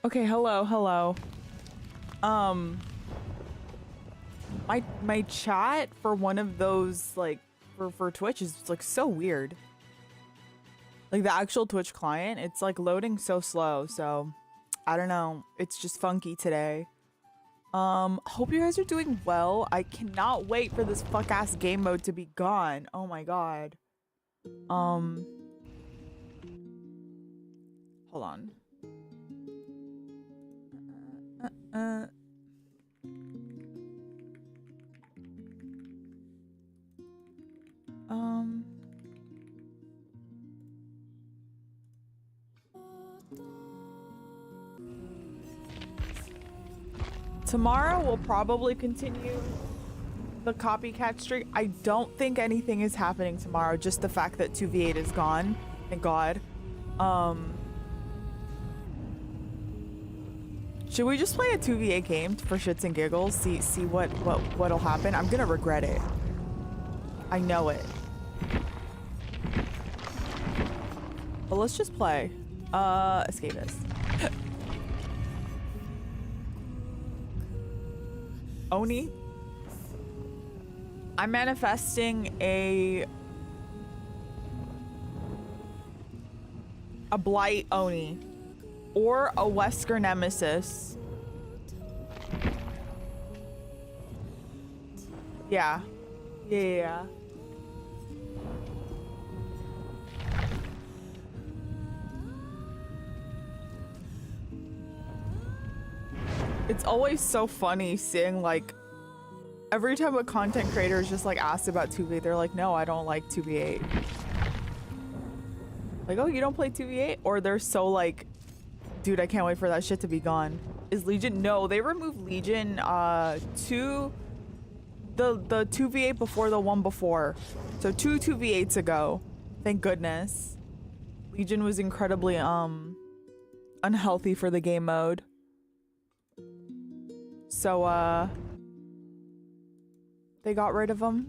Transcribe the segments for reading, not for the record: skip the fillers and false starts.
Okay, hello. Um, my chat for one of those like for Twitch is like so weird. Like the actual Twitch client, it's like loading so slow. So I don't know. It's just funky today. Hope you guys are doing well. I cannot wait for this fuck ass game mode to be gone. Oh my god. Hold on. Uh, um. Tomorrow we'll probably continue the copycat streak. I don't think anything is happening tomorrow. Just the fact that 2v8 is gone. Thank God. Should we just play a 2v8 game for shits and giggles? See what'll happen? I'm gonna regret it. I know it. But let's just play. Escapist. Oni. I'm manifesting a Blight Oni or a Wesker Nemesis. Yeah. Yeah. It's always so funny seeing like every time a content creator is just like asked about 2v8, they're like, no, I don't like 2v8. Like, oh, you don't play 2v8? Or they're so like, dude, I can't wait for that shit to be gone. Is Legion? No, they removed Legion to the 2v8 before the one before. So 2v8s ago. Thank goodness. Legion was incredibly unhealthy for the game mode. So, they got rid of them.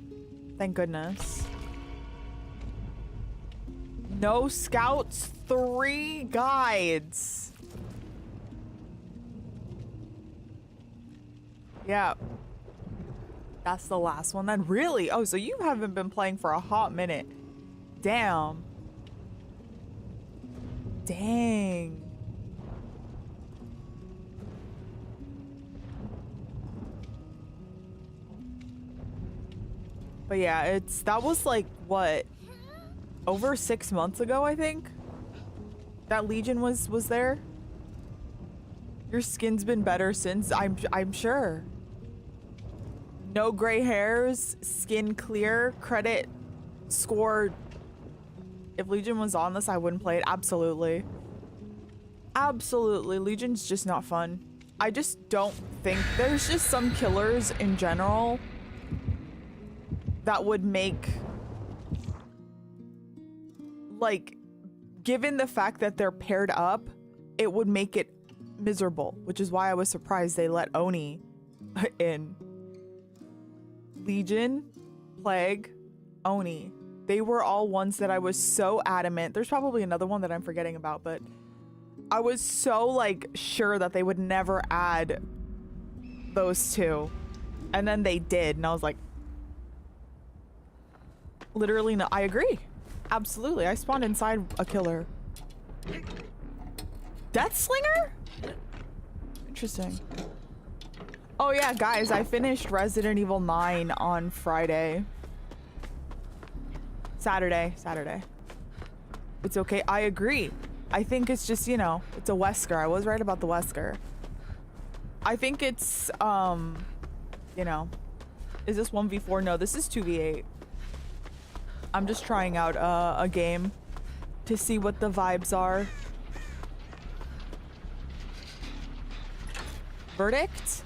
Thank goodness. No scouts, 3 guides. Yeah. That's the last one then. Really? Oh, so you haven't been playing for a hot minute. Damn. Dang. But yeah, that was like, what? Over 6 months ago, I think? That Legion was there? Your skin's been better since, I'm sure. No gray hairs, skin clear, credit score. If Legion was on this, I wouldn't play it. Absolutely. Absolutely. Legion's just not fun. I just don't think there's just some killers in general that would make, like, given the fact that they're paired up, it would make it miserable, which is why I was surprised they let Oni in. Legion, Plague, Oni. They were all ones that I was so adamant. There's probably another one that I'm forgetting about, but I was so, like, sure that they would never add those two. And then they did, and I was like, literally, no, I agree. Absolutely. I spawned inside a killer. Death Slinger? Interesting. Oh yeah, guys, I finished Resident Evil 9 on Friday. Saturday. It's okay. I agree. I think it's just, you know, it's a Wesker. I was right about the Wesker. I think it's, you know, is this 1v4? No, this is 2v8. I'm just trying out a game to see what the vibes are. Verdict?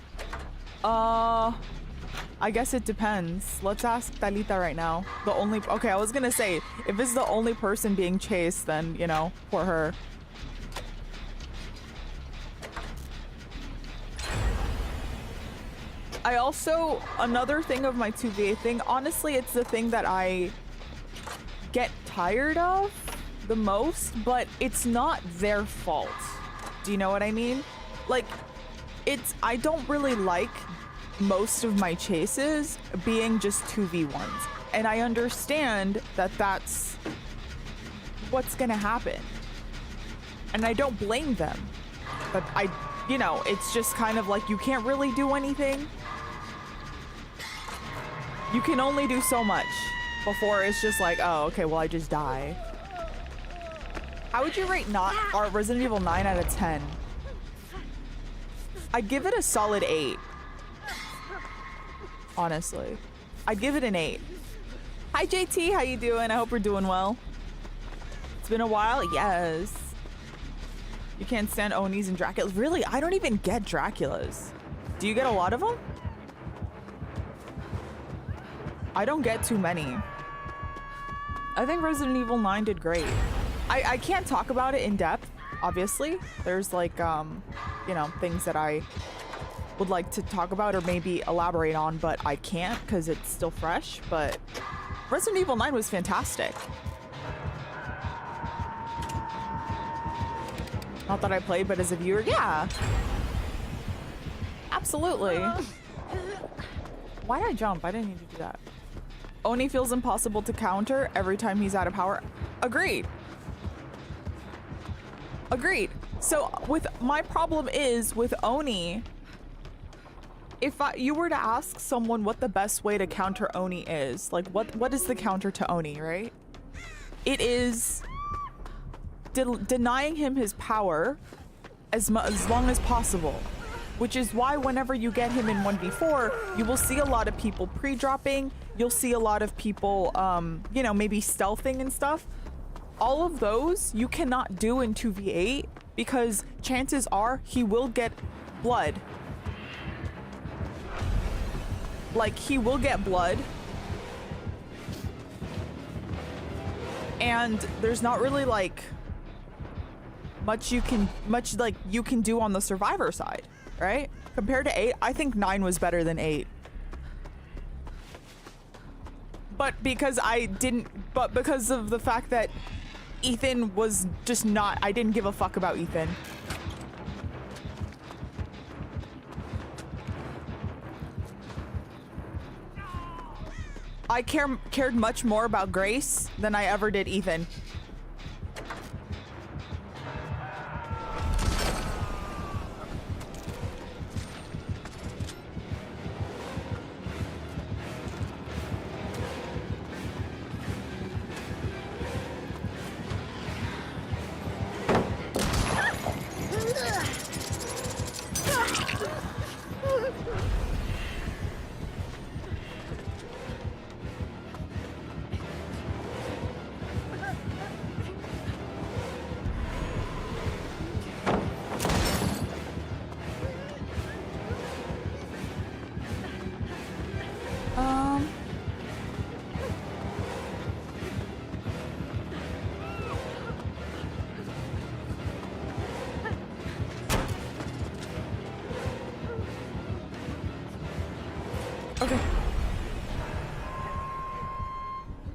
I guess it depends. Let's ask Talita right now. Okay, I was gonna say, if it's the only person being chased, then, you know, for her. I also, another thing of my 2v8 thing, honestly, it's the thing that I get tired of the most, but it's not their fault. Do you know what I mean? Like, I don't really like most of my chases being just 2v1s. And I understand that that's what's gonna happen. And I don't blame them. But you know, it's just kind of like you can't really do anything. You can only do so much before it's just like, oh, okay, well, I just die. How would you rate Resident Evil 9 out of 10? I'd give it a solid 8. Honestly. I'd give it an 8. Hi, JT. How you doing? I hope we're doing well. It's been a while. Yes. You can't stand Onis and Draculas. Really? I don't even get Draculas. Do you get a lot of them? I don't get too many. I think Resident Evil 9 did great. I can't talk about it in depth, obviously. There's like, you know, things that I would like to talk about or maybe elaborate on, but I can't because it's still fresh. But Resident Evil 9 was fantastic. Not that I played, but as a viewer, yeah. Absolutely. Why did I jump? I didn't need to do that. Oni feels impossible to counter every time he's out of power. Agreed. Agreed. So my problem is with Oni, if you were to ask someone what the best way to counter Oni is, like what is the counter to Oni, right? It is denying him his power as long as possible. Which is why whenever you get him in 1v4, you will see a lot of people pre-dropping. You'll see a lot of people, you know, maybe stealthing and stuff. All of those you cannot do in 2v8 because chances are he will get blood. Like, he will get blood. And there's not really like much you can do on the survivor side. Right? Compared to 8, I think 9 was better than 8. But because of the fact that Ethan was just not, I didn't give a fuck about Ethan. I cared much more about Grace than I ever did Ethan.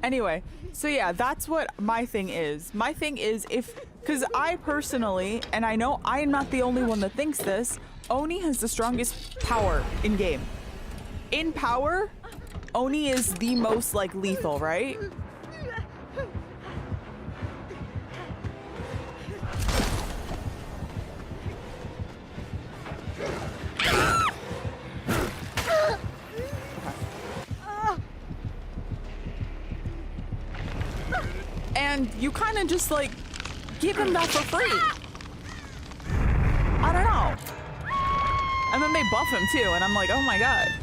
Anyway, so yeah, that's what my thing is. My thing is because I personally, and I know I'm not the only one that thinks this, Oni has the strongest power in game. In power, Oni is the most like lethal, right? And you kind of just like give him that for free. I don't know. And then they buff him too, and I'm like, oh my god.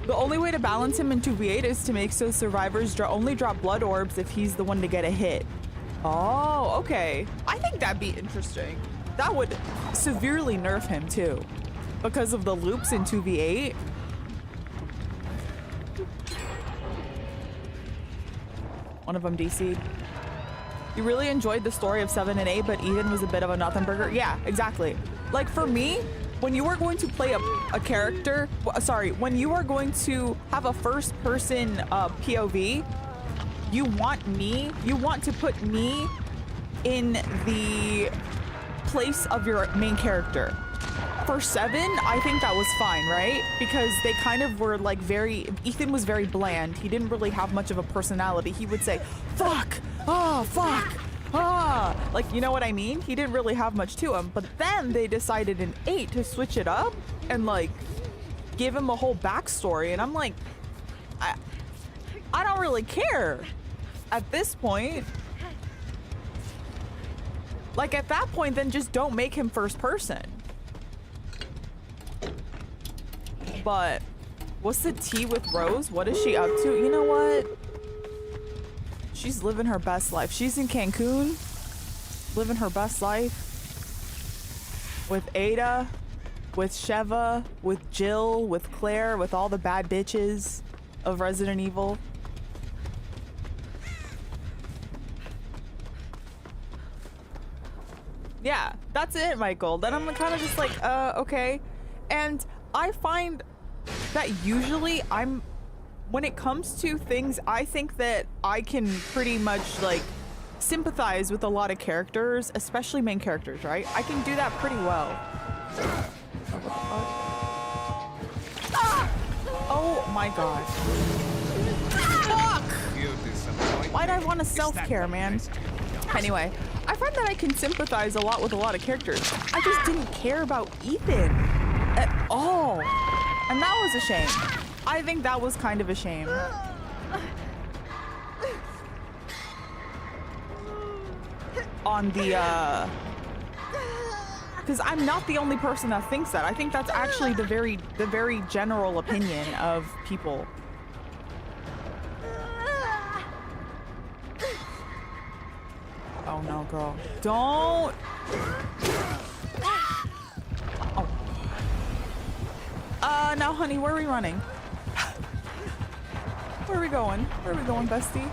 The only way to balance him in 2v8 is to make so survivors only drop blood orbs if he's the one to get a hit. Oh, okay. I think that'd be interesting. That would severely nerf him too, because of the loops in 2v8. One of them DC'd. You really enjoyed the story of 7 and 8, but Ethan was a bit of a nothing burger. Yeah, exactly. Like for me, when you are going to play a character, when you are going to have a first person POV, you want to put me in the place of your main character. For 7, I think that was fine, right? Because they kind of were like Ethan was very bland. He didn't really have much of a personality. He would say, fuck, oh, fuck, ah. Like, you know what I mean? He didn't really have much to him. But then they decided in 8 to switch it up and like give him a whole backstory. And I'm like, I don't really care at this point. Like at that point, then just don't make him first person. But what's the tea with Rose? What is she up to? You know what? She's living her best life. She's in Cancun, living her best life with Ada, with Sheva, with Jill, with Claire, with all the bad bitches of Resident Evil. Yeah, that's it, Michael. Then I'm kind of just like, okay. And I find that usually when it comes to things, I think that I can pretty much like sympathize with a lot of characters, especially main characters, right? I can do that pretty well. Oh my god. Fuck! Why'd I want to self-care, man? Anyway, I find that I can sympathize a lot with a lot of characters. I just didn't care about Ethan at all. And that was a shame. I think that was kind of a shame. On the, because I'm not the only person that thinks that. I think that's actually the very general opinion of people. Oh no, girl. Don't. Oh. Now, honey, where are we running? Where are we going? Where are we going, bestie?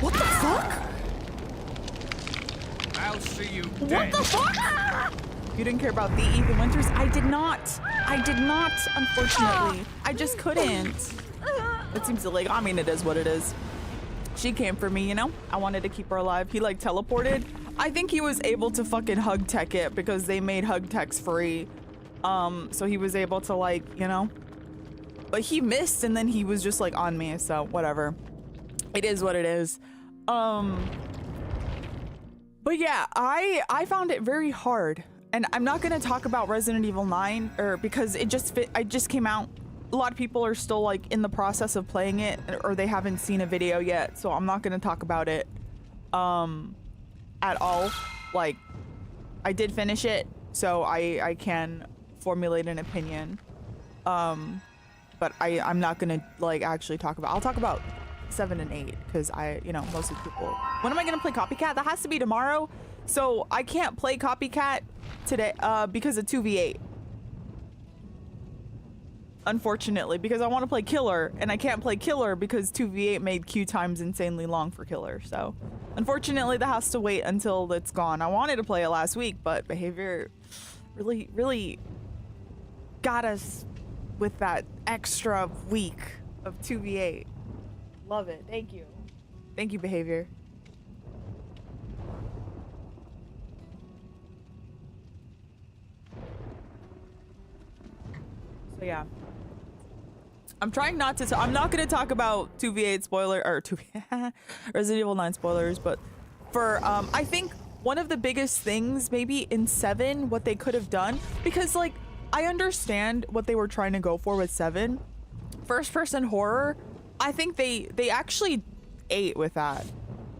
What the fuck? I'll see you dead. What the fuck? You didn't care about the Ethan Winters? I did not. I did not, unfortunately. I just couldn't. It seems illegal. I mean, it is what it is. She came for me, you know? I wanted to keep her alive. He like teleported. I think he was able to fucking hug tech it because they made hug techs free. So he was able to like, you know? But he missed and then he was just like on me, so whatever. It is what it is. But yeah, I found it very hard. And I'm not gonna talk about Resident Evil 9 because it just came out. A lot of people are still like in the process of playing it or they haven't seen a video yet, so I'm not gonna talk about it at all. Like, I did finish it, so I can formulate an opinion. But I'm not gonna like actually talk about. I'll talk about 7 and 8 because most of the people. When am I gonna play Copycat? That has to be tomorrow. So I can't play Copycat today because of 2v8. Unfortunately, because I want to play Killer and I can't play Killer because 2v8 made queue times insanely long for Killer. So unfortunately that has to wait until it's gone. I wanted to play it last week, but behavior really got us with that extra week of 2v8. Love it. Thank you. Thank you, behavior. So yeah. I'm trying not to. I'm not going to talk about 2v8 spoiler or Resident Evil 9 spoilers, but for I think one of the biggest things maybe in 7 what they could have done, because like I understand what they were trying to go for with 7, first person horror. I think they actually ate with that.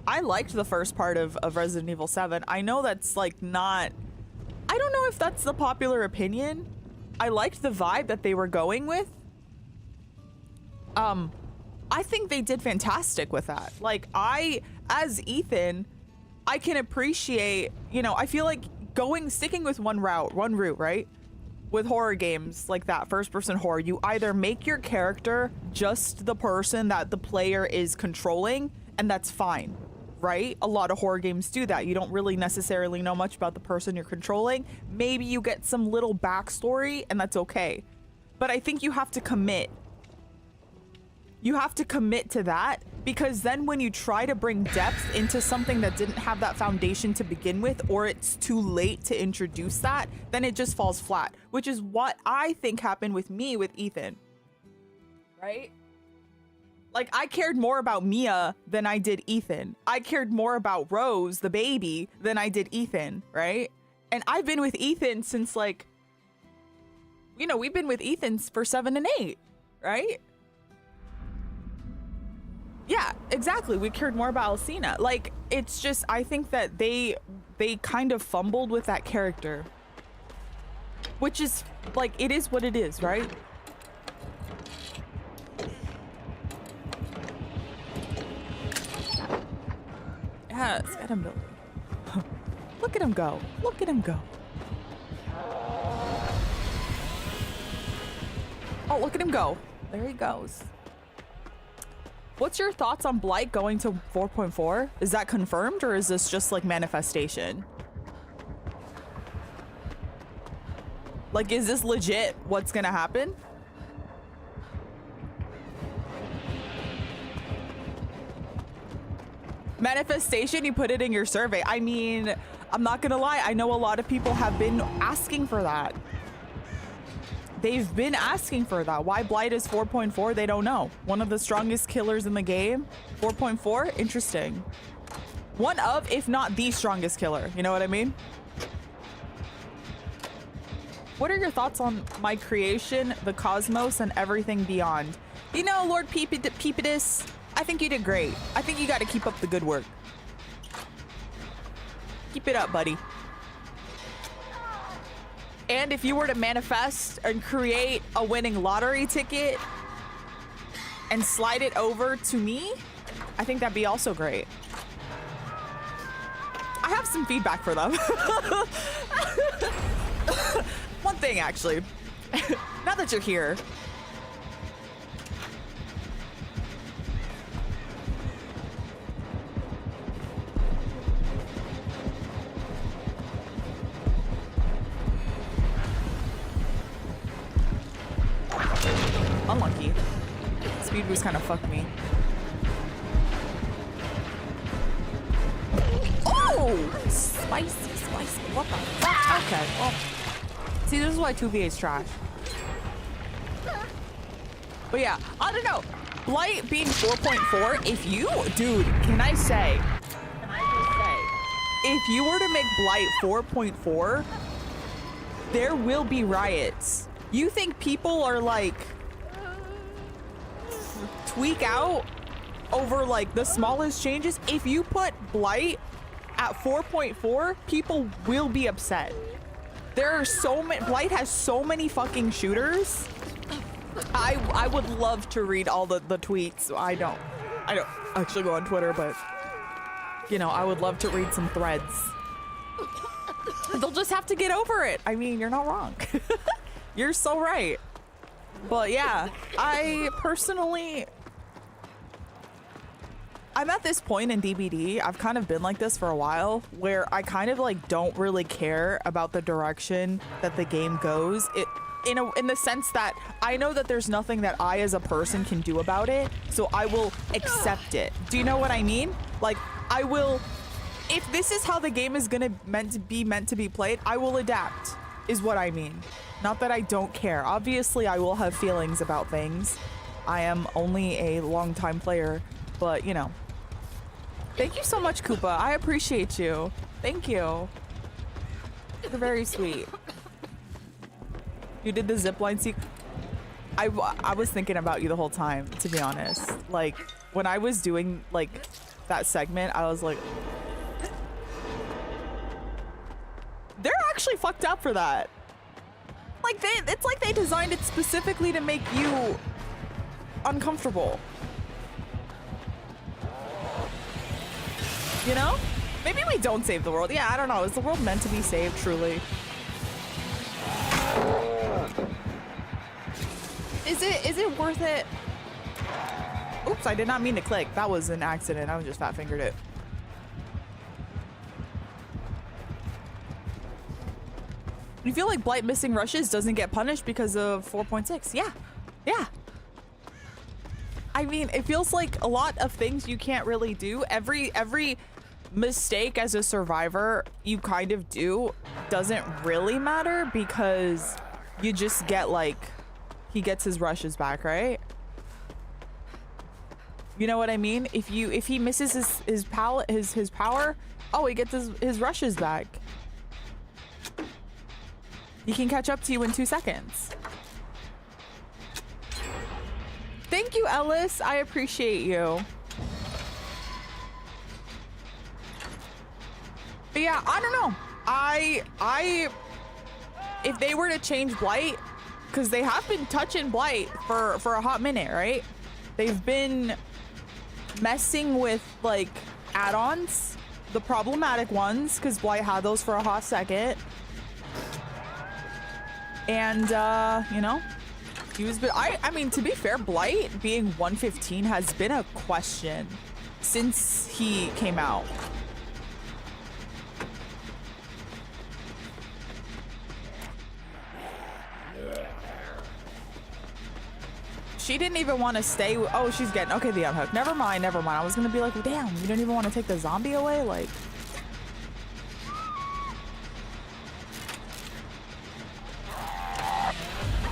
I liked the first part of Resident Evil 7. I know that's like not. I don't know if that's the popular opinion. I liked the vibe that they were going with. I think they did fantastic with that. Like, as Ethan, I can appreciate, I feel like sticking with one route, right? With horror games like that, first person horror, you either make your character just the person that the player is controlling, and that's fine, right? A lot of horror games do that. You don't really necessarily know much about the person you're controlling. Maybe you get some little backstory, and that's okay. But I think you have to commit You have to commit to that, because then when you try to bring depth into something that didn't have that foundation to begin with, or it's too late to introduce that, then it just falls flat, which is what I think happened with me with Ethan. Right? Like, I cared more about Mia than I did Ethan. I cared more about Rose, the baby, than I did Ethan, right? And I've been with Ethan since, like, you know, we've been with Ethan for 7 and 8, right? Yeah, exactly. We cared more about Alcina. Like, it's just, I think that they kind of fumbled with that character. Which is, like, it is what it is, right? Yeah, it's got him. Look at him go. Look at him go. Oh, look at him go. There he goes. What's your thoughts on Blight going to 4.4? Is that confirmed, or is this just like manifestation? Like, is this legit what's gonna happen? Manifestation, you put it in your survey. I mean, I'm not gonna lie, I know a lot of people have been asking for that. They've been asking for that. Why Blight is 4.4, they don't know. One of the strongest killers in the game. 4.4, interesting. One of, if not the strongest killer. You know what I mean? What are your thoughts on my creation, the cosmos, and everything beyond? You know, Lord Peepidus, I think you did great. I think you got to keep up the good work. Keep it up, buddy. And if you were to manifest and create a winning lottery ticket and slide it over to me, I think that'd be also great. I have some feedback for them. One thing, actually. Now that you're here. Unlucky. Speed boost kind of fucked me. Oh! Spicy. What the fuck? Okay, well. See, this is why 2v8's trash. But yeah, I don't know. Blight being 4.4, if you... Dude, can I just say... If you were to make Blight 4.4, there will be riots. You think people are like... tweak out over like the smallest changes? If you put Blight at 4.4, people will be upset. There are so many. Blight has so many fucking shooters. I would love to read all the tweets. I don't actually go on Twitter, but you know, I would love to read some threads. They'll just have to get over it. I mean, you're not wrong. You're so right. But yeah, I personally, I'm at this point in DBD, I've kind of been like this for a while, where I kind of like don't really care about the direction that the game goes. In the sense that I know that there's nothing that I as a person can do about it, so I will accept it. Do you know what I mean? Like, I will, if this is how the game is gonna meant to be played, I will adapt, is what I mean. Not that I don't care. Obviously, I will have feelings about things. I am only a long-time player, but you know. Thank you so much, Koopa. I appreciate you. Thank you. You're very sweet. You did the zipline sequence. I was thinking about you the whole time, to be honest. Like, when I was doing, like, that segment, I was like... They're actually fucked up for that. Like, it's like they designed it specifically to make you uncomfortable. You know? Maybe we don't save the world. Yeah, I don't know. Is the world meant to be saved, truly? Is it worth it? Oops, I did not mean to click. That was an accident. I was just fat fingered it. You feel like Blight missing rushes doesn't get punished because of 4.6? Yeah. Yeah. I I mean, it feels like a lot of things you can't really do. Every mistake as a survivor you kind of do doesn't really matter because you just get like, he gets his rushes back, right? You know what I mean? If he misses his power, oh, he gets his rushes back. He can catch up to you in 2 seconds. Thank you, Ellis. I appreciate you. But yeah, I don't know. If they were to change Blight, because they have been touching Blight for a hot minute, right? They've been messing with like add-ons, the problematic ones, because Blight had those for a hot second. And you know, he was, I mean, to be fair, Blight being 115 has been a question since he came out. She didn't even want to stay. Oh, she's getting, okay, the unhook. Never mind. I was gonna be like, damn, you don't even want to take the zombie away? Like,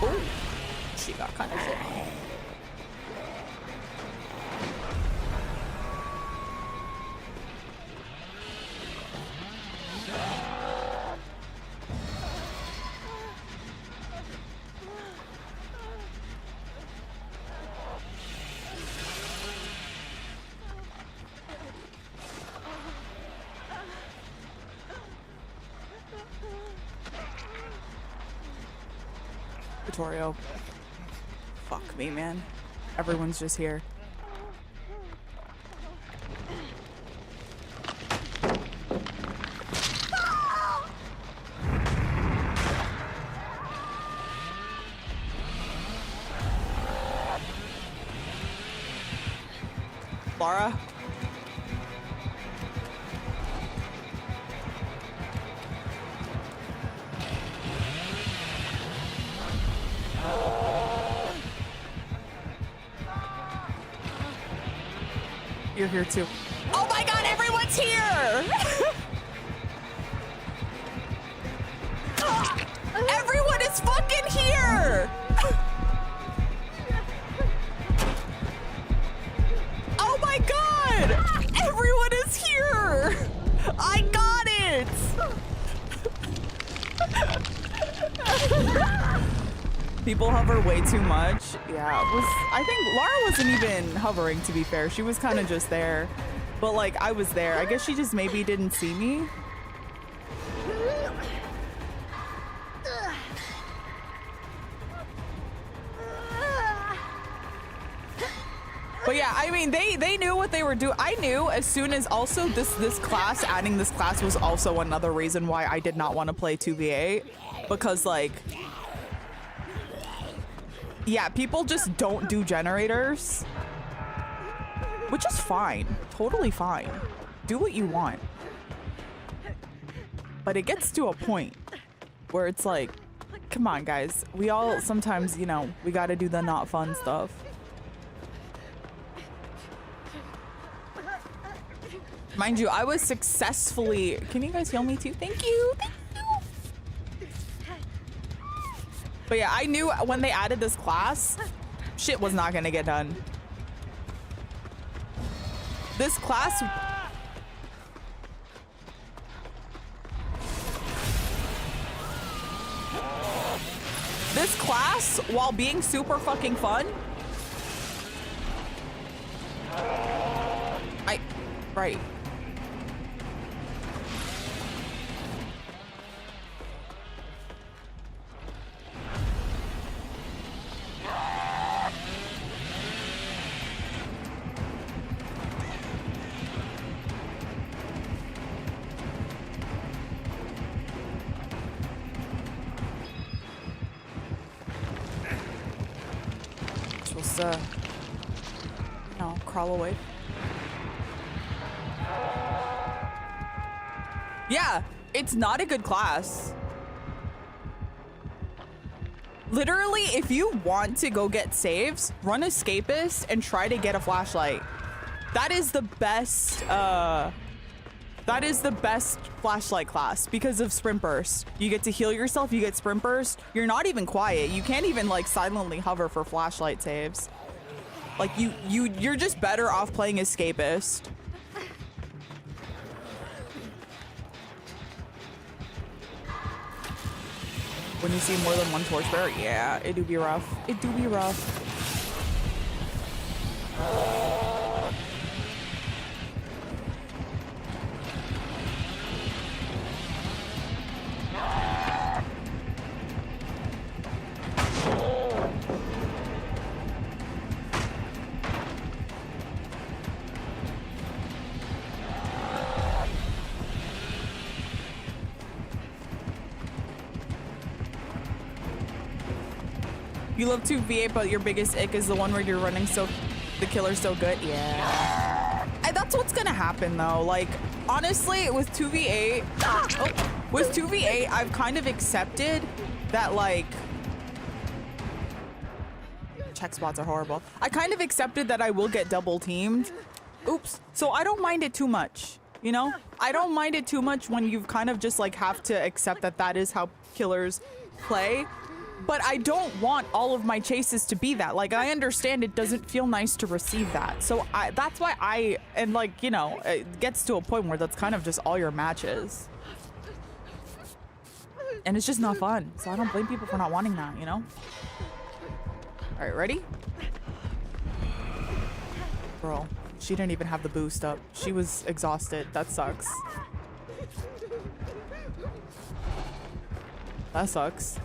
oh, she got kind of shit. Vittorio. Fuck me, man. Everyone's just here. Laura? You're here too. Oh my god, everyone's here! Everyone is fucking here! Oh my god! Everyone is here! I got it! People hover way too much. Yeah, I think Lara wasn't even hovering, to be fair. She was kind of just there. But like, I was there. I guess she just maybe didn't see me. But yeah, I mean, they knew what they were doing. I knew as soon as also this class, adding this class was also another reason why I did not want to play 2v8. Because like, yeah, people just don't do generators, which is fine, totally fine. Do what you want. But it gets to a point where it's like, come on, guys. We all sometimes, you know, we got to do the not fun stuff. Mind you, I was successfully... Can you guys heal me too? Thank you. Thank you. But yeah, I knew when they added this class, shit was not gonna get done. This class... This class, while being super fucking fun... Right. Supposed to, you know, crawl away. Yeah, it's not a good class. Literally, if you want to go get saves, run escapist and try to get a flashlight. That is the best, flashlight class because of sprint burst. You get to heal yourself, you get sprint burst. You're not even quiet. You can't even like silently hover for flashlight saves. Like you're just better off playing escapist. When you see more than one torchbearer, yeah, it do be rough. It do be rough. You love 2v8, but your biggest ick is the one where you're running so the killer's so good. Yeah. And that's what's gonna happen though. Like, honestly, with 2v8, with 2v8, I've kind of accepted that like, check spots are horrible. I kind of accepted that I will get double teamed. Oops. So I don't mind it too much, you know? I don't mind it too much when you've kind of just like have to accept that that is how killers play. But I don't want all of my chases to be that. Like, I understand it doesn't feel nice to receive that. So that's why and like, you know, it gets to a point where that's kind of just all your matches. And it's just not fun. So I don't blame people for not wanting that, you know? All right, ready? Girl, she didn't even have the boost up. She was exhausted. That sucks. That sucks.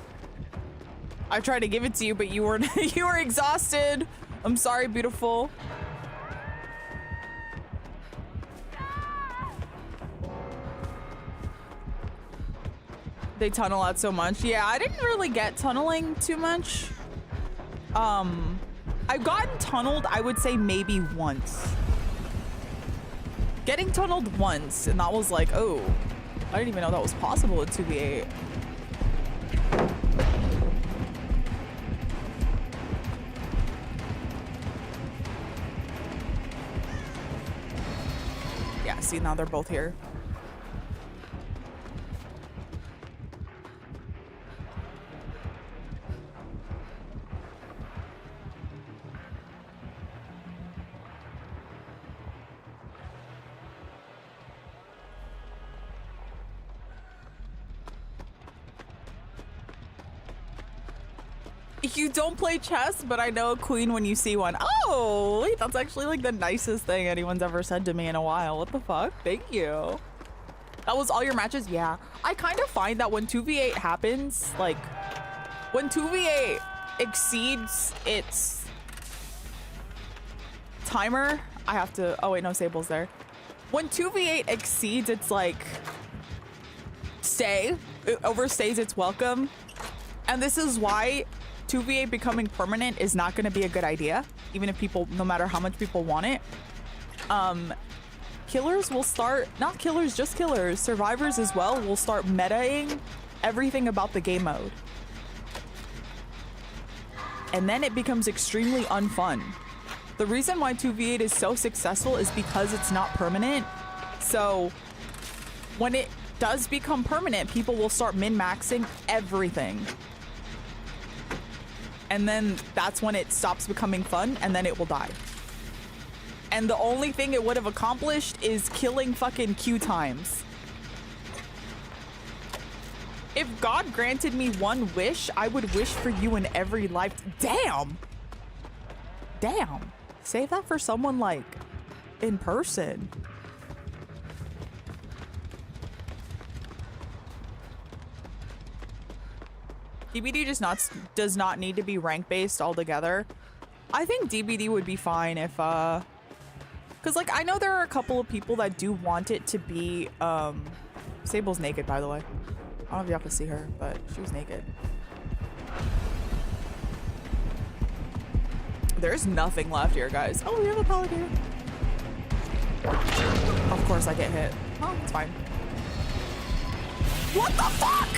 I tried to give it to you, but you were you were exhausted. I'm sorry, beautiful. They tunnel out so much. Yeah, I didn't really get tunneling too much. I've gotten tunneled, I would say maybe once. Getting tunneled once, and that was like, oh, I didn't even know that was possible in 2v8. Yeah, see, now they're both here. You don't play chess, but I know a queen when you see one. Oh, wait, that's actually like the nicest thing anyone's ever said to me in a while. What the fuck? Thank you. That was all your matches? Yeah. I kind of find that when 2v8 happens, like when 2v8 exceeds its timer, I have to, oh wait, no, Sable's there. When 2v8 exceeds its like it overstays its welcome. And this is why 2v8 becoming permanent is not going to be a good idea, even if people, no matter how much people want it. Killers will start, not killers, just killers, survivors as well, will start metaing everything about the game mode. And then it becomes extremely unfun. The reason why 2v8 is so successful is because it's not permanent. So when it does become permanent, people will start min-maxing everything. And then that's when it stops becoming fun, and then it will die. And the only thing it would have accomplished is killing fucking queue times. If God granted me one wish, I would wish for you in every life. Damn. Damn. Save that for someone like in person. DBD does not need to be rank based altogether. I think DBD would be fine if because like I know there are a couple of people that do want it to be Sable's naked, by the way. I don't know if y'all can see her, but she was naked. There's nothing left here, guys. Oh, we have a paladin. Of course I get hit. Oh, it's fine. What the fuck?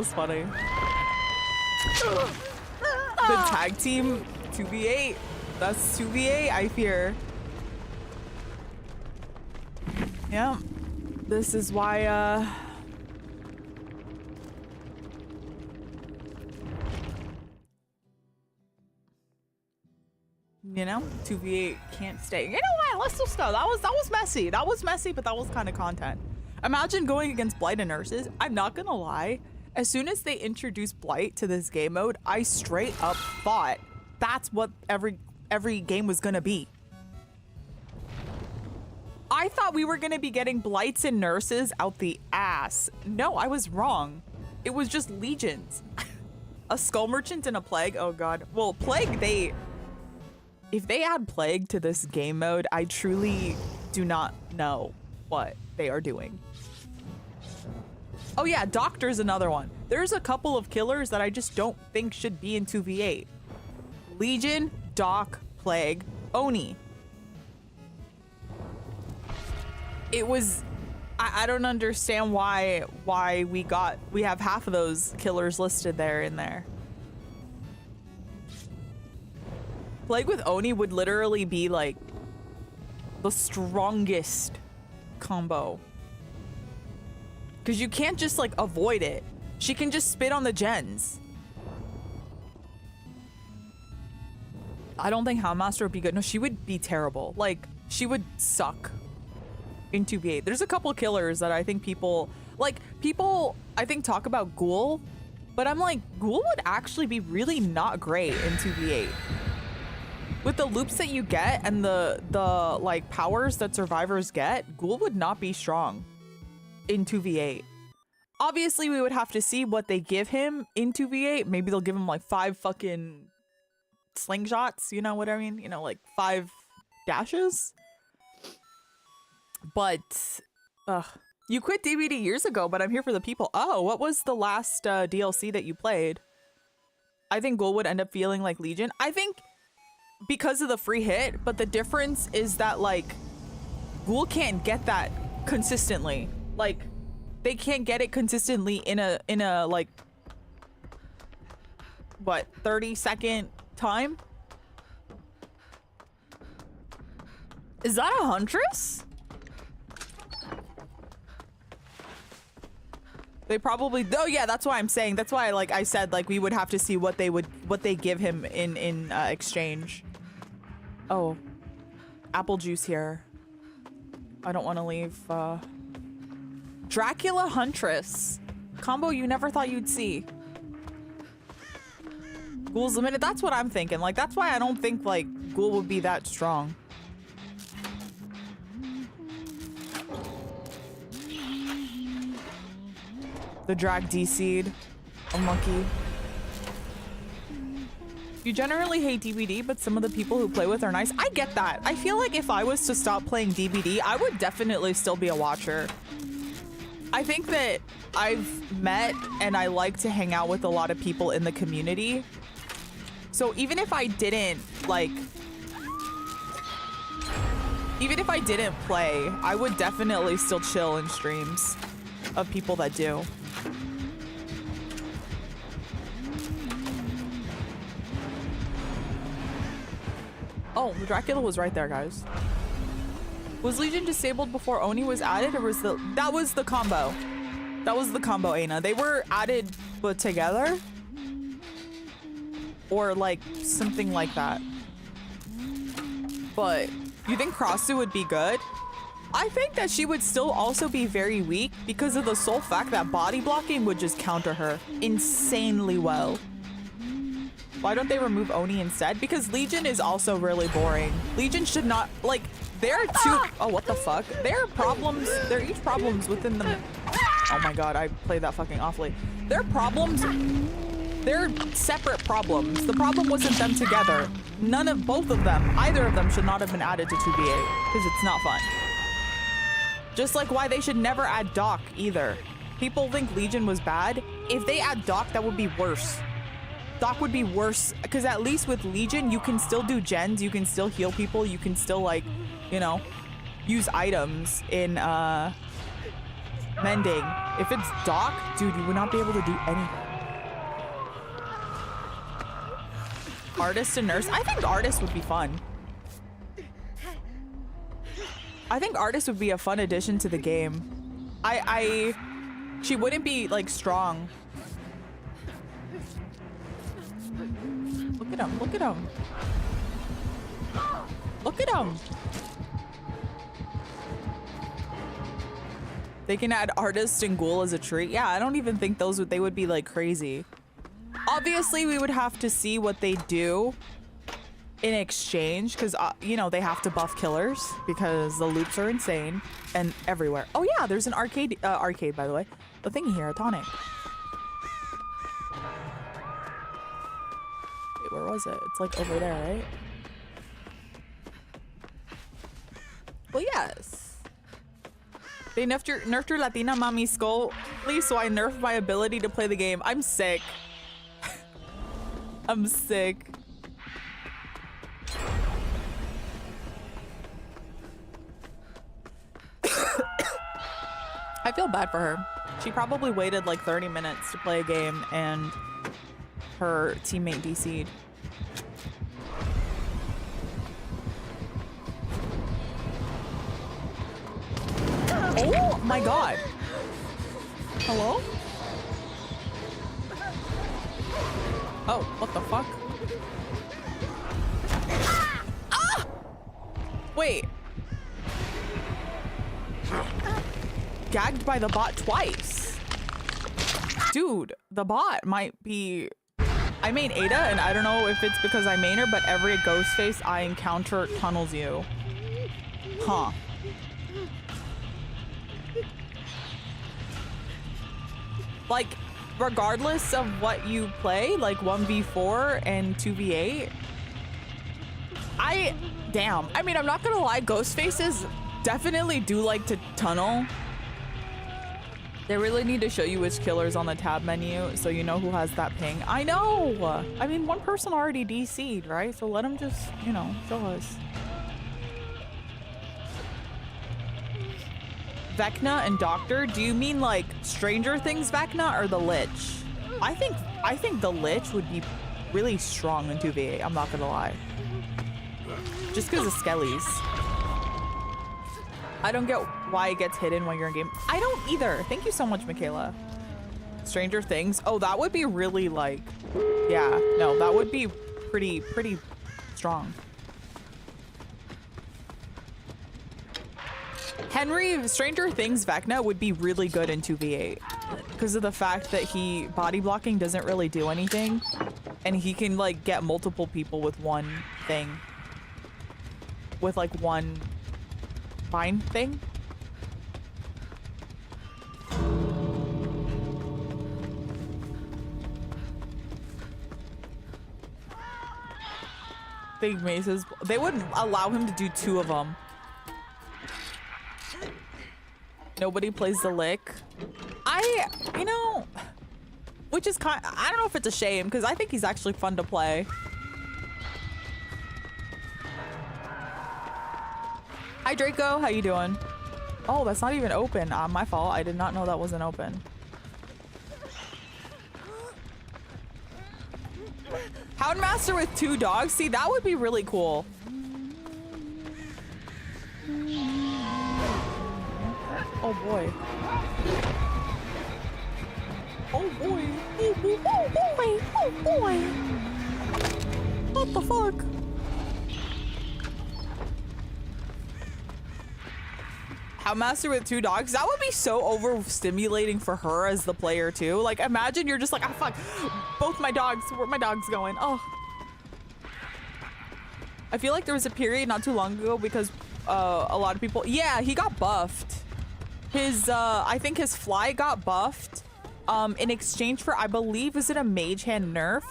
was funny. The tag team 2v8. That's 2v8, I fear. Yeah. This is why, you know, 2v8 can't stay. You know what? Let's just go. That was messy. That was messy, but that was kind of content. Imagine going against Blight and Nurses. I'm not gonna lie. As soon as they introduced Blight to this game mode, I straight up thought that's what every game was gonna be. I thought we were gonna be getting Blights and Nurses out the ass. No, I was wrong. It was just Legions. A Skull Merchant and a Plague. Oh god. Well, Plague, if they add Plague to this game mode, I truly do not know what they are doing. Oh yeah, Doctor's another one. There's a couple of killers that I just don't think should be in 2v8. Legion, Doc, Plague, Oni. It was, I don't understand why we have half of those killers listed there in there. Plague with Oni would literally be like the strongest combo. Because you can't just like avoid it. She can just spit on the gens. I don't think Houndmaster would be good. No, she would be terrible. Like, she would suck in 2v8. There's a couple killers that I think people I think talk about Ghoul, but I'm like, Ghoul would actually be really not great in 2v8. With the loops that you get and the like powers that survivors get, Ghoul would not be strong in 2v8. Obviously, we would have to see what they give him in 2v8. Maybe they'll give him like 5 fucking slingshots, you know what I mean? You know, like 5 dashes. But, you quit DBD years ago, but I'm here for the people. Oh, what was the last DLC that you played? I think Ghoul would end up feeling like Legion. I think because of the free hit, but the difference is that like Ghoul can't get that consistently. Like they can't get it consistently in a like what 30-second time. Is that a Huntress? They probably, oh yeah, that's why I'm saying, that's why like I said like we would have to see what they give him in exchange. Oh, apple juice here. I don't want to leave. Dracula Huntress combo you never thought you'd see. Ghoul's limited. That's what I'm thinking. Like that's why I don't think like Ghoul would be that strong. The drag DC'd. Unlucky. You generally hate DBD, but some of the people who play with are nice. I get that. I feel like if I was to stop playing DBD, I would definitely still be a watcher. I think that I've met and I like to hang out with a lot of people in the community. So even if I didn't like, even if I didn't play, I would definitely still chill in streams of people that do. Oh, the Dracula was right there, guys. Was Legion disabled before Oni was added, or was that was the combo? That was the combo, Aina. They were added but together? Or like something like that. But you think Crossu would be good? I think that she would still also be very weak because of the sole fact that body blocking would just counter her insanely well. Why don't they remove Oni instead? Because Legion is also really boring. Legion should not, like, there are two, oh, what the fuck? There are problems, there are each problems within them. Oh my god, I played that fucking awfully. There are problems, they're separate problems. The problem wasn't them together. Both of them, either of them should not have been added to 2v8 because it's not fun. Just like why they should never add Doc either. People think Legion was bad. If they add Doc, that would be worse. Doc would be worse because at least with Legion, you can still do gens, you can still heal people, you can still like, you know, use items in mending. If it's Doc, dude, you would not be able to do anything. Artist and nurse. I think artist would be fun. I think artist would be a fun addition to the game. She wouldn't be like strong. Look at him, look at him. Look at him. They can add artist and ghoul as a treat. Yeah, I don't even think they would be like crazy. Obviously, we would have to see what they do in exchange, because you know, they have to buff killers because the loops are insane and everywhere. Oh yeah, there's an arcade by the way. The thingy here, a tonic. Wait, where was it? It's like over there, right? Well, yes. They nerfed your Latina mommy skull, please, so I nerfed my ability to play the game. I'm sick. I'm sick. I feel bad for her. She probably waited like 30 minutes to play a game and her teammate DC'd. Oh my god. Hello? Oh, what the fuck? Ah! Wait. Gagged by the bot twice. Dude, the bot might be... I main Ada, and I don't know if it's because I main her, but every ghost face I encounter tunnels you. Huh. Like, regardless of what you play, like 1v4 and 2v8, damn. I mean, I'm not gonna lie, ghost faces definitely do like to tunnel. They really need to show you which killer's on the tab menu so you know who has that ping. I know! I mean, one person already DC'd, right? So let them just, you know, show us. Vecna and Doctor, do you mean like Stranger Things Vecna or the Lich? I think the Lich would be really strong in 2v8, I'm not gonna lie. Just because of skellies. I don't get why it gets hidden when you're in game. I don't either. Thank you so much, Michaela. Stranger Things. Oh, that would be really like, yeah, no, that would be pretty strong. Henry, Stranger Things Vecna would be really good in 2v8 because of the fact that body blocking doesn't really do anything and he can like get multiple people with one thing. With like one bind thing. Big maces. They wouldn't allow him to do 2 of them. Nobody plays the lick. You know, which is I don't know if it's a shame because I think he's actually fun to play. Hi Draco, how you doing? Oh, that's not even open. My fault. I did not know that wasn't open. Houndmaster with 2 dogs? See, that would be really cool. Oh boy. Oh boy. Oh boy. Oh boy. Oh boy. What the fuck? Houndmaster with 2 dogs? That would be so overstimulating for her as the player too. Like imagine you're just like, oh fuck, both my dogs, where are my dogs going? Oh. I feel like there was a period not too long ago because a lot of people, yeah, he got buffed. His, I think his fly got buffed in exchange for, I believe, is it a mage hand nerf?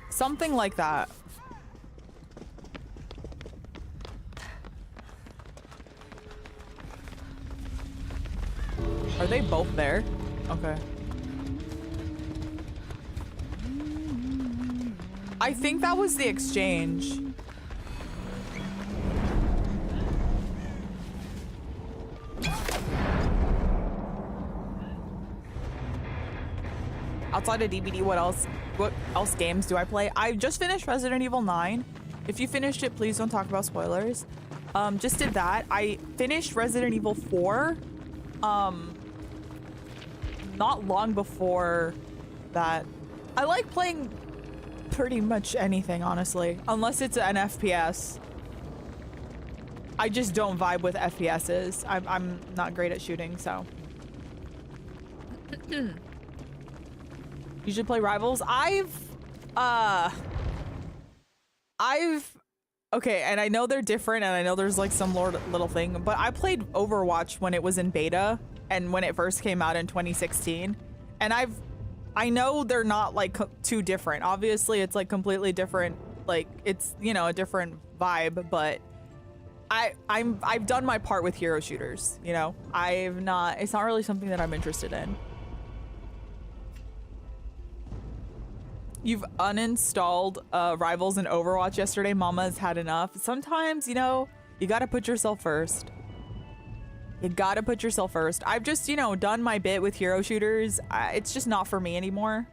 Something like that. Are they both there? I think that was the exchange. Outside of DBD, what else games do I play? I just finished Resident Evil 9. If you finished it, please don't talk about spoilers. Just did that. I finished Resident Evil 4 not long before that. I like playing pretty much anything, honestly, unless it's an FPS. I just don't vibe with FPSs. I'm not great at shooting, so. You should play Rivals. Okay, and I know they're different, and I know there's like some little thing, but I played Overwatch when it was in beta and when it first came out in 2016, and I know they're not like too different. Obviously, it's like completely different. Like it's, you know, a different vibe, but I've done my part with hero shooters. You know, it's not really something that I'm interested in. You've uninstalled Rivals and Overwatch yesterday. Mama's had enough. Sometimes, you know, you gotta put yourself first. You gotta put yourself first. I've just, you know, done my bit with hero shooters. It's just not for me anymore.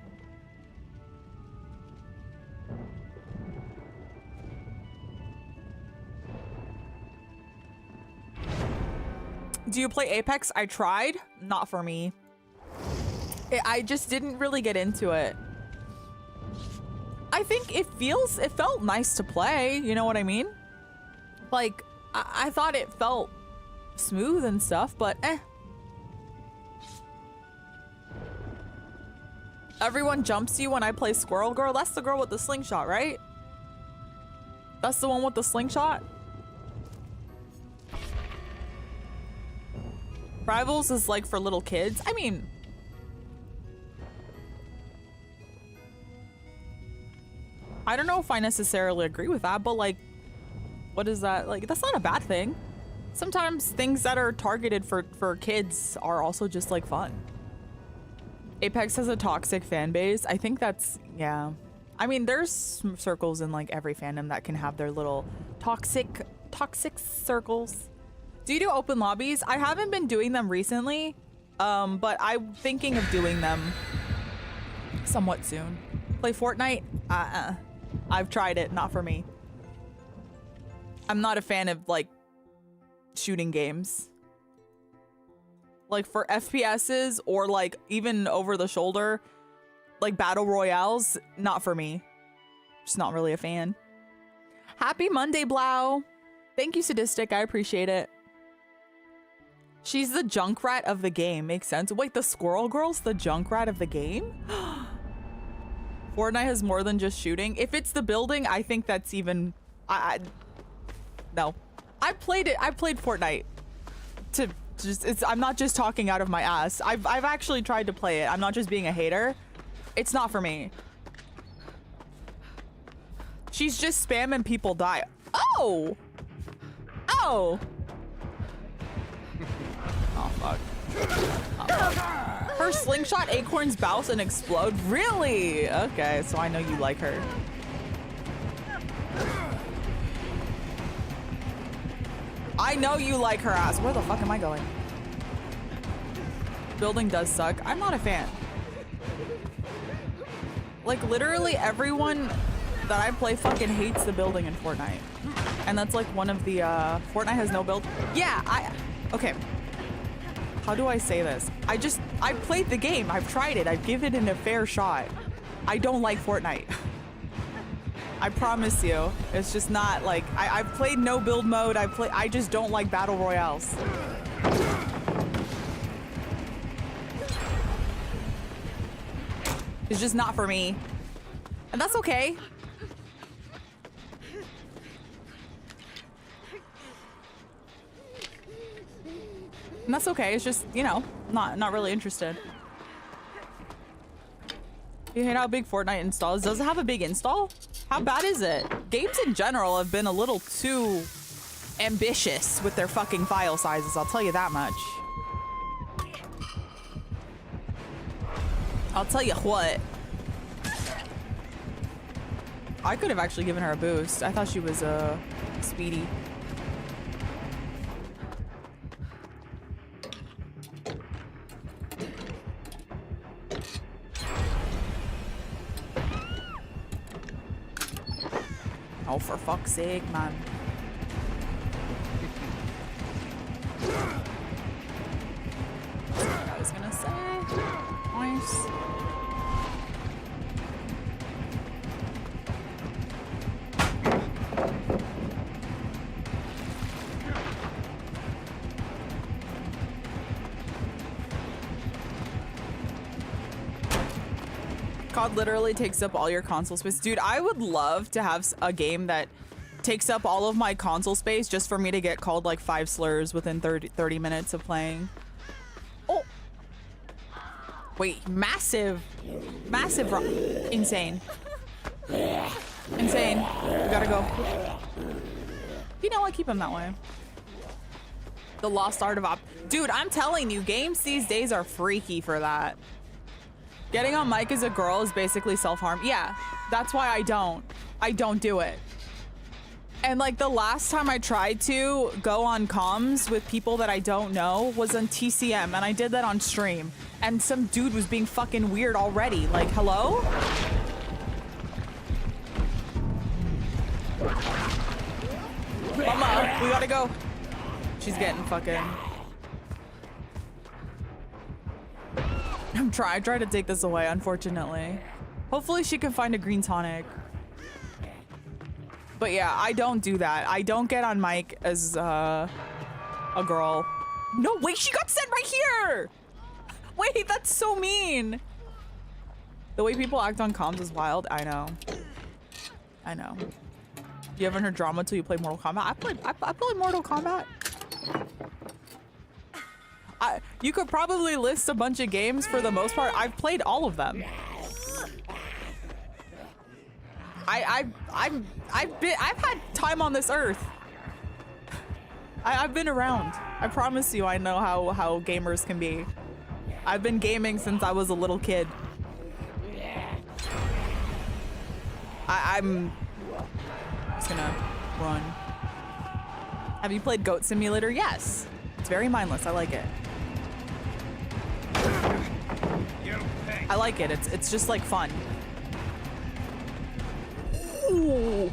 Do you play Apex? I tried. Not for me. I just didn't really get into it. I think it felt nice to play, you know what I mean? Like, I thought it felt smooth and stuff, but eh. Everyone jumps you when I play Squirrel Girl. That's the girl with the slingshot, right? That's the one with the slingshot? Rivals is like for little kids. I mean, I don't know if I necessarily agree with that, but like, what is that? Like, that's not a bad thing. Sometimes things that are targeted for kids are also just like fun. Apex has a toxic fan base. I think that's, yeah. I mean, there's circles in like every fandom that can have their little toxic circles. Do you do open lobbies? I haven't been doing them recently, but I'm thinking of doing them somewhat soon. Play Fortnite? I've tried it, not for me. I'm not a fan of like shooting games. Like for FPSs or like even over the shoulder, like battle royales, not for me. Just not really a fan. Happy Monday, Blau. Thank you, Sadistic. I appreciate it. She's the Junkrat of the game. Makes sense. Wait, the Squirrel Girl's the Junkrat of the game? Fortnite has more than just shooting. If it's the building, I think that's even... No. I played Fortnite to just... I'm not just talking out of my ass. I've actually tried to play it. I'm not just being a hater. It's not for me. She's just spam and people die. Oh! Oh! Oh, fuck. Oh, fuck. Her slingshot acorns bounce and explode? Really? Okay, so I know you like her. I know you like her ass. Where the fuck am I going? Building does suck. I'm not a fan. Like, literally everyone that I play fucking hates the building in Fortnite. And that's like one of the, Fortnite has no build. Yeah, okay. How do I say this? I've played the game. I've tried it. I've given it a fair shot. I don't like Fortnite. I promise you. It's just not like, I've played no build mode. I just don't like battle royales. It's just not for me. And that's okay. And that's okay. It's just, you know, not really interested. You hate how big Fortnite installs. Does it have a big install? How bad is it? Games in general have been a little too ambitious with their fucking file sizes. I'll tell you that much. I'll tell you what. I could have actually given her a boost. I thought she was speedy. Oh, for fuck's sake, man. That's what I was gonna say. Nice. COD literally takes up all your console space. Dude, I would love to have a game that takes up all of my console space just for me to get called like 5 slurs within 30 minutes of playing. Oh. Wait, massive. Insane. Insane. We gotta go. You know, I keep him that way. The lost art of Dude, I'm telling you, games these days are freaky for that. Getting on mic as a girl is basically self-harm. Yeah, that's why I don't do it. And like the last time I tried to go on comms with people that I don't know was on TCM, and I did that on stream. And some dude was being fucking weird already. Like, hello? Mama, we gotta go. She's getting fucking... I tried to take this away, unfortunately. Hopefully she can find a green tonic. But yeah, I don't do that. I don't get on mic as a girl. No, wait, she got sent right here! Wait, that's so mean. The way people act on comms is wild. I know. I know. You haven't heard drama till you play Mortal Kombat? I play Mortal Kombat. You could probably list a bunch of games. For the most part, I've played all of them. I've had time on this earth. I've been around. I promise you, I know how gamers can be. I've been gaming since I was a little kid. I'm just gonna run. Have you played Goat Simulator? Yes. It's very mindless. I like it. I like it. It's just like fun. Ooh.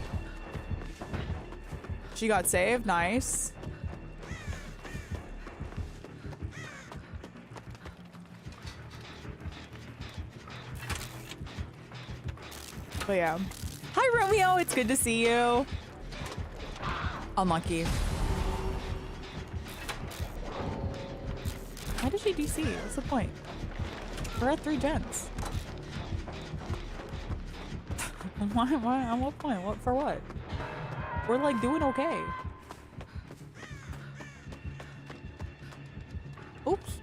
She got saved. Nice. But yeah. Hi, Romeo. It's good to see you. Unlucky. Why did she DC? What's the point? We're at 3 gens. Why? At what point? What for what? We're like doing okay. Oops.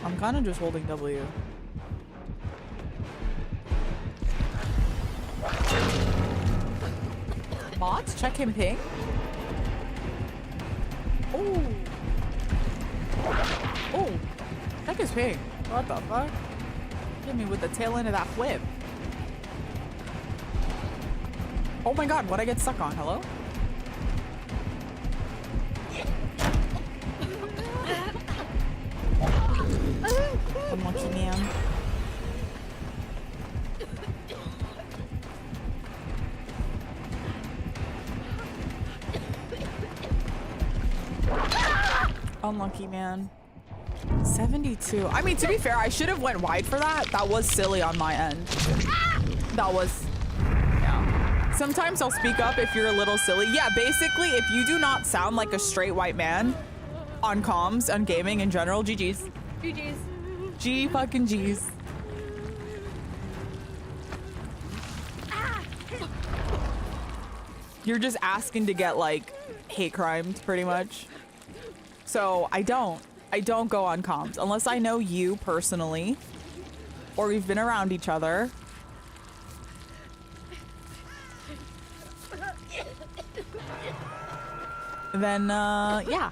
I'm kind of just holding W. Mods? Check him ping? Oh. Oh. Check his ping. What the fuck? Hit me with the tail end of that whip. Oh my god, what'd I get stuck on? Hello? Unlucky man. Unlucky man. 72. I mean, to be fair, I should have went wide for that. That was silly on my end. That was... Yeah. Sometimes I'll speak up if you're a little silly. Yeah, basically, if you do not sound like a straight white man on comms, on gaming in general, GG's. GG's. G fucking G's. You're just asking to get, like, hate crimes, pretty much. So, I don't go on comms unless I know you personally or we've been around each other. Then, yeah.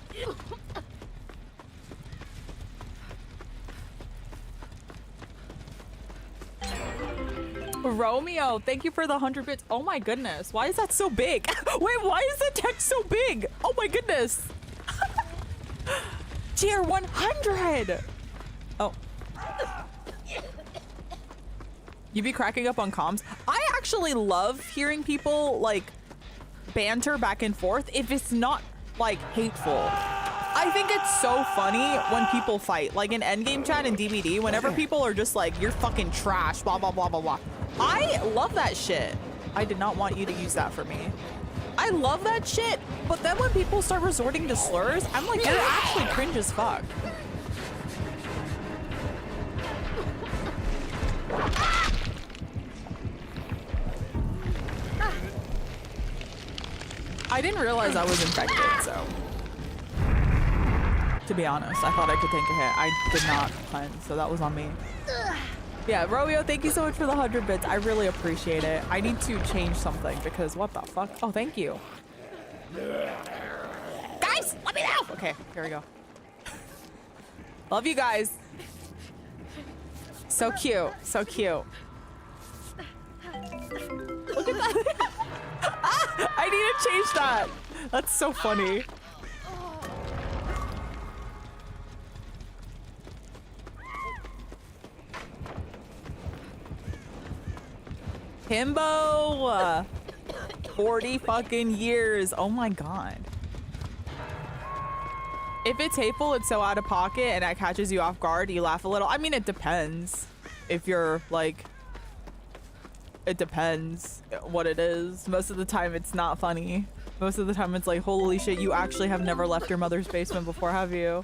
Romeo, thank you for the 100 bits. Oh my goodness. Why is that so big? Wait, why is the text so big? Oh my goodness. Tier 100. Oh. You be cracking up on comms? I actually love hearing people like banter back and forth if it's not like hateful. I think it's so funny when people fight, like in endgame chat and DVD, whenever people are just like, you're fucking trash, blah, blah, blah, blah, blah. I love that shit. I did not want you to use that for me. I love that shit, but then when people start resorting to slurs, I'm like, you're actually cringe as fuck. I didn't realize I was infected, so. To be honest, I thought I could take a hit. I did not cleanse, so that was on me. Yeah, Romeo, thank you so much for the 100 bits. I really appreciate it. I need to change something because what the fuck? Oh, thank you. Guys, let me know! Okay, here we go. Love you guys. So cute, so cute. Look at that. I need to change that. That's so funny. Himbo! 40 fucking years. Oh my god. If it's hateful, it's so out of pocket and it catches you off guard, you laugh a little. I mean, it depends. If you're like, it depends what it is. Most of the time, it's not funny. Most of the time, it's like, holy shit, you actually have never left your mother's basement before, have you?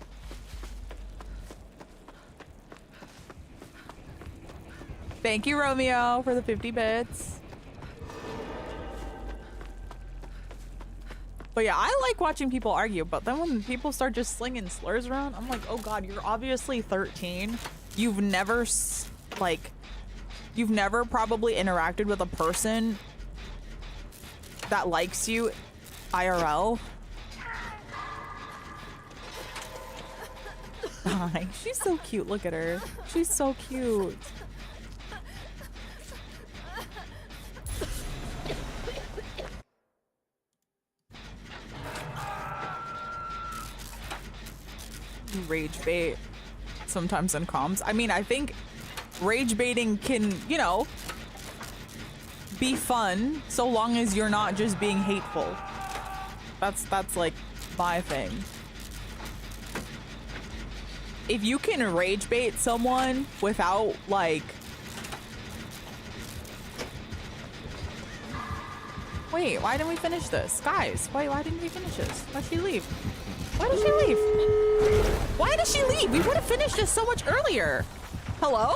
Thank you, Romeo, for the 50 bits. But yeah, I like watching people argue, but then when people start just slinging slurs around, I'm like, oh god, you're obviously 13. You've never, you've never probably interacted with a person that likes you IRL. Hi, she's so cute. Look at her. She's so cute. Rage bait sometimes in comms. I mean, I think rage baiting can, you know, be fun so long as you're not just being hateful. That's like my thing. If you can rage bait someone without like, wait, why didn't we finish this? Guys, why didn't we finish this? Why'd she leave? Why did she leave? Why did she leave? We would have finished this so much earlier. Hello?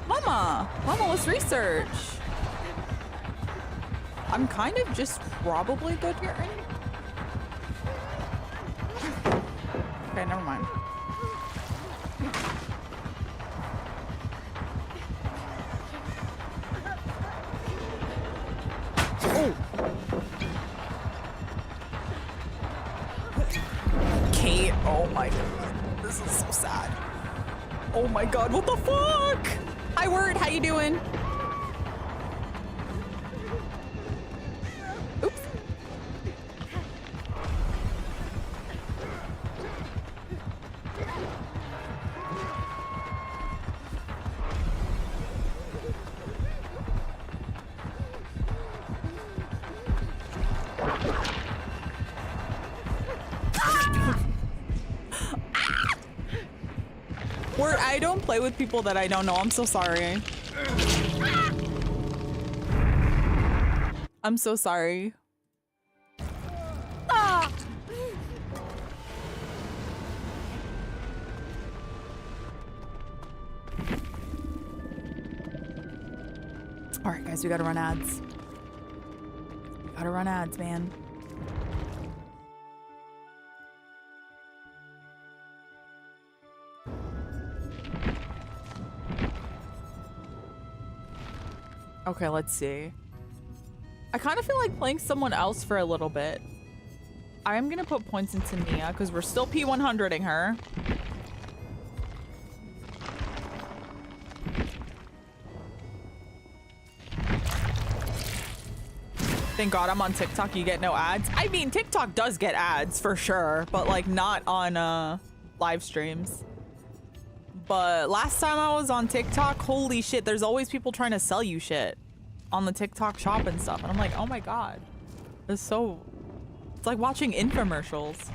Mama, let's research. I'm kind of just probably good here. Okay, never mind. Oh. Kate, oh my god, this is so sad. Oh my god, what the fuck? Hi Word, how you doing? Oops. Word, I don't play with people that I don't know. I'm so sorry. I'm so sorry. Ah! All right, guys, we gotta run ads. We gotta run ads, man. Okay, let's see. I kind of feel like playing someone else for a little bit. I am gonna put points into Nia because we're still P100ing her. Thank God I'm on TikTok. You get no ads. I mean, TikTok does get ads for sure, but like not on live streams. But last time I was on TikTok, holy shit, there's always people trying to sell you shit on the TikTok shop and stuff. And I'm like, oh my God. It's like watching infomercials.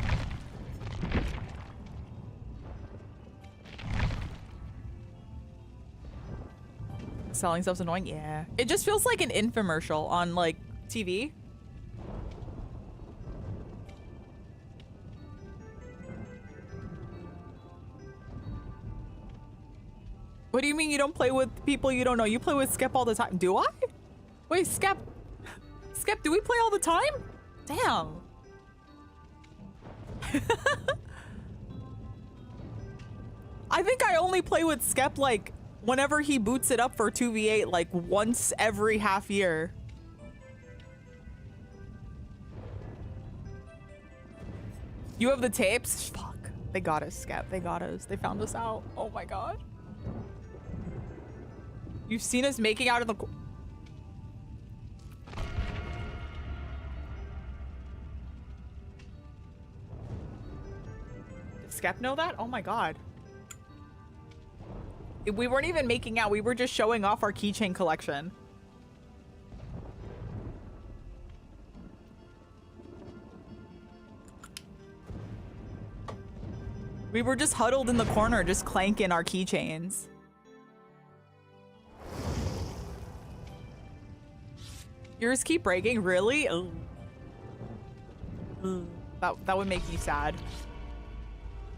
Selling stuff's annoying. Yeah. It just feels like an infomercial on like TV. What do you mean you don't play with people you don't know? You play with Skep all the time. Do I? Wait, Skep, do we play all the time? Damn. I think I only play with Skep like whenever he boots it up for 2v8 like once every half year. You have the tapes? Fuck. They got us, Skep. They got us. They found us out. Oh my God. You've seen us making out in the... Did Skep know that? Oh my God. We weren't even making out. We were just showing off our keychain collection. We were just huddled in the corner, just clanking our keychains. Yours keep breaking? Really? Ugh. Ugh. That would make me sad.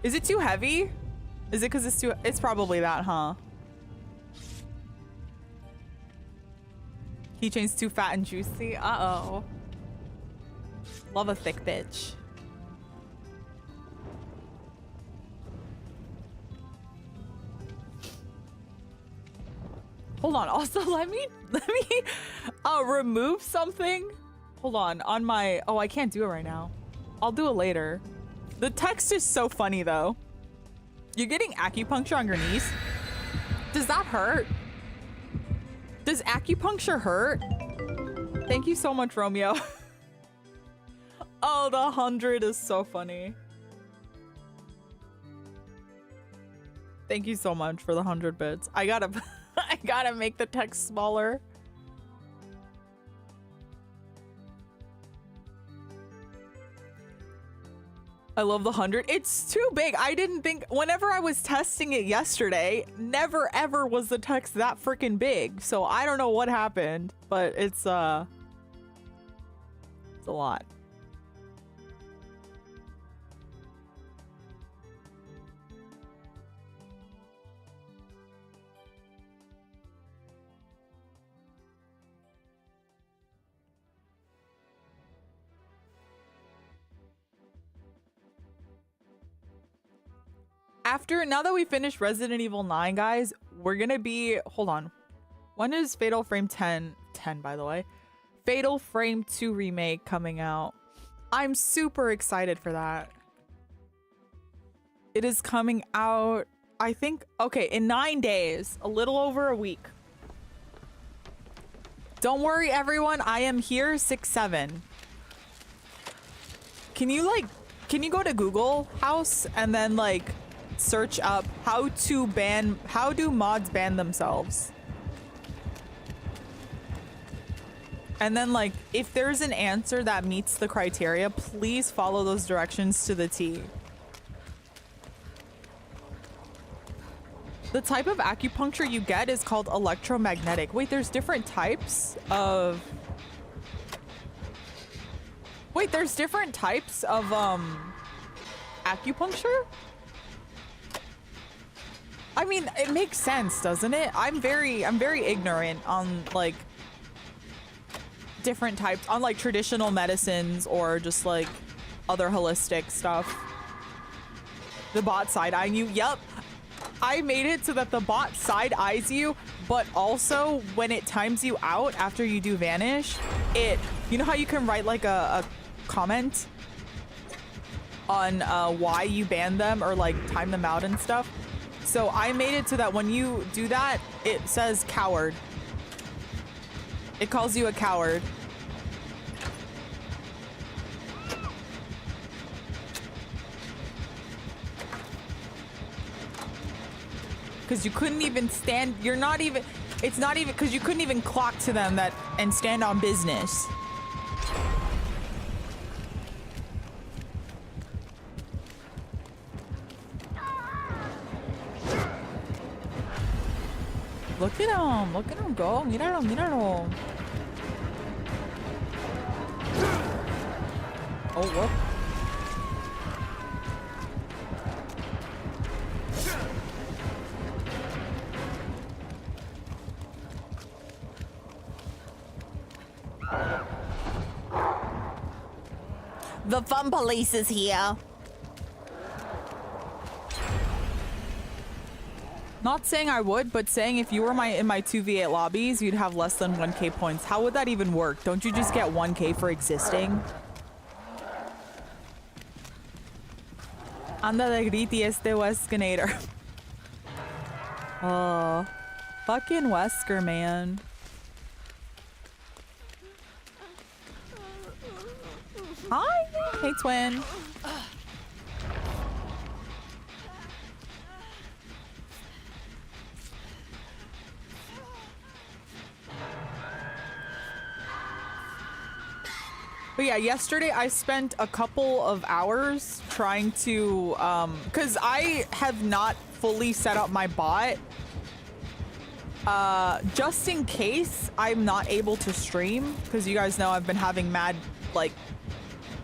Is it too heavy? Is it because it's too... It's probably that, huh? Keychain's too fat and juicy? Uh-oh. Love a thick bitch. Hold on. Also, let me remove something. Hold on my... Oh, I can't do it right now. I'll do it later. The text is so funny, though. You're getting acupuncture on your knees? Does that hurt? Does acupuncture hurt? Thank you so much, Romeo. Oh, the 100 is so funny. Thank you so much for the 100 bits. I gotta make the text smaller. I love the 100. It's too big. I didn't think, whenever I was testing it yesterday, never ever was the text that freaking big. So I don't know what happened, but it's a lot. Now that we finished Resident Evil 9, guys, we're gonna be... Hold on. When is Fatal Frame 10, by the way? Fatal Frame 2 remake coming out. I'm super excited for that. It is coming out, I think, okay, in 9 days. A little over a week. Don't worry, everyone. I am here 6-7. Can you go to Google House and then, like... search up how do mods ban themselves, and then like if there's an answer that meets the criteria, please follow those directions to the T. The type of acupuncture you get is called electromagnetic. Wait, there's different types of acupuncture? I mean, it makes sense, doesn't it? I'm very ignorant on like different types, on like traditional medicines or just like other holistic stuff. The bot side-eyeing you. Yep. I made it so that the bot side-eyes you, but also when it times you out after you do vanish, you know how you can write like a comment on why you banned them or like time them out and stuff? So I made it so that when you do that, it says coward. It calls you a coward. because you couldn't even stand. You're not even. It's not even because you couldn't even clock to them that and stand on business. Look at him. Look at him go. Míralo, míralo. Oh, whoop. The fun police is here. Not saying I would, but saying if you were in my 2v8 lobbies, you'd have less than 1k points. How would that even work? Don't you just get 1k for existing? Anda de griti este Weskinator. Oh, fucking Wesker, man. Hi. Hey, twin. But yeah, yesterday I spent a couple of hours trying to, because I have not fully set up my bot, just in case I'm not able to stream, because you guys know I've been having mad, like,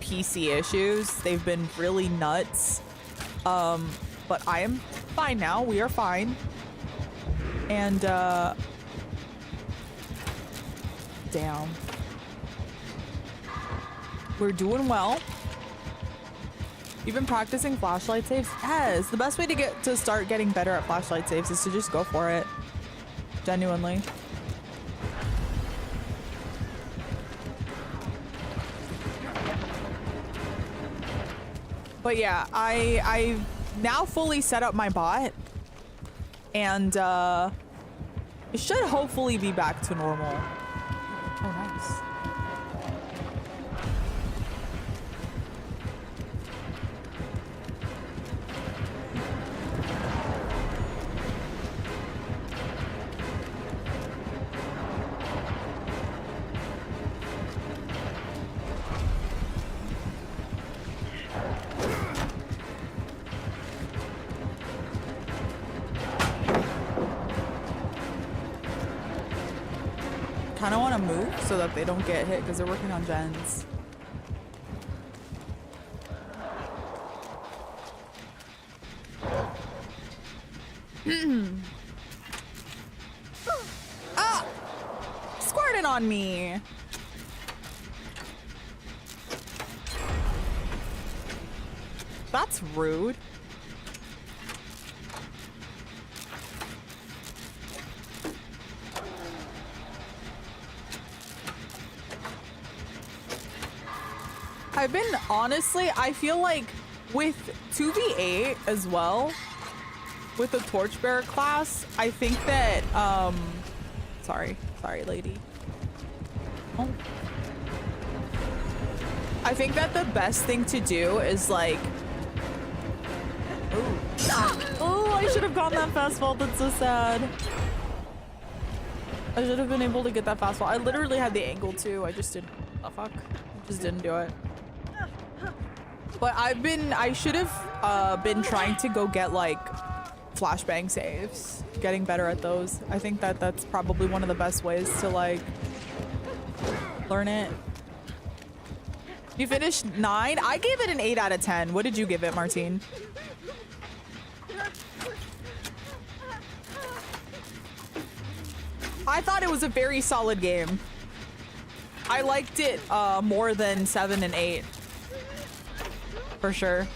PC issues. They've been really nuts. But I am fine now. We are fine. And, damn. We're doing well. You've been practicing flashlight saves? Yes. The best way to start getting better at flashlight saves is to just go for it. Genuinely. But yeah, I've now fully set up my bot, and it should hopefully be back to normal. Oh, nice. Kind of want to move so that they don't get hit because they're working on gens. Ah! Squirting on me. That's rude. I've been, honestly, I feel like with 2v8 as well, with the torchbearer class, I think that, sorry lady. Oh. I think that the best thing to do is like, oh, I should have gone that fastball. That's so sad. I should have been able to get that fastball. I literally had the angle too. I just didn't, oh fuck. I just didn't do it. But I should have been trying to go get like flashbang saves, getting better at those. I think that that's probably one of the best ways to like learn it. You finished 9? I gave it an 8 out of 10. What did you give it, Martine? I thought it was a very solid game. I liked it more than 7 and 8. For sure.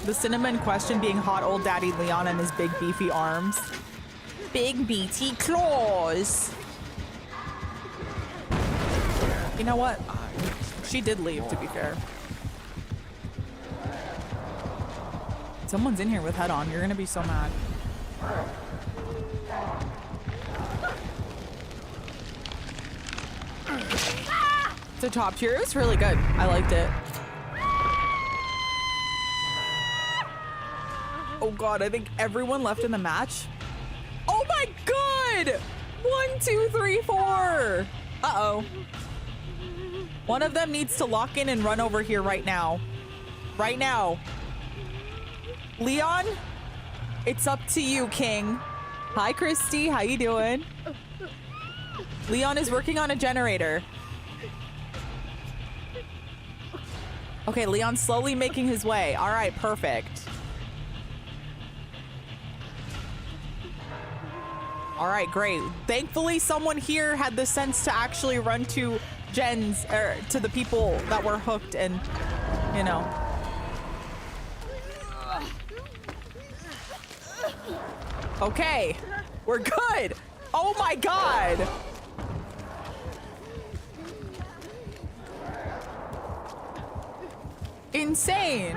The cinnamon question being hot old daddy Leon and his big beefy arms. Big BT claws. You know what? She did leave, to be fair. Someone's in here with head on. You're gonna be so mad. It's a top tier. It was really good. I liked it. Oh god, I think everyone left in the match. Oh my god! 1, 2, 3, 4. Uh-oh. One of them needs to lock in and run over here right now. Right now. Leon, it's up to you, King. Hi, Christy. How you doing? Leon is working on a generator. Okay, Leon's slowly making his way. All right, perfect. All right, great. Thankfully, someone here had the sense to actually run to Jen's, or to the people that were hooked and, you know. Okay, we're good. Oh my god. Insane.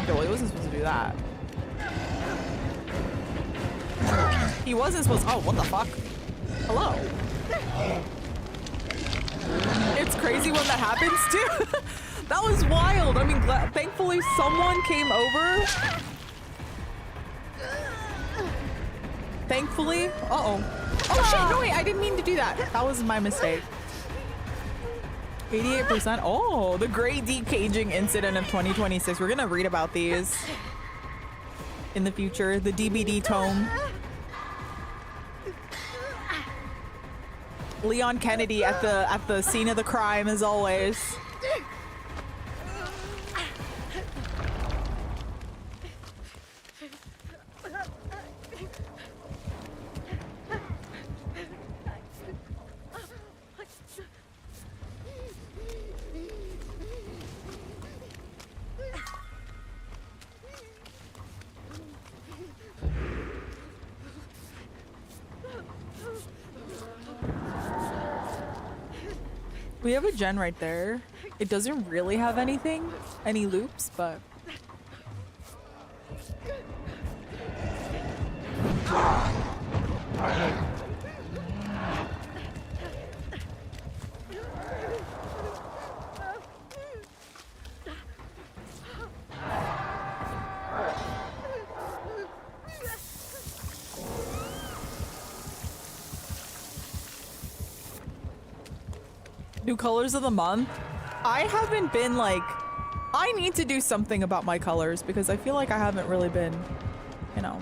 Okay, well, he wasn't supposed to do that. He wasn't supposed to. Oh, what the fuck? Hello. It's crazy when that happens, too. That was wild. I mean, thankfully someone came over. Thankfully. Uh-oh. Oh, shit. No, wait. I didn't mean to do that. That was my mistake. 88%. Oh, the great decaging incident of 2026. We're going to read about these in the future. The DBD tome. Leon Kennedy at the scene of the crime, as always. We have a gen right there. It doesn't really have anything, any loops, but... New colors of the month. I haven't been like, I need to do something about my colors because I feel like I haven't really been, you know.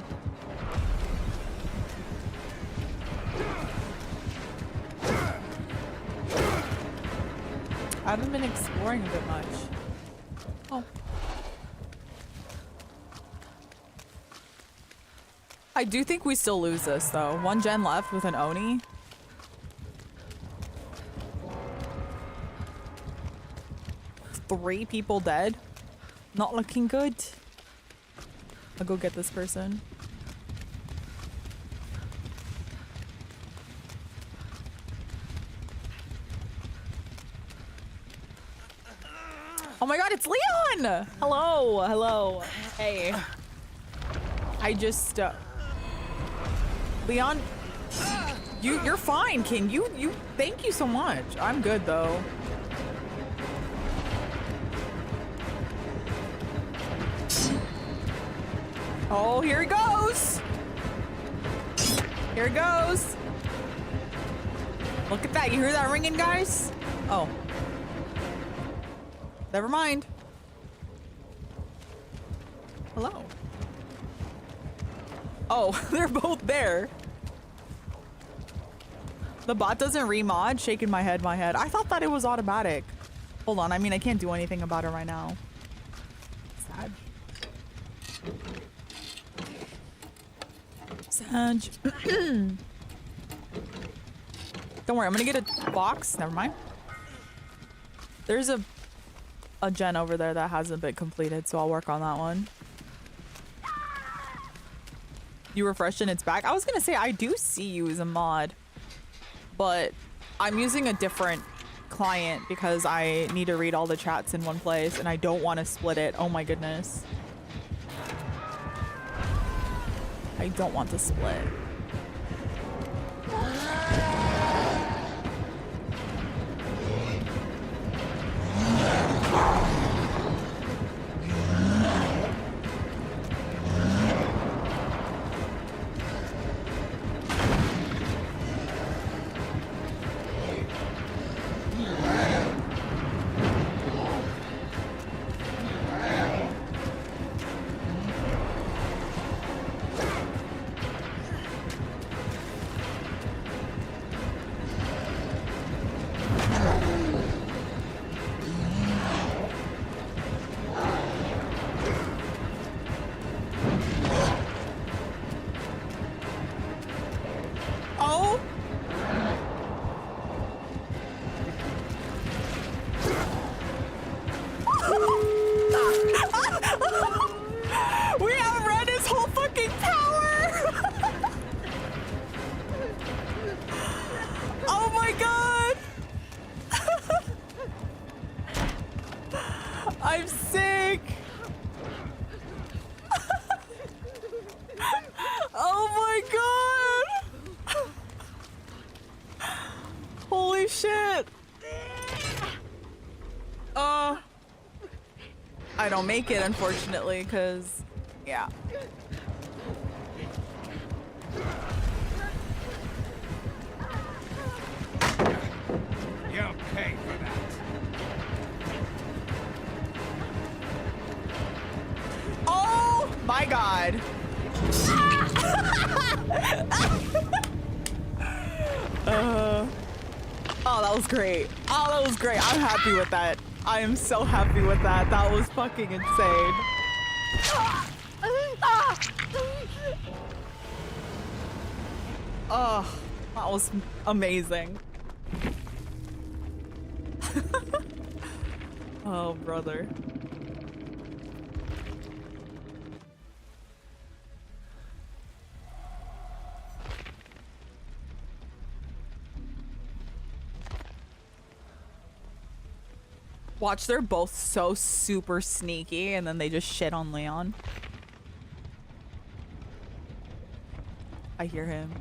I haven't been exploring a bit much. Oh. I do think we still lose this though. One gen left with an Oni. Three people dead. Not looking good. I'll go get this person. Oh my god, it's Leon! Hello, hello. Hey. I just Leon, you're fine, King. You thank you so much. I'm good though. Oh, here he goes. Here it goes. Look at that. You hear that ringing, guys? Oh. Never mind. Hello. Oh, they're both there. The bot doesn't remod. Shaking my head, I thought that it was automatic. Hold on. I mean, I can't do anything about it right now. Sad. Sag. Don't worry, I'm gonna get a box. Never mind. There's a gen over there that hasn't been completed, so I'll work on that one. You refreshed and it's back. I was gonna say I do see you as a mod, but I'm using a different client because I need to read all the chats in one place and I don't want to split it. Oh my goodness. I don't want to split. I'm sick. Oh my god. Holy shit. I don't make it, unfortunately, because, yeah. You'll pay for that. Oh my god. Oh, that was great. Oh, that was great. I'm happy with that. I am so happy with that. That was fucking insane. Oh, that was amazing. Oh, brother. Watch, they're both so super sneaky and then they just shit on Leon. I hear him.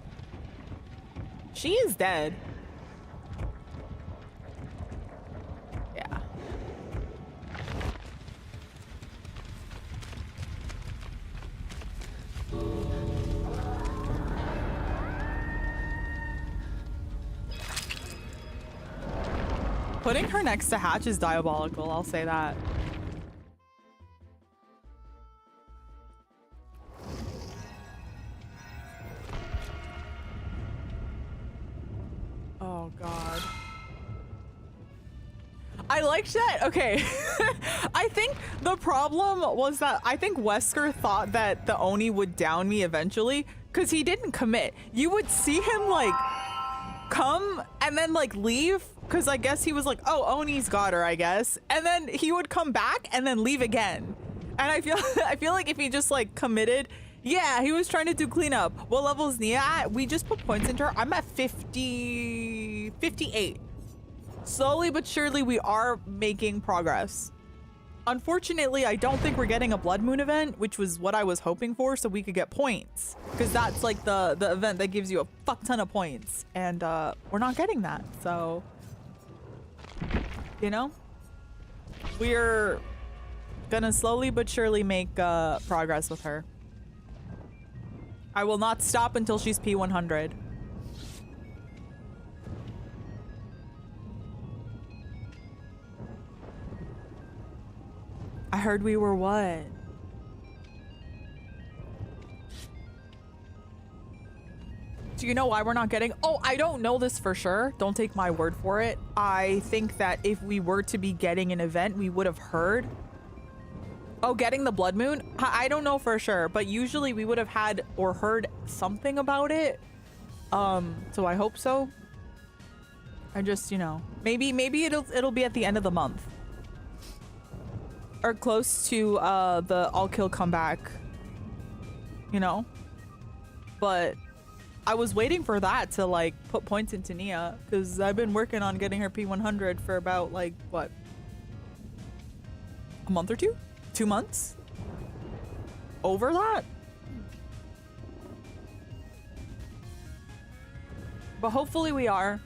She is dead. Yeah. Putting her next to Hatch is diabolical, I'll say that. Oh god. I liked that. Okay. I think the problem was that I think Wesker thought that the Oni would down me eventually because he didn't commit. You would see him like come and then like leave because I guess he was like, oh, Oni's got her, I guess. And then he would come back and then leave again. And I feel like if he just like committed, yeah, he was trying to do cleanup. What level is Nia at? We just put points into her. I'm at 58. Slowly but surely we are making progress. Unfortunately, I don't think we're getting a Blood Moon event, which was what I was hoping for, so we could get points. Because that's like the event that gives you a fuck ton of points. And we're not getting that, so... You know? We're gonna slowly but surely make progress with her. I will not stop until she's P100. I heard we were what? Do you know why we're not getting? Oh, I don't know this for sure. Don't take my word for it. I think that if we were to be getting an event, we would have heard. Oh, getting the Blood Moon? I don't know for sure, but usually we would have had or heard something about it. So I hope so. I just, you know, maybe it'll be at the end of the month. Or close to the all kill comeback, you know? But I was waiting for that to like put points into Nia because I've been working on getting her P100 for about like, what? A month or two? 2 months? Over that? But hopefully we are.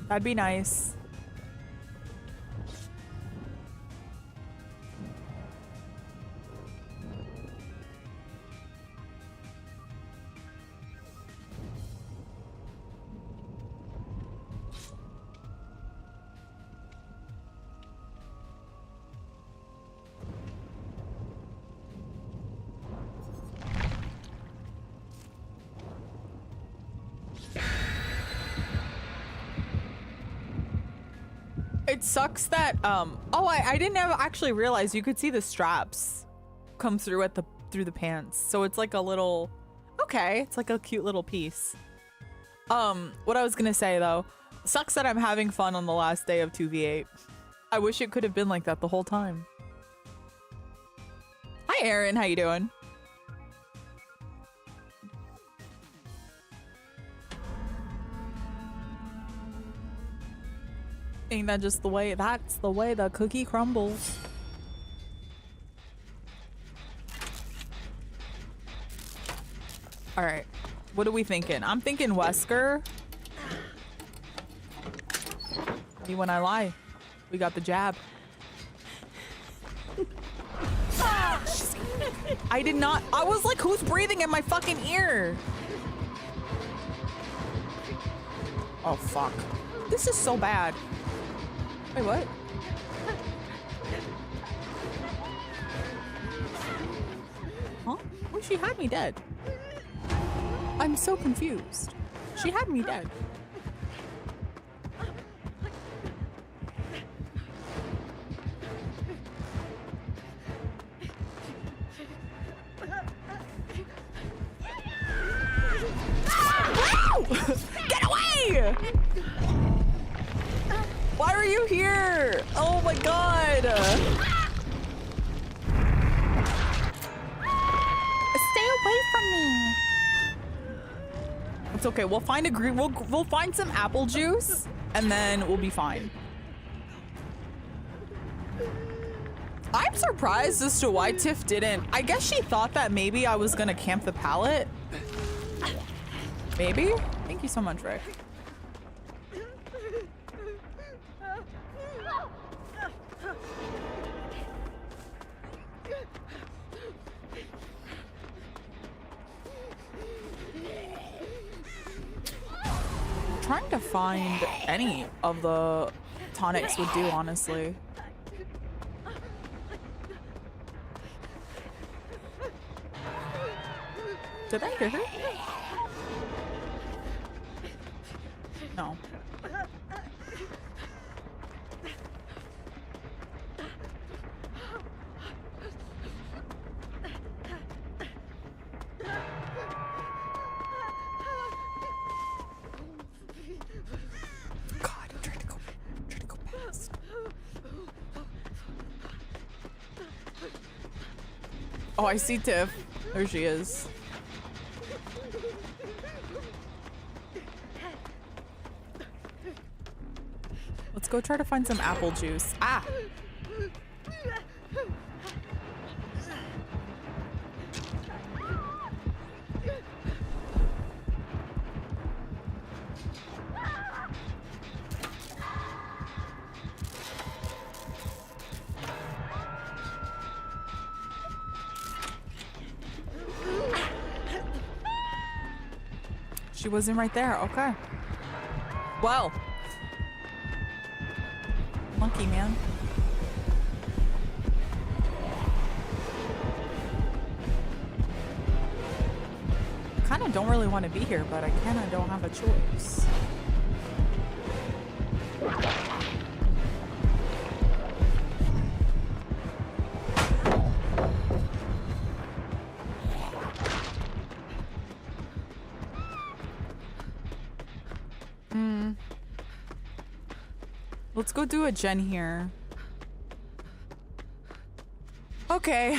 That'd be nice. It sucks that oh, I didn't actually realize you could see the straps come through at through the pants. So it's like a little, okay, it's like a cute little piece. What I was gonna say though, sucks that I'm having fun on the last day of 2v8. I wish it could have been like that the whole time. Hi Aaron, how you doing? Ain't that just the way, that's the way the cookie crumbles. All right. What are we thinking? I'm thinking Wesker. Me when I lie. We got the jab. I did not. I was like, who's breathing in my fucking ear? Oh, fuck. This is so bad. Wait, what? Huh? Oh, she had me dead. I'm so confused. She had me dead. Get away! Why are you here? Oh my god! Stay away from me! It's okay. We'll find a green. We'll find some apple juice, and then we'll be fine. I'm surprised as to why Tiff didn't. I guess she thought that maybe I was gonna camp the pallet. Maybe? Thank you so much, Rick. Trying to find any of the tonics would do, honestly. Did I hear her? No. God, I'm trying to go past. Oh, I see Tiff. There she is. Let's go try to find some apple juice. Ah! She wasn't right there. Okay. Well. Monkey man. Kind of don't really want to be here, but I kind of don't have a choice. Let's go do a gen here. Okay.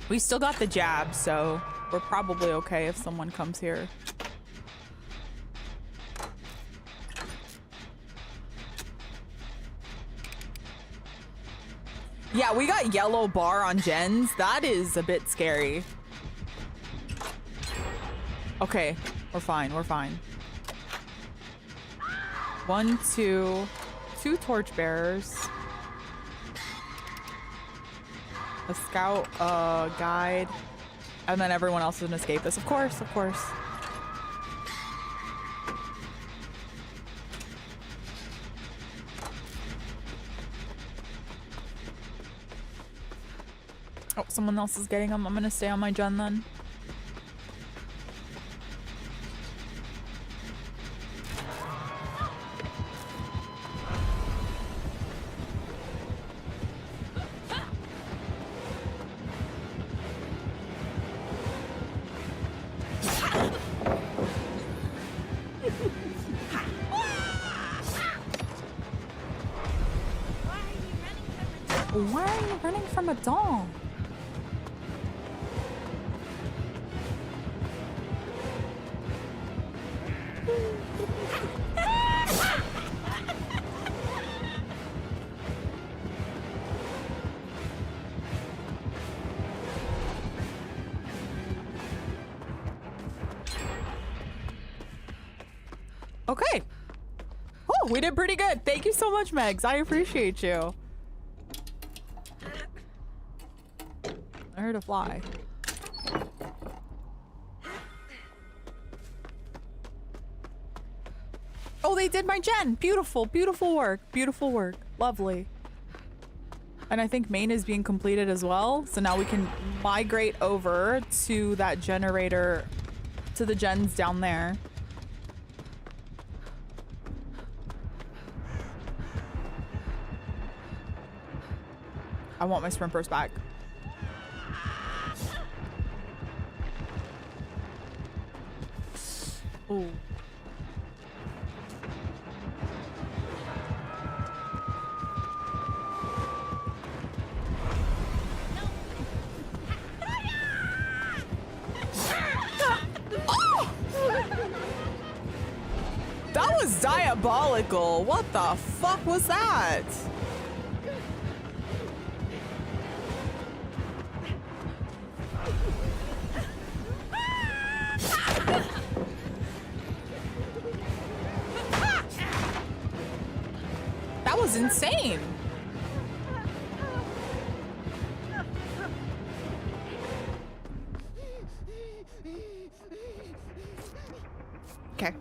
We still got the jab, so we're probably okay if someone comes here. Yeah, we got yellow bar on gens. That is a bit scary. Okay, we're fine, we're fine. 1, 2 torchbearers. A scout, a guide, and then everyone else is an escapist. Of course, of course. Oh, someone else is getting them. I'm gonna stay on my gen then. Why are you running from a doll? Okay. Oh, we did pretty good. Thank you so much, Megs. I appreciate you. I heard a fly. Oh, they did my gen. Beautiful, beautiful work. Beautiful work. Lovely. And I think main is being completed as well. So now we can migrate over to that generator, to the gens down there. I want my sprint burst back. Ooh. That was diabolical. What the fuck was that? That was insane. Okay.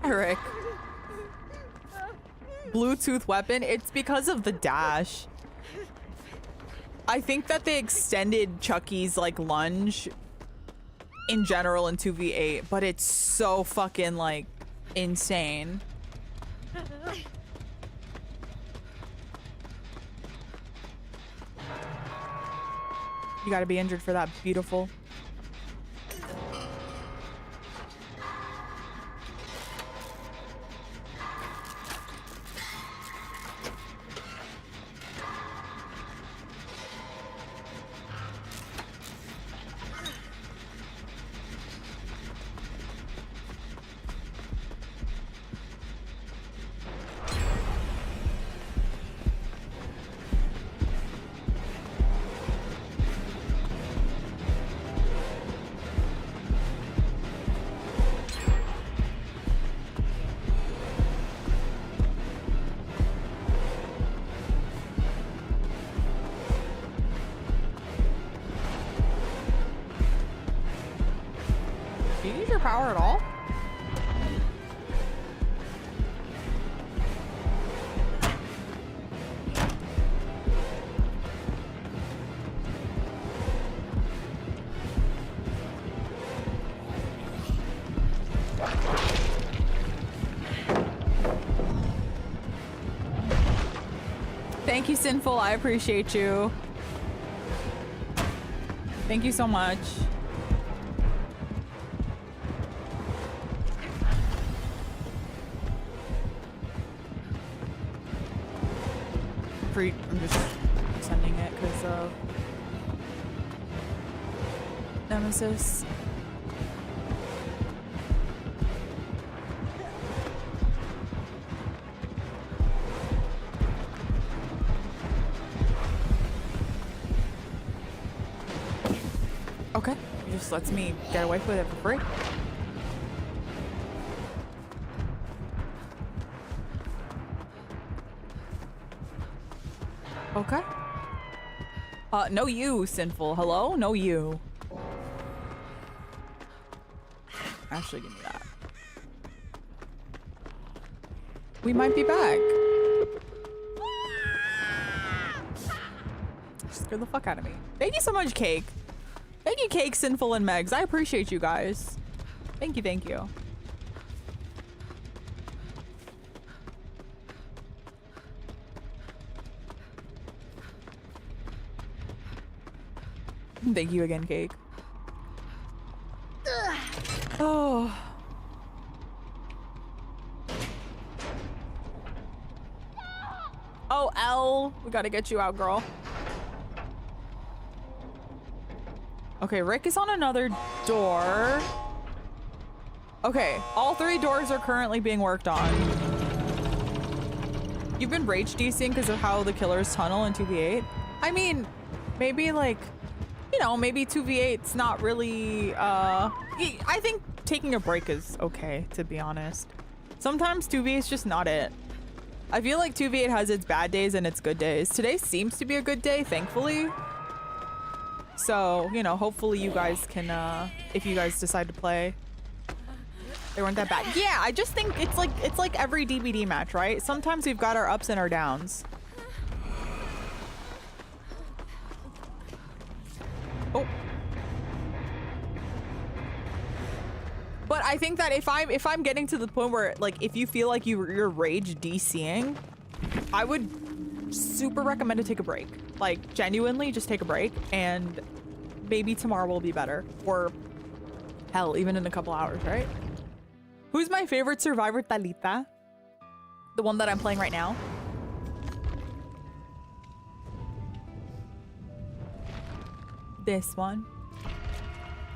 Eric. Bluetooth weapon. It's because of the dash. I think that they extended Chucky's like lunge in general in 2v8, but it's so fucking like insane. You gotta be injured for that. Beautiful. Do you use your power at all? Thank you, Sinful. I appreciate you. Thank you so much. I'm just sending it because of Nemesis. Okay, it just lets me get away with it for free. Okay. No you, Sinful. Hello? No you. Actually, give me that. We might be back. Scared the fuck out of me. Thank you so much, Cake. Thank you, Cake, Sinful, and Megs. I appreciate you guys. Thank you, thank you. Thank you again, Cake. Oh. Oh, L. We gotta get you out, girl. Okay, Rick is on another door. Okay, all 3 doors are currently being worked on. You've been rage DCing because of how the killers tunnel in 2v8? I mean, maybe like, you know, maybe 2v8's not really, I think taking a break is okay, to be honest. Sometimes 2v8 is just not it. I feel like 2v8 has its bad days and its good days. Today seems to be a good day, thankfully. So, you know, hopefully you guys can, if you guys decide to play, they weren't that bad. Yeah, I just think it's like every DBD match, right? Sometimes we've got our ups and our downs. Oh. But I think that if I'm getting to the point where, like, if you feel like you're rage DCing, I would super recommend to take a break. Like, genuinely just take a break, and maybe tomorrow will be better. Or hell, even in a couple hours, right? Who's my favorite survivor, Talita? The one that I'm playing right now. This one.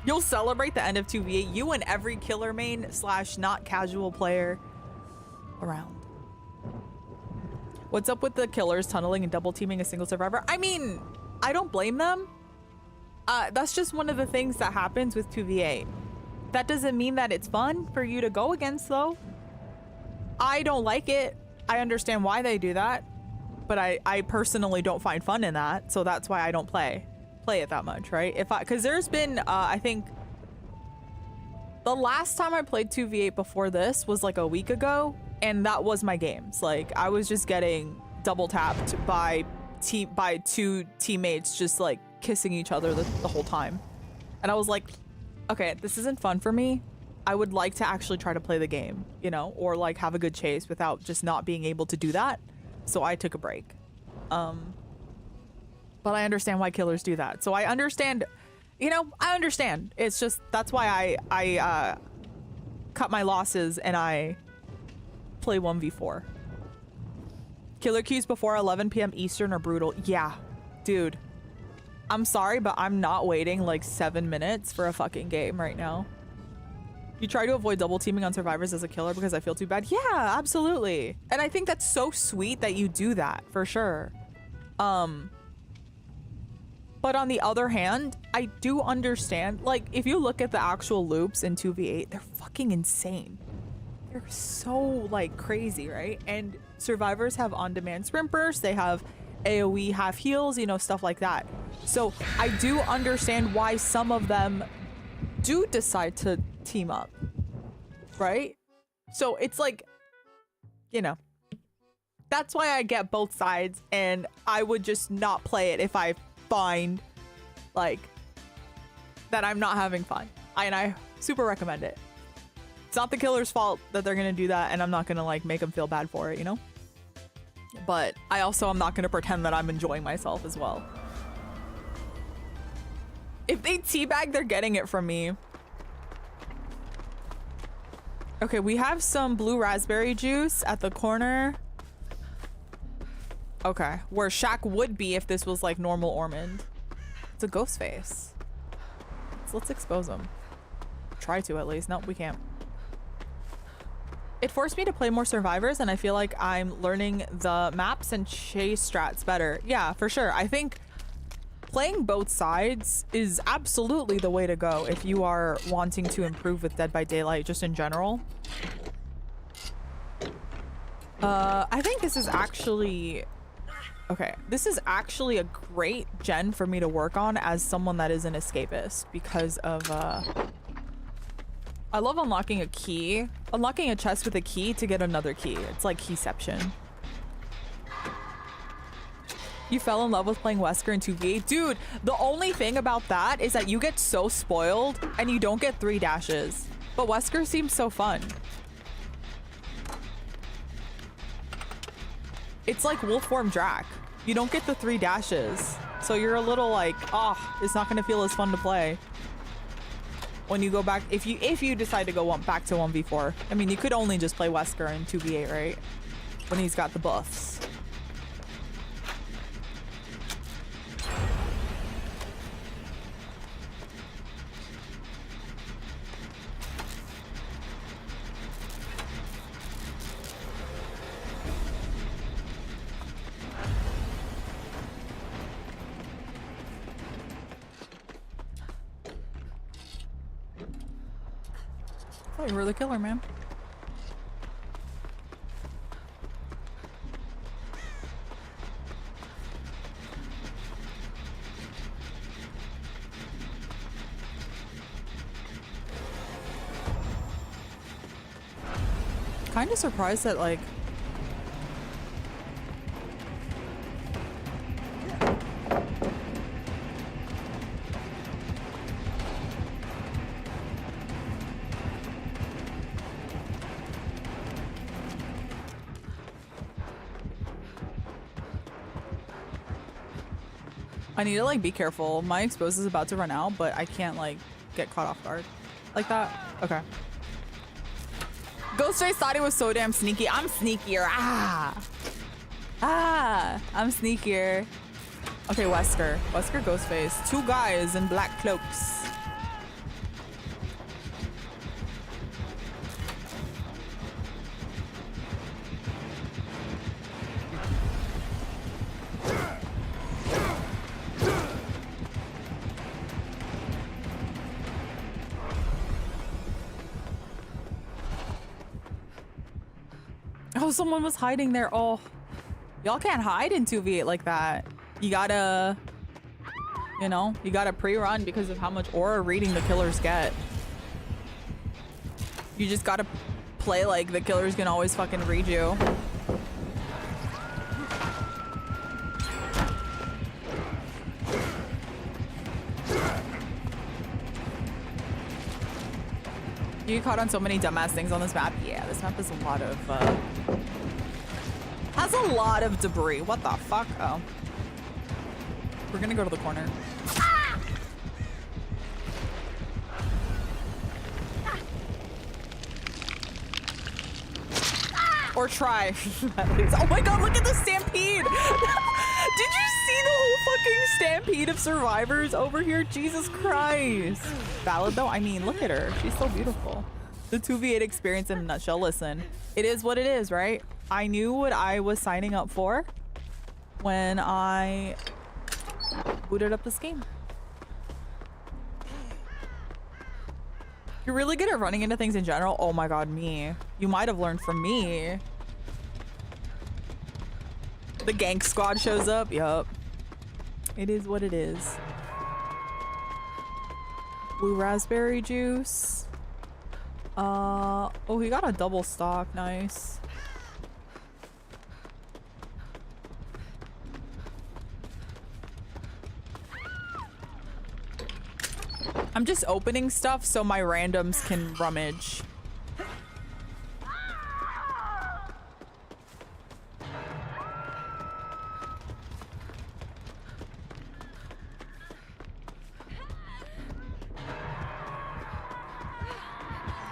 You'll celebrate the end of 2v8. You and every killer main / not casual player around. What's up with the killers tunneling and double teaming a single survivor? I mean, I don't blame them. That's just one of the things that happens with 2v8. That doesn't mean that it's fun for you to go against, though. I don't like it. I understand why they do that, but I personally don't find fun in that, so that's why I don't play it that much, right? Because there's been, I think, the last time I played 2v8 before this was like a week ago, and that was my games. Like, I was just getting double tapped by two teammates just like kissing each other the whole time, and I was like, okay, this isn't fun for me. I would like to actually try to play the game, you know, or like have a good chase without just not being able to do that. So I took a break. But I understand why killers do that. So I understand, you know, I understand. It's just, that's why I cut my losses and I play 1v4. Killer queues before 11 p.m. Eastern are brutal. Yeah, dude. I'm sorry, but I'm not waiting like 7 minutes for a fucking game right now. You try to avoid double teaming on survivors as a killer because I feel too bad. Yeah, absolutely. And I think that's so sweet that you do that, for sure. But on the other hand, I do understand, like, if you look at the actual loops in 2v8, they're fucking insane. They're so, like, crazy, right? And survivors have on-demand sprint bursts, they have AoE half heals, you know, stuff like that. So I do understand why some of them do decide to team up, right? So it's like, you know, that's why I get both sides, and I would just not play it if I find like that I'm not having fun. And I super recommend it. It's not the killer's fault that they're gonna do that, and I'm not gonna like make them feel bad for it, you know? But I also am not gonna pretend that I'm enjoying myself as well. If they teabag, they're getting it from me. Okay, we have some blue raspberry juice at the corner. Okay, where Shaq would be if this was like normal Ormond. It's a ghost face. So let's expose him. Try to, at least. Nope, we can't. It forced me to play more survivors, and I feel like I'm learning the maps and chase strats better. Yeah, for sure. I think playing both sides is absolutely the way to go if you are wanting to improve with Dead by Daylight just in general. I think this is actually... Okay, this is actually a great gen for me to work on as someone that is an escapist because of, I love unlocking a key. Unlocking a chest with a key to get another key. It's like keyception. You fell in love with playing Wesker in 2v8? Dude, the only thing about that is that you get so spoiled and you don't get 3 dashes. But Wesker seems so fun. It's like Wolfform Drac. You don't get the 3 dashes. So you're a little like, oh, it's not gonna feel as fun to play. When you go back, if you decide to go back to 1v4. I mean, you could only just play Wesker in 2v8, right? When he's got the buffs. Oh, you were the killer, man. Kind of surprised that, like, I need to, like, be careful. My expose is about to run out, but I can't, like, get caught off guard like that. Okay. Ghostface thought he was so damn sneaky. I'm sneakier. I'm sneakier. Okay, Wesker. Wesker, Ghostface. Two guys in black cloaks. Oh, someone was hiding there. Oh, y'all can't hide in 2v8 like that. You gotta, you know, you gotta pre-run because of how much aura reading the killers get. You just gotta play like the killers can always fucking read you. You get caught on so many dumbass things on this map. Yeah, this map has a lot of, has a lot of debris. What the fuck? Oh. We're gonna go to the corner. Or try. Oh my god, look at the stampede! Did you see the whole fucking stampede of survivors over here? Jesus Christ. Valid though? I mean, look at her. She's so beautiful. The 2v8 experience in a nutshell. Listen, it is what it is, right? I knew what I was signing up for when I booted up this game. You're really good at running into things in general. Oh my god, me. You might have learned from me. The gank squad shows up. Yup. It is what it is. Blue raspberry juice. Oh, he got a double stock. Nice. I'm just opening stuff so my randoms can rummage.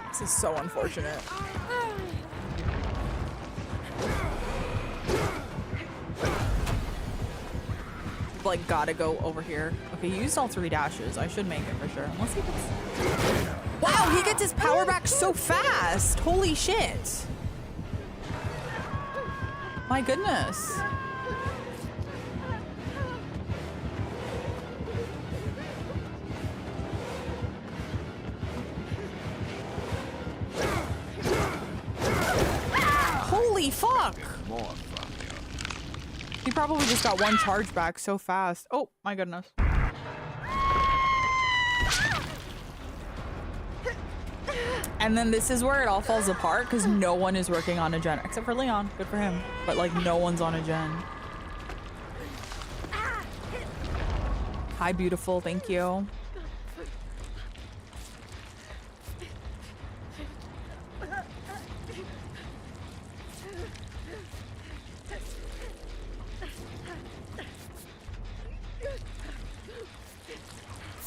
This is so unfortunate. Like, gotta go over here. Okay, you used all 3 dashes. I should make it for sure. Unless he gets... Wow, he gets his power back so fast. Holy shit. My goodness. Holy fuck. He probably just got 1 charge back so fast. Oh my goodness. And then this is where it all falls apart because no one is working on a gen except for Leon. Good for him. But like no one's on a gen. Hi, beautiful. Thank you.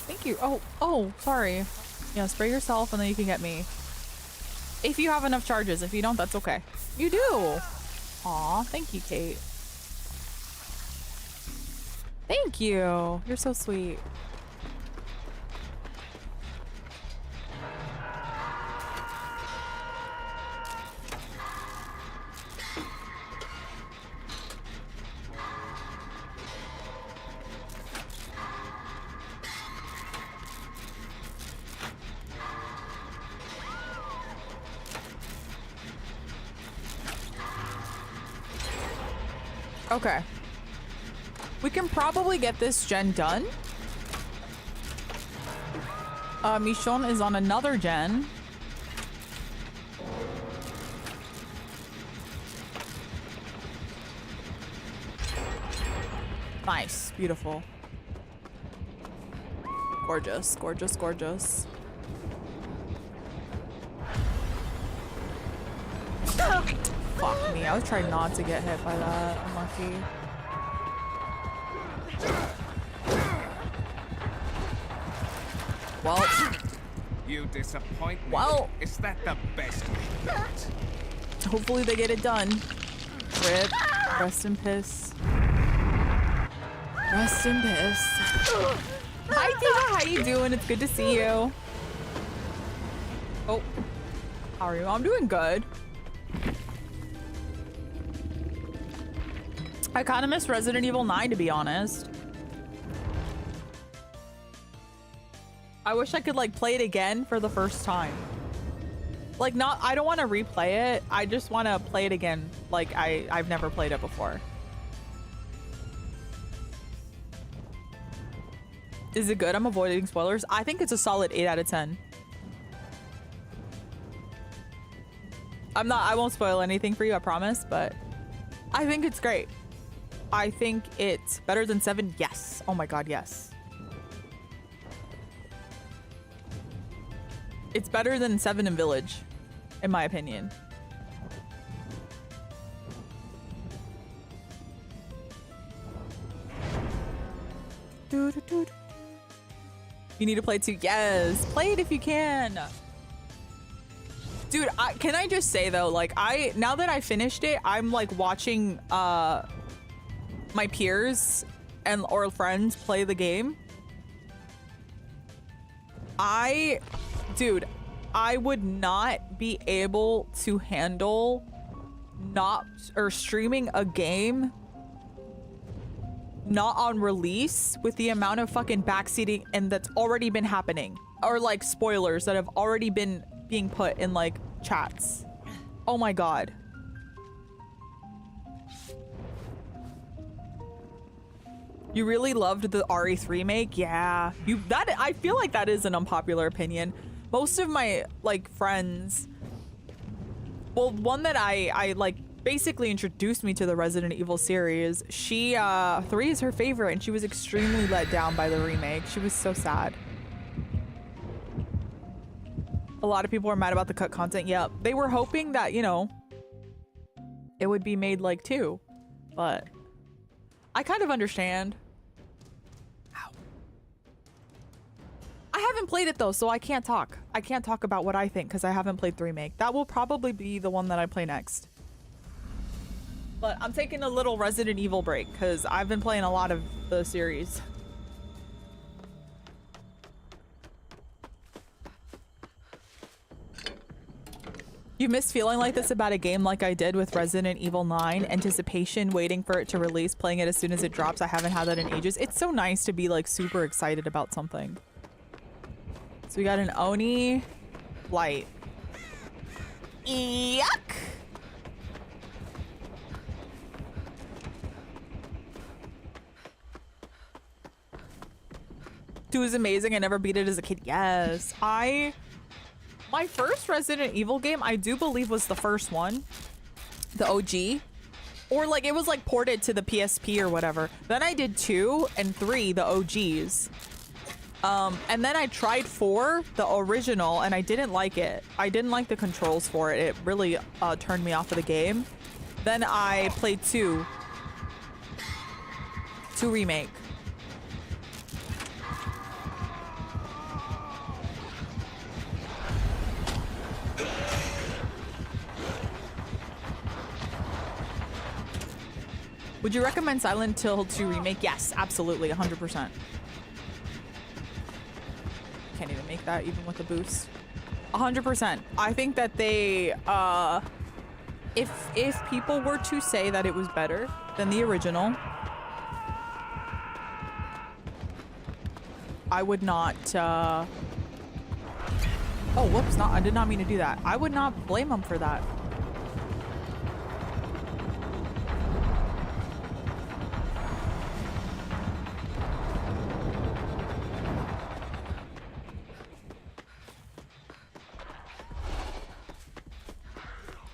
Thank you. Oh, sorry. Yeah, spray yourself and then you can get me. If you have enough charges. If you don't, that's okay. You do. Aw, thank you, Kate. Thank you. You're so sweet. Okay. We can probably get this gen done. Michonne is on another gen. Nice. Beautiful. Gorgeous, gorgeous, gorgeous. Fuck me. I was trying not to get hit by that. Unlucky. Well. You disappoint me. Well. Is that the best you got? Hopefully they get it done. Rip. Rest in piss. Rest in piss. Hi Tina, how you doing? It's good to see you. Oh. How are you? I'm doing good. I kind of miss Resident Evil 9, to be honest. I wish I could like play it again for the first time. Like I don't want to replay it. I just want to play it again. Like I've never played it before. Is it good? I'm avoiding spoilers. I think it's a solid 8 out of 10. I won't spoil anything for you, I promise, but I think it's great. I think it's better than 7. Yes. Oh my God, yes. It's better than 7 in Village, in my opinion. You need to play it too. Yes. Play it if you can. Dude, can I just say though, like now that I finished it, I'm like watching my peers or friends play the game. Dude, I would not be able to handle streaming a game not on release with the amount of fucking backseating and that's already been happening, or like spoilers that have already been being put in like chats. Oh my God. You really loved the RE3 remake? Yeah. I feel like that is an unpopular opinion. Most of my like friends, well, one that I like basically introduced me to the Resident Evil series, 3 is her favorite and she was extremely let down by the remake. She was so sad. A lot of people are mad about the cut content. Yep. They were hoping that, you know, it would be made like 2, but I kind of understand. Ow. I haven't played it though, so I can't talk. I can't talk about what I think because I haven't played the remake. That will probably be the one that I play next. But I'm taking a little Resident Evil break because I've been playing a lot of the series. You miss feeling like this about a game like I did with Resident Evil 9? Anticipation, waiting for it to release, playing it as soon as it drops. I haven't had that in ages. It's so nice to be like super excited about something. So we got an Oni light. Yuck! Two is amazing. I never beat it as a kid. Yes. My first Resident Evil game, I do believe, was the first one. The OG. Or like it was like ported to the PSP or whatever. Then I did 2 and 3, the OGs. And then I tried 4, the original, and I didn't like it. I didn't like the controls for it. It really turned me off of the game. Then I played 2 remake. Would you recommend Silent Hill 2 remake? Yes, absolutely, 100%. Can't even make that even with a boost. 100%. I think that they, if people were to say that it was better than the original, I would not, oh, whoops, I did not mean to do that. I would not blame them for that.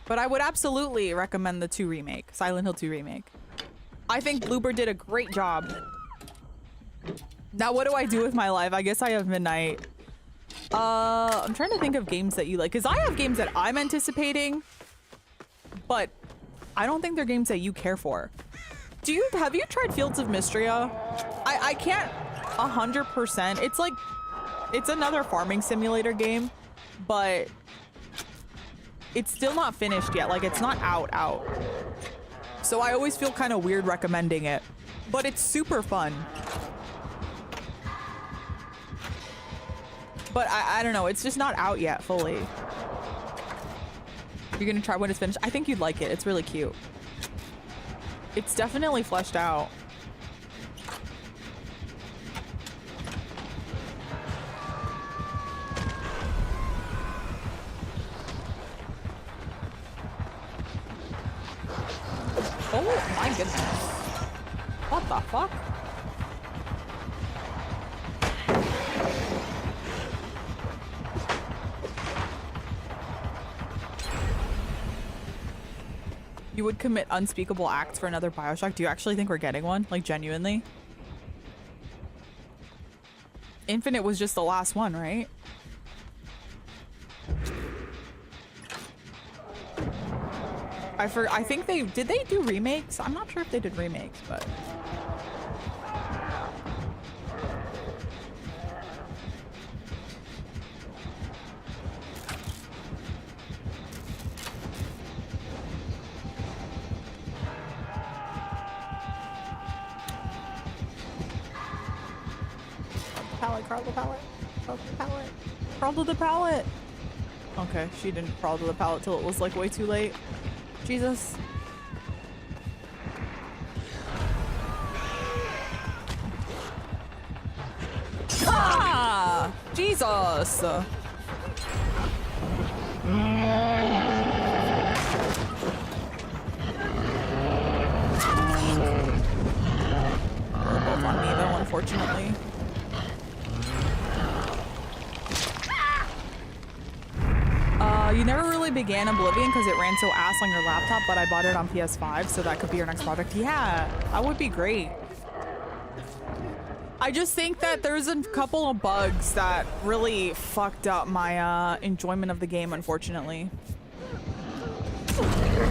But I would absolutely recommend the 2 remake, Silent Hill 2 remake. I think Bloober did a great job. Now, what do I do with my life? I guess I have midnight. I'm trying to think of games that you like, because I have games that I'm anticipating, but I don't think they're games that you care for. Have you tried Fields of Mystria? I can't 100%. It's like, it's another farming simulator game, but it's still not finished yet. Like, it's not out. So I always feel kind of weird recommending it, but it's super fun. But I don't know, it's just not out yet fully. You're gonna try when it's finished? I think you'd like it. It's really cute. It's definitely fleshed out. Oh my goodness. What the fuck? You would commit unspeakable acts for another Bioshock? Do you actually think we're getting one? Like, genuinely? Infinite was just the last one, right? I think did they do remakes? I'm not sure if they did remakes, but... Crawl the pallet. Crawl to the pallet. Crawl to the pallet. Okay, she didn't crawl to the pallet till it was like way too late. Jesus. Ah! Jesus! They're both on me though, unfortunately. You never really began Oblivion because it ran so ass on your laptop, but I bought it on PS5, so that could be your next project. Yeah, that would be great. I just think that there's a couple of bugs that really fucked up my enjoyment of the game, unfortunately.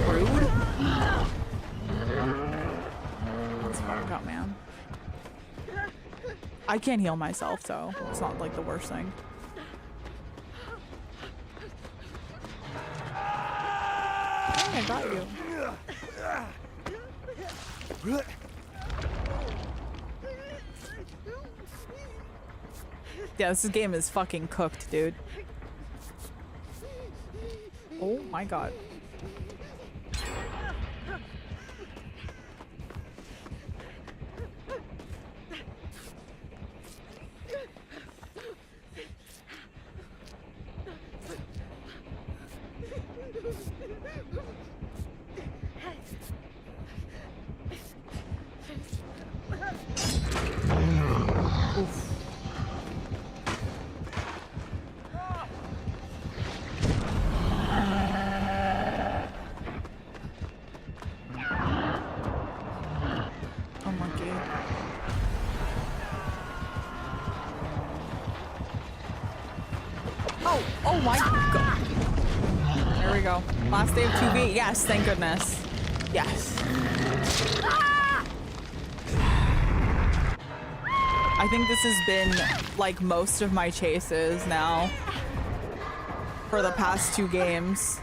Rude. That's fucked up, man. I can't heal myself, so it's not like the worst thing. I got you. Yeah, this game is fucking cooked, dude. Oh my god. Oof. Unlucky. Oh my god. There we go. Last day of 2B. Yes, thank goodness. Yes. I think this has been like most of my chases now for the past 2 games.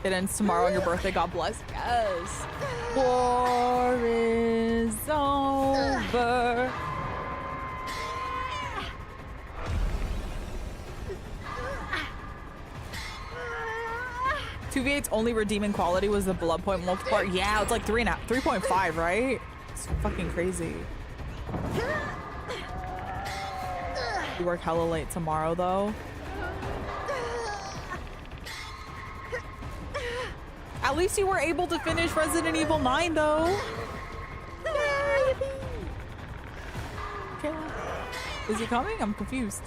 It ends tomorrow on your birthday. God bless. Yes. War is over. 2v8's only redeeming quality was the blood point multiplier. Yeah, it's like 3.5, right? It's fucking crazy. You work hella late tomorrow, though. At least you were able to finish Resident Evil 9, though. Kayla. Is he coming? I'm confused.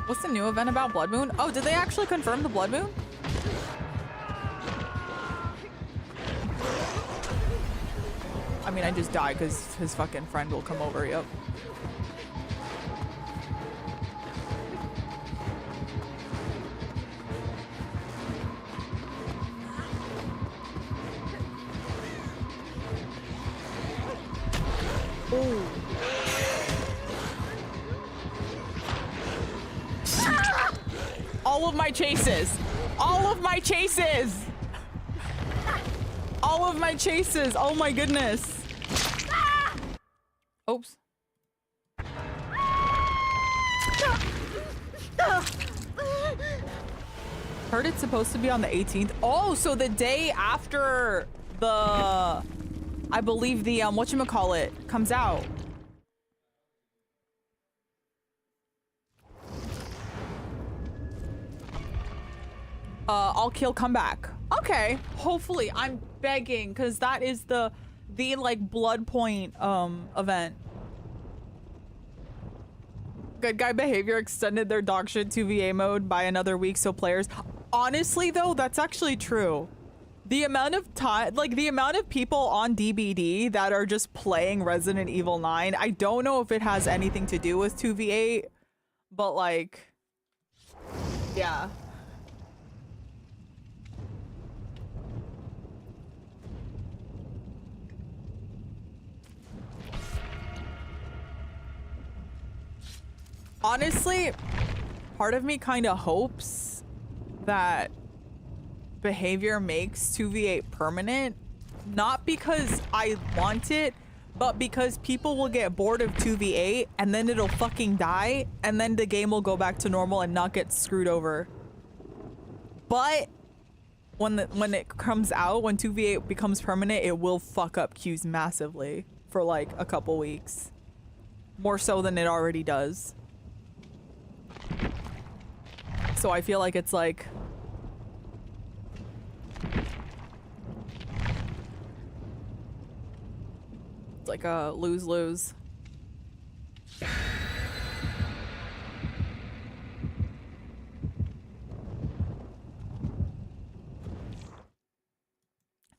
What's the new event about Blood Moon? Oh, did they actually confirm the Blood Moon? I mean, I just died because his fucking friend will come over, yep. Oh. All of my chases! All of my chases! All of my chases! Oh my goodness! Oops. Heard it's supposed to be on the 18th. Oh, so the day after the, I believe the, whatchamacallit comes out. I'll kill comeback. Okay, hopefully. I'm begging, because that is the like blood point event. Good guy behavior extended their dog shit 2VA mode by another week so players. Honestly though, that's actually true. The amount of time, like the amount of people on DBD that are just playing Resident Evil 9, I don't know if it has anything to do with 2v8, but like, yeah. Honestly, part of me kind of hopes that behavior makes 2v8 permanent, not because I want it, but because people will get bored of 2v8 and then it'll fucking die and then the game will go back to normal and not get screwed over. But when it comes out, when 2v8 becomes permanent, it will fuck up queues massively for like a couple weeks. More so than it already does. So I feel like it's like a lose-lose.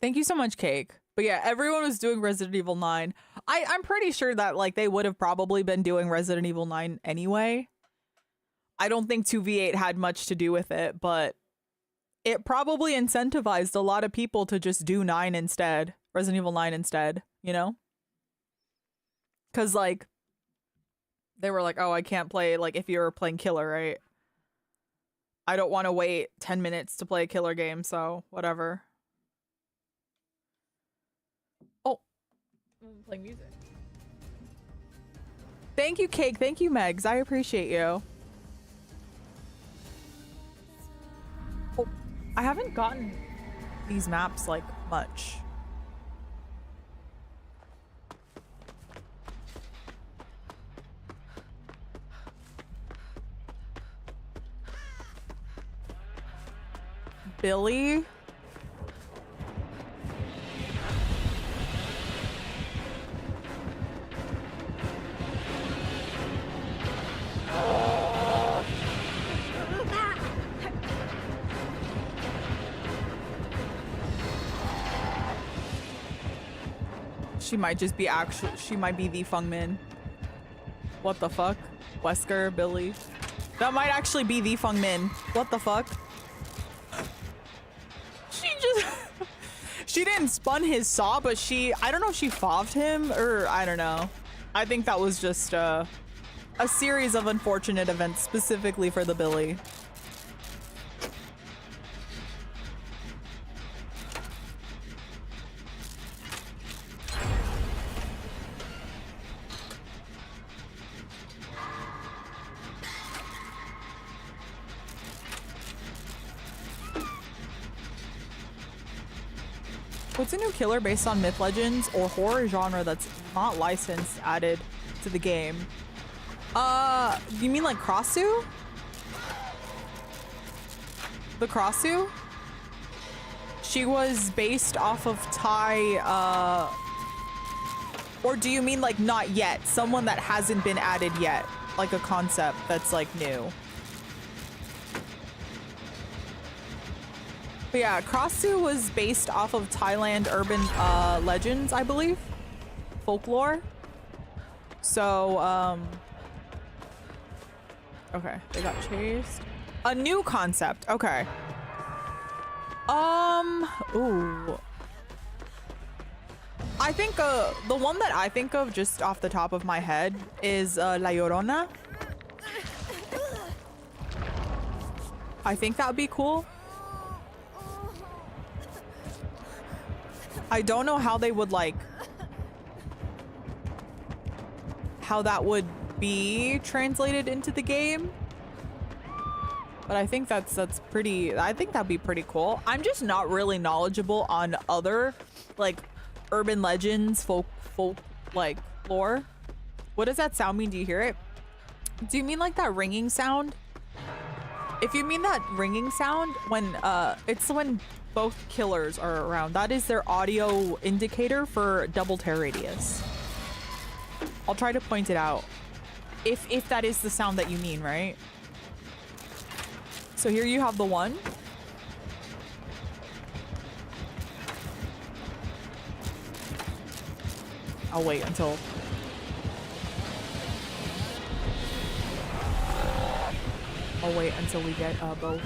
Thank you so much, Cake. But yeah, everyone was doing Resident Evil 9. I'm pretty sure that like they would have probably been doing Resident Evil 9 anyway. I don't think 2v8 had much to do with it, but it probably incentivized a lot of people to just do 9 instead. Resident Evil 9 instead, you know? Because, like, they were like, oh, I can't play, like, if you're playing Killer, right? I don't want to wait 10 minutes to play a Killer game, so whatever. Oh. I'm playing music. Thank you, Cake. Thank you, Megs. I appreciate you. Oh, I haven't gotten these maps, like, much. Billy? She might just be she might be the Feng Min. What the fuck? Wesker, Billy. That might actually be the Feng Min. What the fuck? She just... she didn't spun his saw, but I don't know if she fobbed him or I don't know. I think that was just a series of unfortunate events specifically for the Billy. What's a new killer based on myth legends or horror genre that's not licensed added to the game? You mean like Crossu? The Crossu? She was based off of Thai, or do you mean like not yet? Someone that hasn't been added yet, like a concept that's like new. But yeah, Krasu was based off of Thailand urban legends, I believe, folklore. So, okay, they got chased. A new concept, okay. Ooh. I think the one that I think of just off the top of my head is La Llorona. I think that would be cool. I don't know how they would like how that would be translated into the game. But I think that's pretty, I think that'd be pretty cool. I'm just not really knowledgeable on other like urban legends, folk like lore. What does that sound mean? Do you hear it? Do you mean like that ringing sound? If you mean that ringing sound when it's when both killers are around, that is their audio indicator for double tear radius. I'll try to point it out. If that is the sound that you mean, right? So here you have the one. I'll wait until... I'll wait until we get both.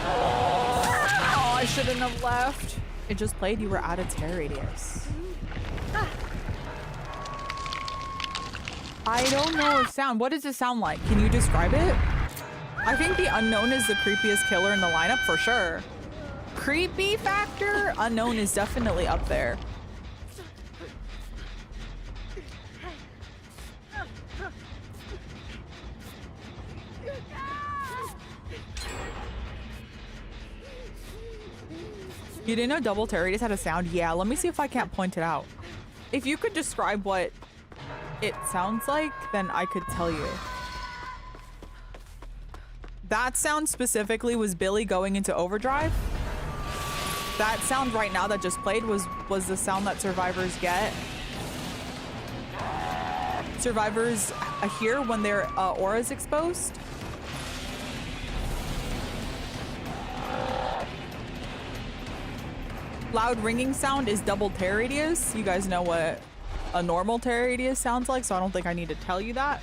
Oh, I shouldn't have left. It just played. You were out of tear radius. I don't know sound. What does it sound like? Can you describe it? I think the unknown is the creepiest killer in the lineup for sure. Creepy factor? Unknown is definitely up there. You didn't know double tear radius had a sound? Yeah, let me see if I can't point it out. If you could describe what it sounds like, then I could tell you. That sound specifically was Billy going into overdrive. That sound right now that just played was the sound that survivors get. Survivors hear when their aura is exposed. Loud ringing sound is double tear radius. You guys know what a normal tear radius sounds like, so I don't think I need to tell you that.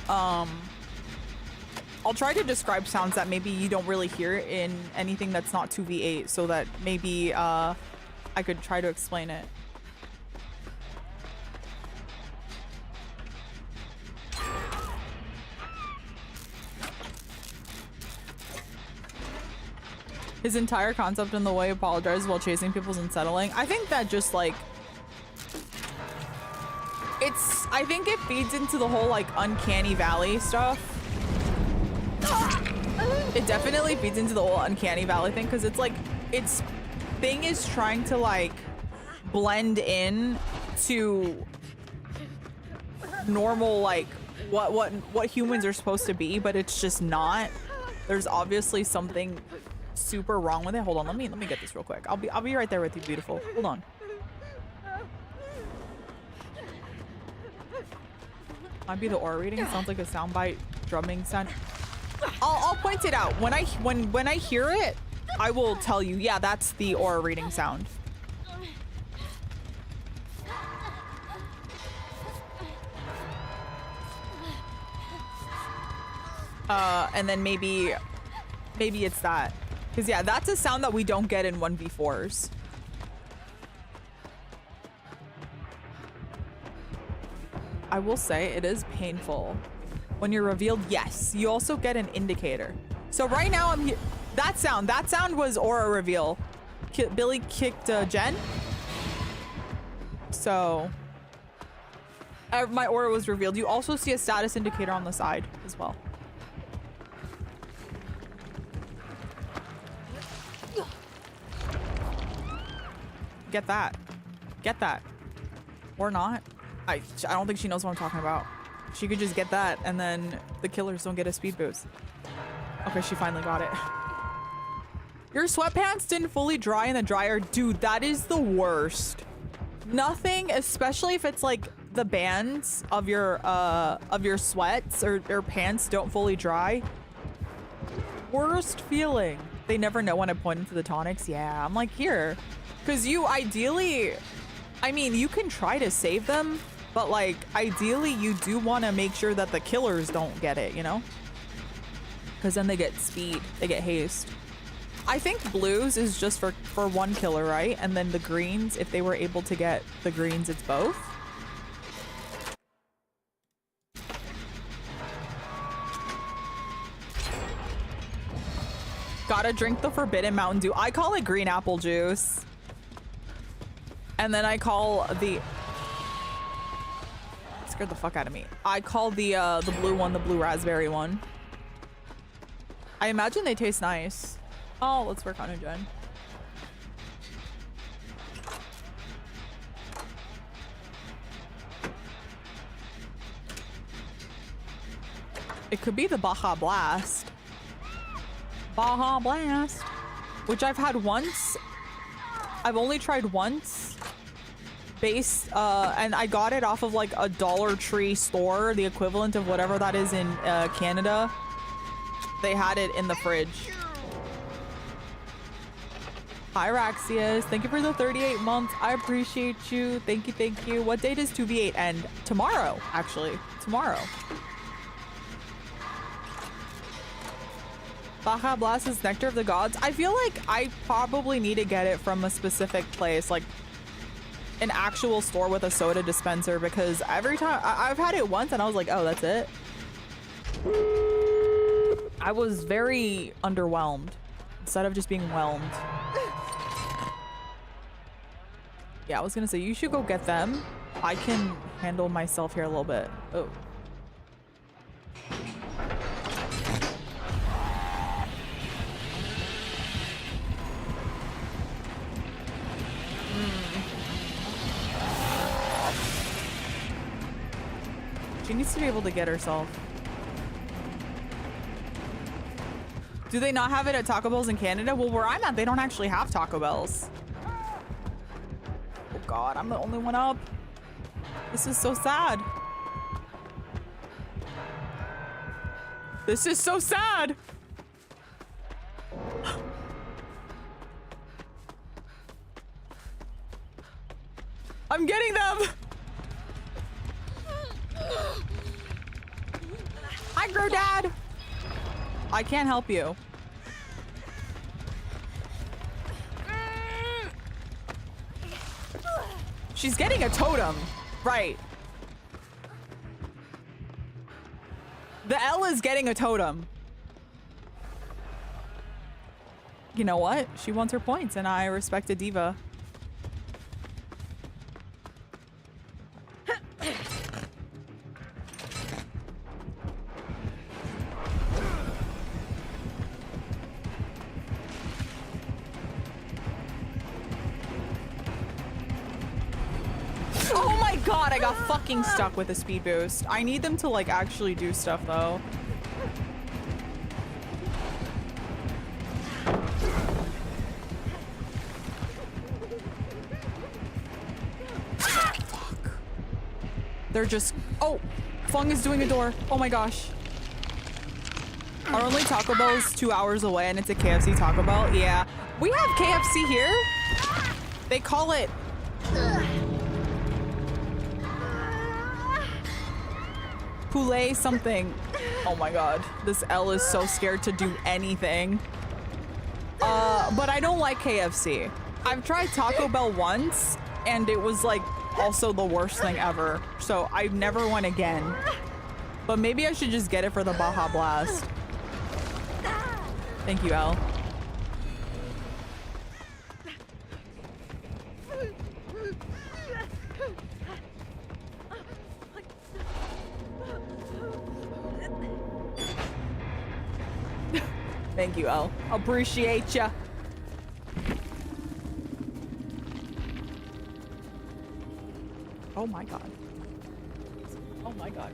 I'll try to describe sounds that maybe you don't really hear in anything that's not 2v8, so that maybe I could try to explain it. His entire concept in the way apologizes while chasing people's unsettling. I think that just like I think it feeds into the whole like uncanny valley stuff. It definitely feeds into the whole uncanny valley thing because it's like its thing is trying to like blend in to normal like what humans are supposed to be, but it's just not. There's obviously something super wrong with it. Hold on, let me get this real quick. I'll be right there with you, beautiful. Hold on. Might be the aura reading. It sounds like a soundbite drumming sound. I'll point it out when I hear it. I will tell you. Yeah, that's the aura reading sound. And then maybe it's that. Because yeah, that's a sound that we don't get in 1v4s. I will say it is painful. When you're revealed, yes. You also get an indicator. So right now I'm here. That sound was aura reveal. Billy kicked Jen. So my aura was revealed. You also see a status indicator on the side as well. Get that. Get that. Or not. I don't think she knows what I'm talking about. She could just get that and then the killers don't get a speed boost. Okay, she finally got it. Your sweatpants didn't fully dry in the dryer. Dude, that is the worst. Nothing, especially if it's like the bands of your sweats or pants don't fully dry. Worst feeling. They never know when I point into the tonics. Yeah, I'm like, here. Because you ideally, I mean, you can try to save them, but like, ideally, you do want to make sure that the killers don't get it, you know? Because then they get speed, they get haste. I think blues is just for one killer, right? And then the greens, if they were able to get the greens, it's both. Gotta drink the forbidden Mountain Dew. I call it green apple juice. And then I call the... Scared the fuck out of me. I call the blue one the blue raspberry one. I imagine they taste nice. Oh, let's work on a gen. It could be the Baja Blast. Baja Blast. Which I've had once. I've only tried once. Based, and I got it off of like a Dollar Tree store, the equivalent of whatever that is in Canada. They had it in the fridge. Hi, Raxius. Thank you for the 38 months. I appreciate you. Thank you, thank you. What day does 2v8 end? Tomorrow, actually. Tomorrow. Baja Blast is Nectar of the Gods. I feel like I probably need to get it from a specific place, like an actual store with a soda dispenser, because every time I've had it once and I was like, oh, that's it. I was very underwhelmed instead of just being whelmed. Yeah, I was gonna say, you should go get them. I can handle myself here a little bit. Oh. She needs to be able to get herself. Do they not have it at Taco Bell's in Canada? Well, where I'm at, they don't actually have Taco Bell's. Oh God, I'm the only one up. This is so sad. This is so sad. I'm getting them. Hi, Grow Dad. I can't help you. She's getting a totem. Right. The L is getting a totem. You know what? She wants her points, and I respect a diva. Oh my God, I got fucking stuck with a speed boost. I need them to like actually do stuff though. Fuck. They're just, oh, Fung is doing a door. Oh my gosh. Our only Taco Bell is 2 hours away and it's a KFC Taco Bell. Yeah, we have KFC here. They call it poulet something. Oh my God, this L is so scared to do anything. But I don't like KFC. I've tried Taco Bell once and it was like also the worst thing ever. So I never went again. But maybe I should just get it for the Baja Blast. Thank you, L. Thank you, El. Appreciate ya. Oh my God. Oh my God.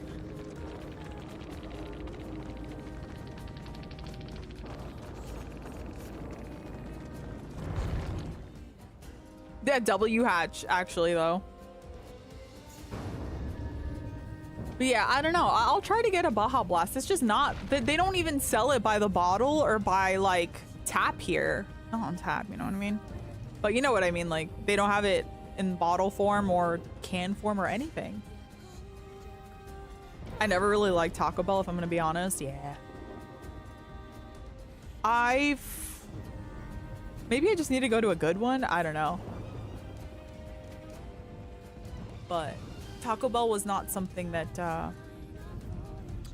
Yeah, W hatch, actually, though. But yeah, I don't know. I'll try to get a Baja Blast. It's just not... They don't even sell it by the bottle or by, like, tap here. Not on tap, you know what I mean? But you know what I mean. Like, they don't have it in bottle form or can form or anything. I never really liked Taco Bell, if I'm going to be honest. Yeah. Maybe I just need to go to a good one. I don't know. But Taco Bell was not something that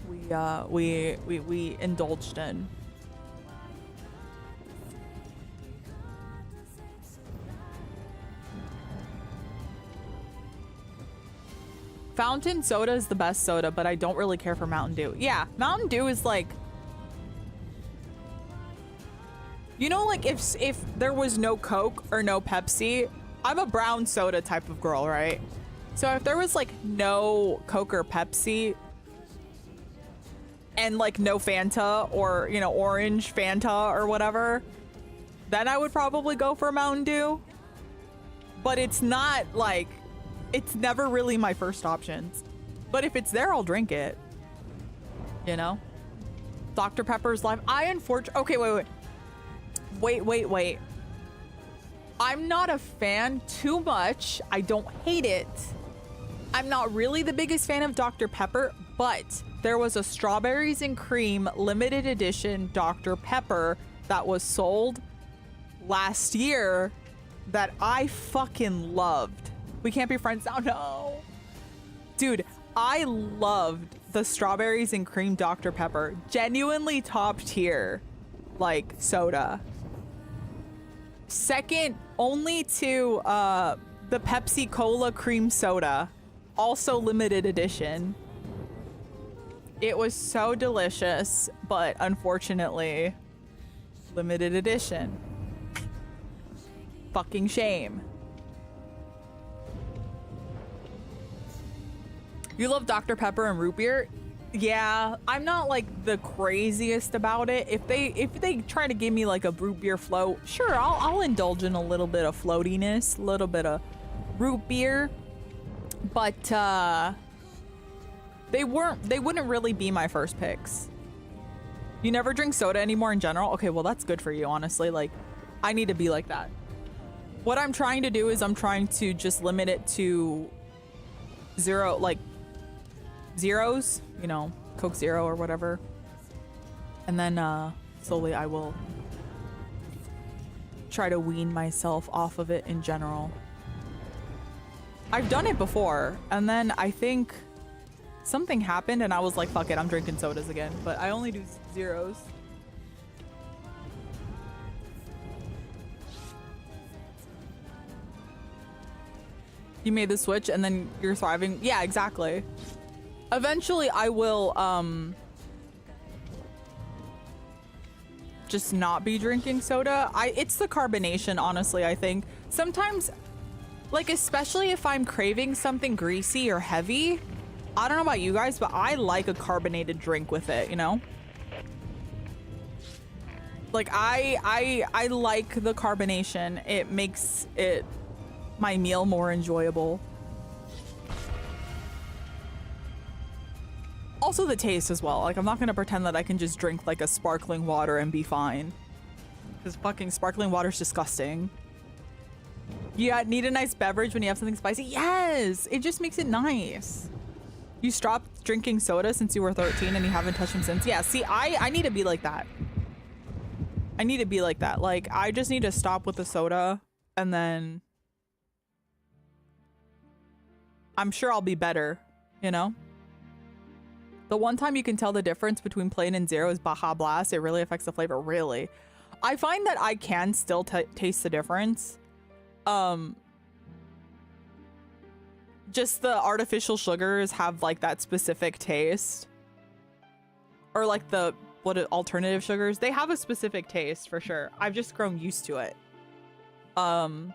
we indulged in. Fountain soda is the best soda, but I don't really care for Mountain Dew. Yeah, Mountain Dew is like, you know, like if there was no Coke or no Pepsi, I'm a brown soda type of girl, right? So if there was like no Coke or Pepsi and like no Fanta or, you know, orange Fanta or whatever, then I would probably go for Mountain Dew. But it's not like, it's never really my first options. But if it's there, I'll drink it. You know? Dr. Pepper's live. Okay, wait. I'm not a fan too much. I don't hate it. I'm not really the biggest fan of Dr. Pepper, but there was a strawberries and cream limited edition Dr. Pepper that was sold last year that I fucking loved. We can't be friends now. No. Dude, I loved the strawberries and cream Dr. Pepper. Genuinely top tier, like, soda. Second only to the Pepsi Cola cream soda. Also limited edition. It was so delicious, but unfortunately, limited edition. Fucking shame. You love Dr. Pepper and root beer? Yeah, I'm not like the craziest about it. If they try to give me like a root beer float, sure, I'll indulge in a little bit of floatiness, a little bit of root beer. But they wouldn't really be my first picks. You never drink soda anymore in general? Okay, well that's good for you, honestly. Like, I need to be like that. What I'm trying to do is I'm trying to just limit it to zero, like zeros, you know, Coke Zero or whatever. And then slowly I will try to wean myself off of it in general. I've done it before, and then I think something happened and I was like, fuck it, I'm drinking sodas again. But I only do zeros. You made the switch and then you're thriving. Yeah, exactly. Eventually I will just not be drinking soda. It's the carbonation, honestly, I think. Sometimes, like, especially if I'm craving something greasy or heavy, I don't know about you guys, but I like a carbonated drink with it, you know? Like, I like the carbonation. It makes it my meal more enjoyable. Also the taste as well. Like, I'm not gonna pretend that I can just drink like a sparkling water and be fine, because fucking sparkling water is disgusting. You need a nice beverage when you have something spicy. Yes, it just makes it nice. You stopped drinking soda since you were 13 and you haven't touched them since. Yeah, see, I need to be like that. I need to be like that. Like, I just need to stop with the soda, and then I'm sure I'll be better, you know? The one time you can tell the difference between plain and zero is Baja Blast. It really affects the flavor. Really? I find that I can still taste the difference. Just the artificial sugars have like that specific taste. Or like the alternative sugars. They have a specific taste for sure. I've just grown used to it. And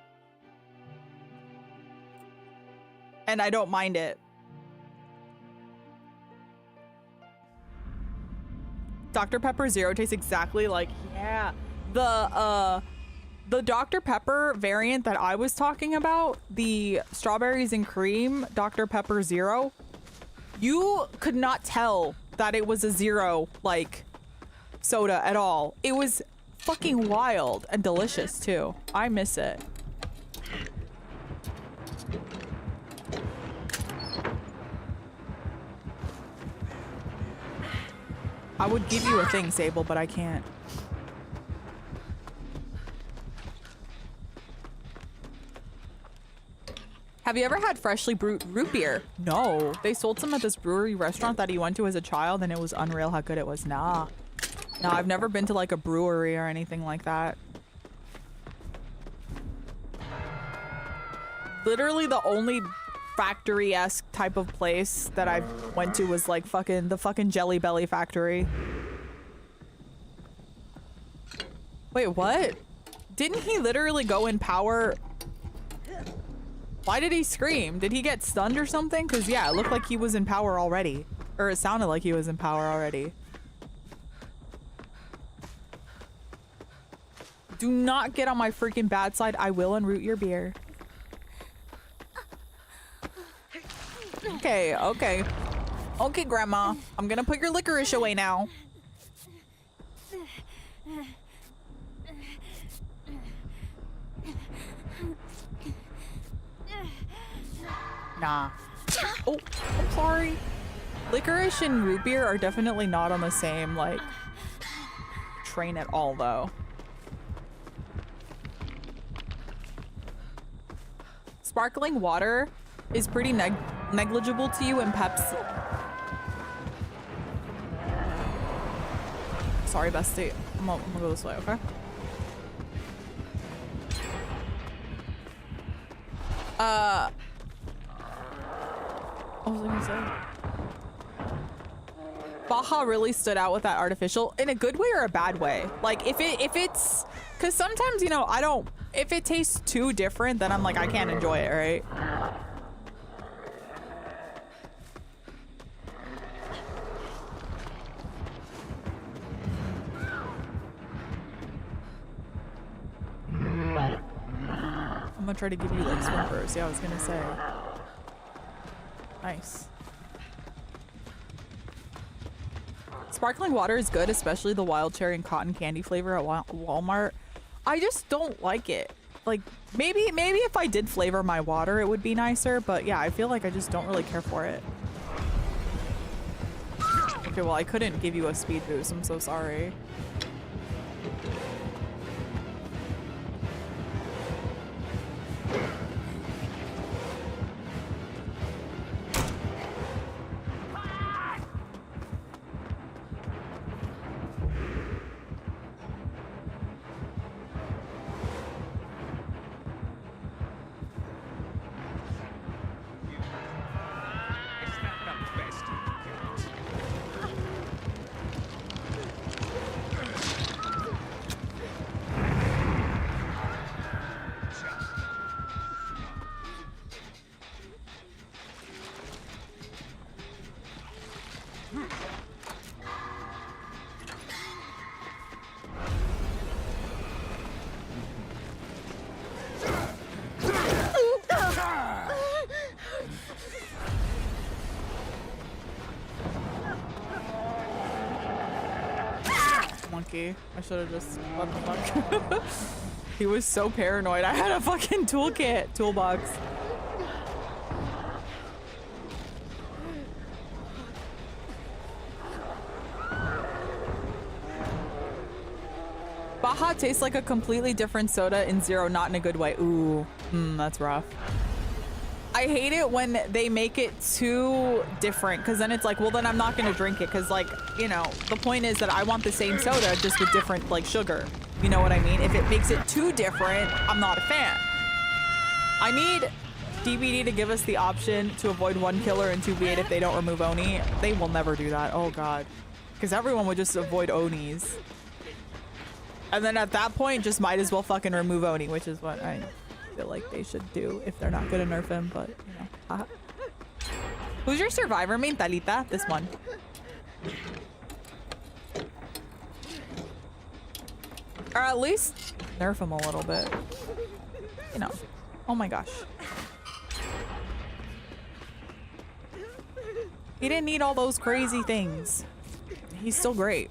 I don't mind it. Dr. Pepper Zero tastes exactly like, yeah, The Dr. Pepper variant that I was talking about, the strawberries and cream Dr. Pepper Zero, you could not tell that it was a zero, like, soda at all. It was fucking wild and delicious, too. I miss it. I would give you a thing, Sable, but I can't. Have you ever had freshly brewed root beer? No. They sold some at this brewery restaurant that he went to as a child, and it was unreal how good it was. Nah. Nah, I've never been to like a brewery or anything like that. Literally the only factory-esque type of place that I went to was like the fucking Jelly Belly factory. Wait, what? Didn't he literally go in power? Why did he scream? Did he get stunned or something? Because yeah, it looked like he was in power already. Or it sounded like he was in power already. Do not get on my freaking bad side. I will unroot your beer. Okay, okay. Okay, Grandma. I'm gonna put your licorice away now. Nah. Oh, I'm sorry. Licorice and root beer are definitely not on the same, like, train at all, though. Sparkling water is pretty negligible to you in Pepsi. Sorry, bestie. I'm gonna go this way, okay? What was I gonna say? Baja really stood out with that artificial in a good way or a bad way. Like if it's, because sometimes, you know, if it tastes too different, then I'm like, I can't enjoy it, right? I'm gonna try to give you like swimpers. Yeah, I was gonna say. Nice. Sparkling water is good, especially the wild cherry and cotton candy flavor at Walmart. I just don't like it. Like maybe if I did flavor my water, it would be nicer. But yeah, I feel like I just don't really care for it. Okay, well I couldn't give you a speed boost. I'm so sorry. I should have just, what the fuck? He was so paranoid. I had a fucking toolbox. Baja tastes like a completely different soda in Zero, not in a good way. Ooh, that's rough. I hate it when they make it too different, because then it's like, well, then I'm not going to drink it, because, like, you know, the point is that I want the same soda just with different, like, sugar. You know what I mean? If it makes it too different, I'm not a fan. I need DBD to give us the option to avoid one killer in 2v8 if they don't remove Oni. They will never do that. Oh, God. Because everyone would just avoid Onis. And then at that point, just might as well fucking remove Oni, which is what I feel like they should do if they're not gonna nerf him, but you know. Who's your survivor main, Talita? This one. Or at least nerf him a little bit. You know. Oh my gosh. He didn't need all those crazy things. He's still great.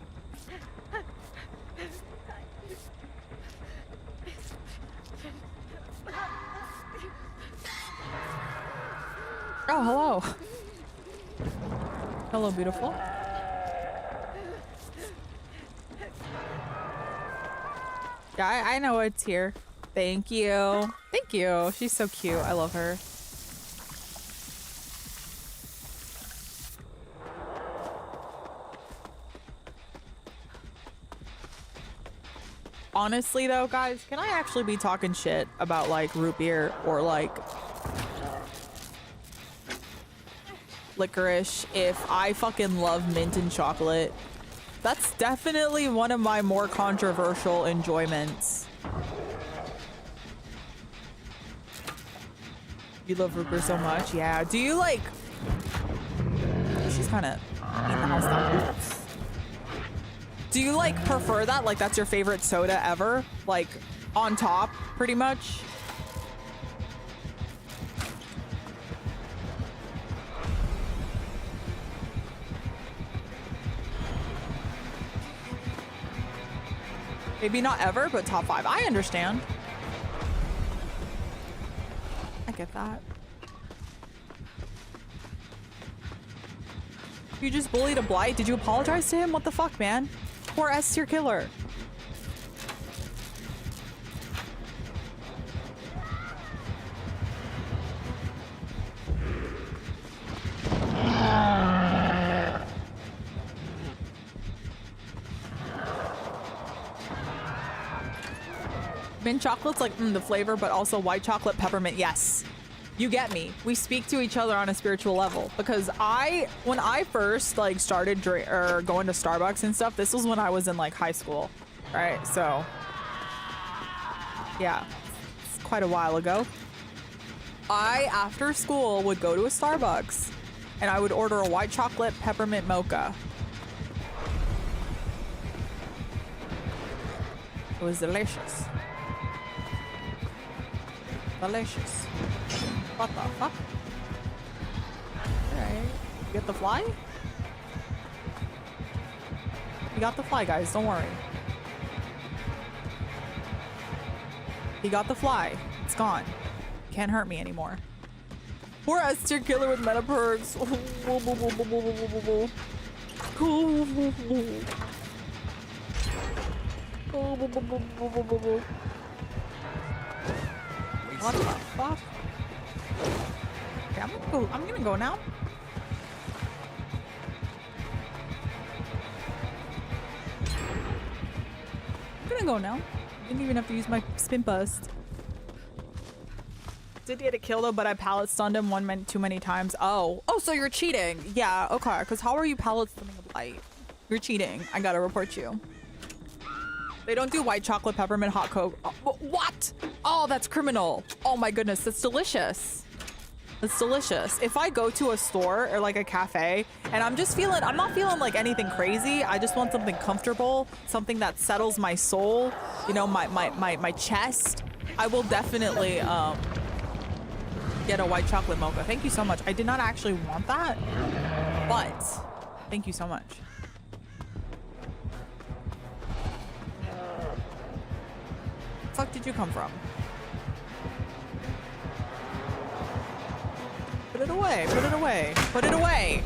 Oh, hello. Hello, beautiful. Yeah, I know it's here. Thank you. Thank you. She's so cute. I love her. Honestly though, guys, can I actually be talking shit about like root beer or like licorice if I fucking love mint and chocolate? That's definitely one of my more controversial enjoyments. You love root beer so much? Yeah. Do you like... She's kind of eating the house down. Do you like prefer that? Like that's your favorite soda ever? Like on top, pretty much? Maybe not ever, but top 5. I understand. I get that. You just bullied a blight? Did you apologize to him? What the fuck, man? Poor S-tier killer. Mint chocolate's like the flavor, but also white chocolate peppermint. Yes, you get me. We speak to each other on a spiritual level because when I first like started going to Starbucks and stuff, this was when I was in like high school, right? So yeah, it's quite a while ago. I, after school, would go to a Starbucks and I would order a white chocolate peppermint mocha. It was delicious. Delicious. What the fuck? Alright. You get the fly? You got the fly, guys. Don't worry. He got the fly. It's gone. Can't hurt me anymore. Poor S-tier killer with meta perks. What the fuck? Okay, I'm gonna go now. I'm gonna go now. Didn't even have to use my spin bust. Did get a kill though, but I pallet stunned him too many times. Oh, so you're cheating? Yeah, okay. Because how are you pallet stunning a blight? You're cheating. I gotta report you. They don't do white chocolate peppermint hot coke. Oh, what? Oh, that's criminal. Oh my goodness, that's delicious. That's delicious. If I go to a store or like a cafe and I'm not feeling like anything crazy. I just want something comfortable, something that settles my soul, you know, my chest. I will definitely get a white chocolate mocha. Thank you so much. I did not actually want that, but thank you so much. Fuck did you come from? Put it away, put it away, put it away.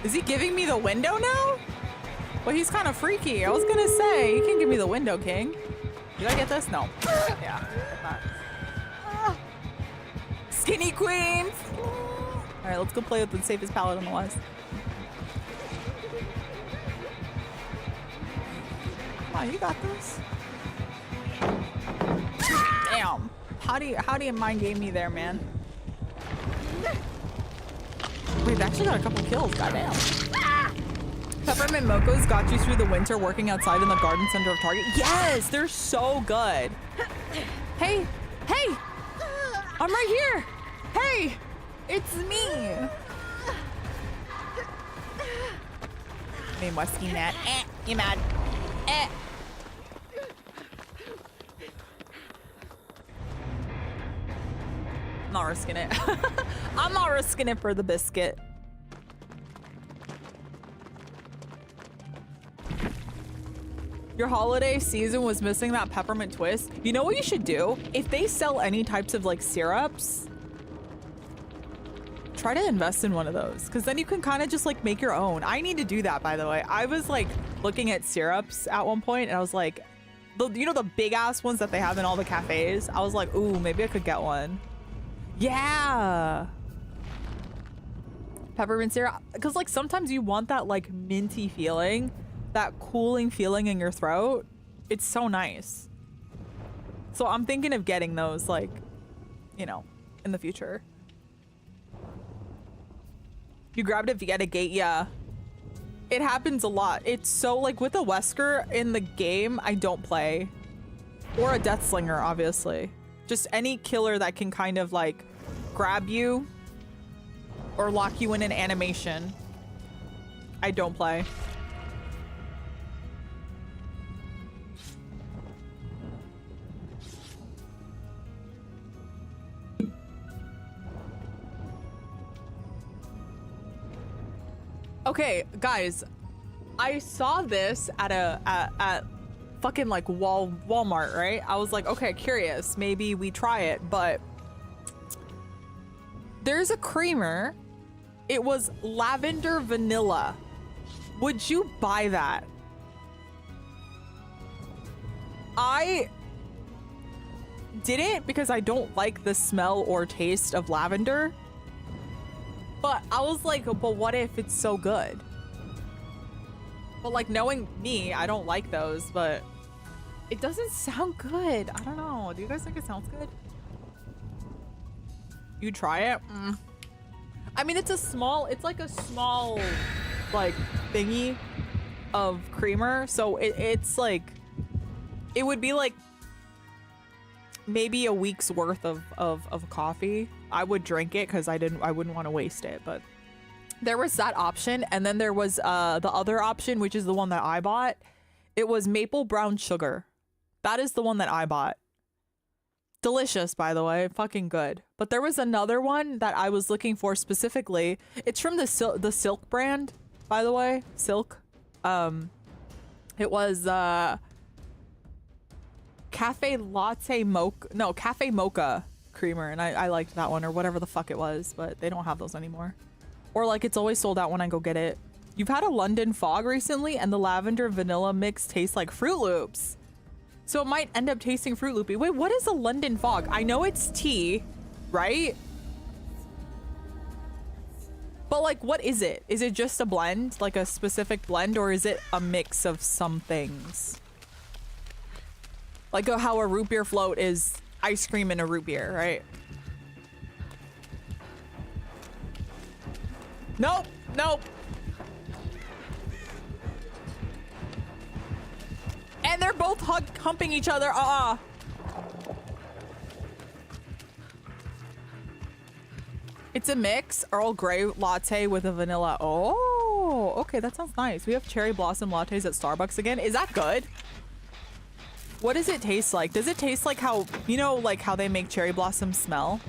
Is he giving me the window now? Well, he's kind of freaky. I was gonna say, you can't give me the window, King. Did I get this? No. Yeah. Skinny queen! Alright, let's go play with the safest pallet on the west. Come on, you got this. Damn. How do you mind game me there, man? We've actually got a couple kills, goddamn. Peppermint mochas got you through the winter working outside in the garden center of Target. Yes, they're so good. Hey, hey, I'm right here. Hey, it's me. Me musky mad. You mad? Not risking it. I'm not risking it for the biscuit. Your holiday season was missing that peppermint twist. You know what you should do? If they sell any types of like syrups, try to invest in one of those, because then you can kind of just like make your own. I need to do that, by the way. I was like looking at syrups at one point and I was like, you know, the big ass ones that they have in all the cafes? I was like, ooh, maybe I could get one. Yeah. Peppermint syrup. Because like sometimes you want that like minty feeling, that cooling feeling in your throat. It's so nice. So I'm thinking of getting those, like, you know, in the future. You grabbed it via the gate. Yeah. It happens a lot. It's so like with a Wesker in the game, I don't play. Or a Death Slinger, obviously. Just any killer that can kind of like grab you or lock you in an animation. I don't play. Okay, guys, I saw this at fucking like Walmart, right? I was like, okay, curious, maybe we try it, but there's a creamer. It was lavender vanilla. Would you buy that? I didn't, because I don't like the smell or taste of lavender. But I was like, but what if it's so good? But like, knowing me, I don't like those, but it doesn't sound good. I don't know. Do you guys think it sounds good? You try it? I mean, it's like a small like thingy of creamer. So it's like, it would be like maybe a week's worth of coffee. I would drink it because I wouldn't want to waste it. But there was that option, and then there was the other option, which is the one that I bought. It was maple brown sugar. That is the one that I bought. Delicious, by the way, fucking good. But there was another one that I was looking for specifically. It's from the Silk brand, by the way. Silk. It was cafe mocha creamer, and I liked that one, or whatever the fuck it was, but they don't have those anymore. Or like, it's always sold out when I go get it. You've had a London fog recently, and the lavender vanilla mix tastes like Fruit Loops. So it might end up tasting Fruit Loopy. Wait, what is a London fog? I know it's tea, right? But like, what is it? Is it just a blend, like a specific blend, or is it a mix of some things? Like how a root beer float is ice cream in a root beer, right? Nope, nope. And they're both humping each other. It's a mix. Earl Grey latte with a vanilla. Oh, okay, that sounds nice. We have cherry blossom lattes at Starbucks again. Is that good? What does it taste like? Does it taste like how, you know, like how they make cherry blossom smell?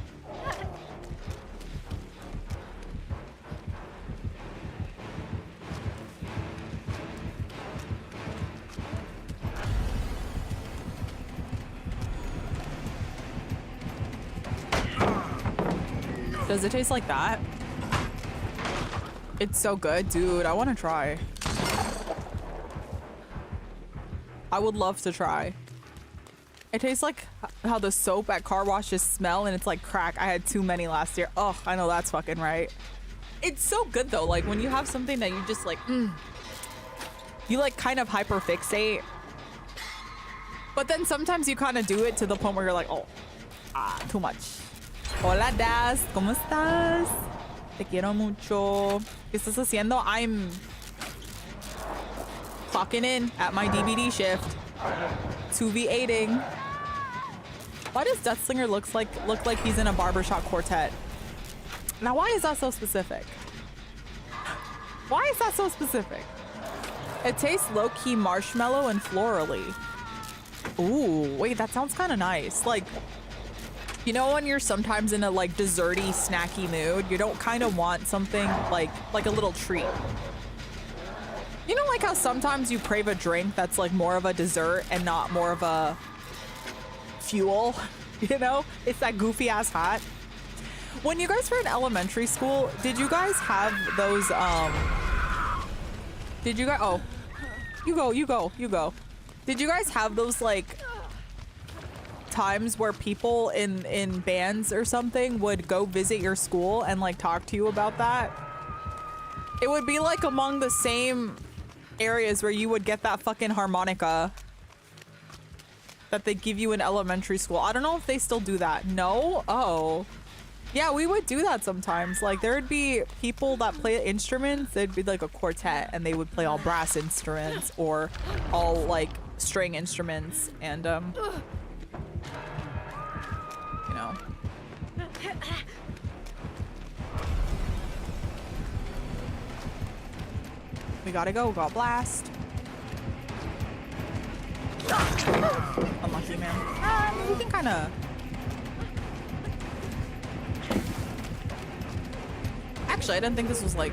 Does it taste like that? It's so good, dude. I want to try. I would love to try. It tastes like how the soap at car washes smell, and it's like crack. I had too many last year. Oh, I know that's fucking right. It's so good though. Like when you have something that you just like, you like kind of hyper fixate. But then sometimes you kind of do it to the point where you're like, oh, too much. Hola, Das. ¿Cómo estás? Te quiero mucho. ¿Qué estás haciendo? clocking in at my DBD shift. 2v8ing. Why does Deathslinger look like he's in a barbershop quartet? Now, why is that so specific? Why is that so specific? It tastes low-key marshmallow and florally. Ooh, wait, that sounds kind of nice. Like, you know when you're sometimes in a like desserty, snacky mood, you don't kind of want something like a little treat. You know, like how sometimes you crave a drink that's like more of a dessert and not more of a fuel, you know? It's that goofy ass hot. When you guys were in elementary school, did you guys have those, did you guys, oh, you go. Did you guys have those like times where people in bands or something would go visit your school and like talk to you about that? It would be like among the same areas where you would get that fucking harmonica that they give you in elementary school. I don't know if they still do that. No? Oh. Yeah, we would do that sometimes. Like, there would be people that play instruments. They'd be like a quartet, and they would play all brass instruments or all, like, string instruments. And, you know. We gotta go. Got blast. Unlucky, man. We can kind of... Actually, I didn't think this was like...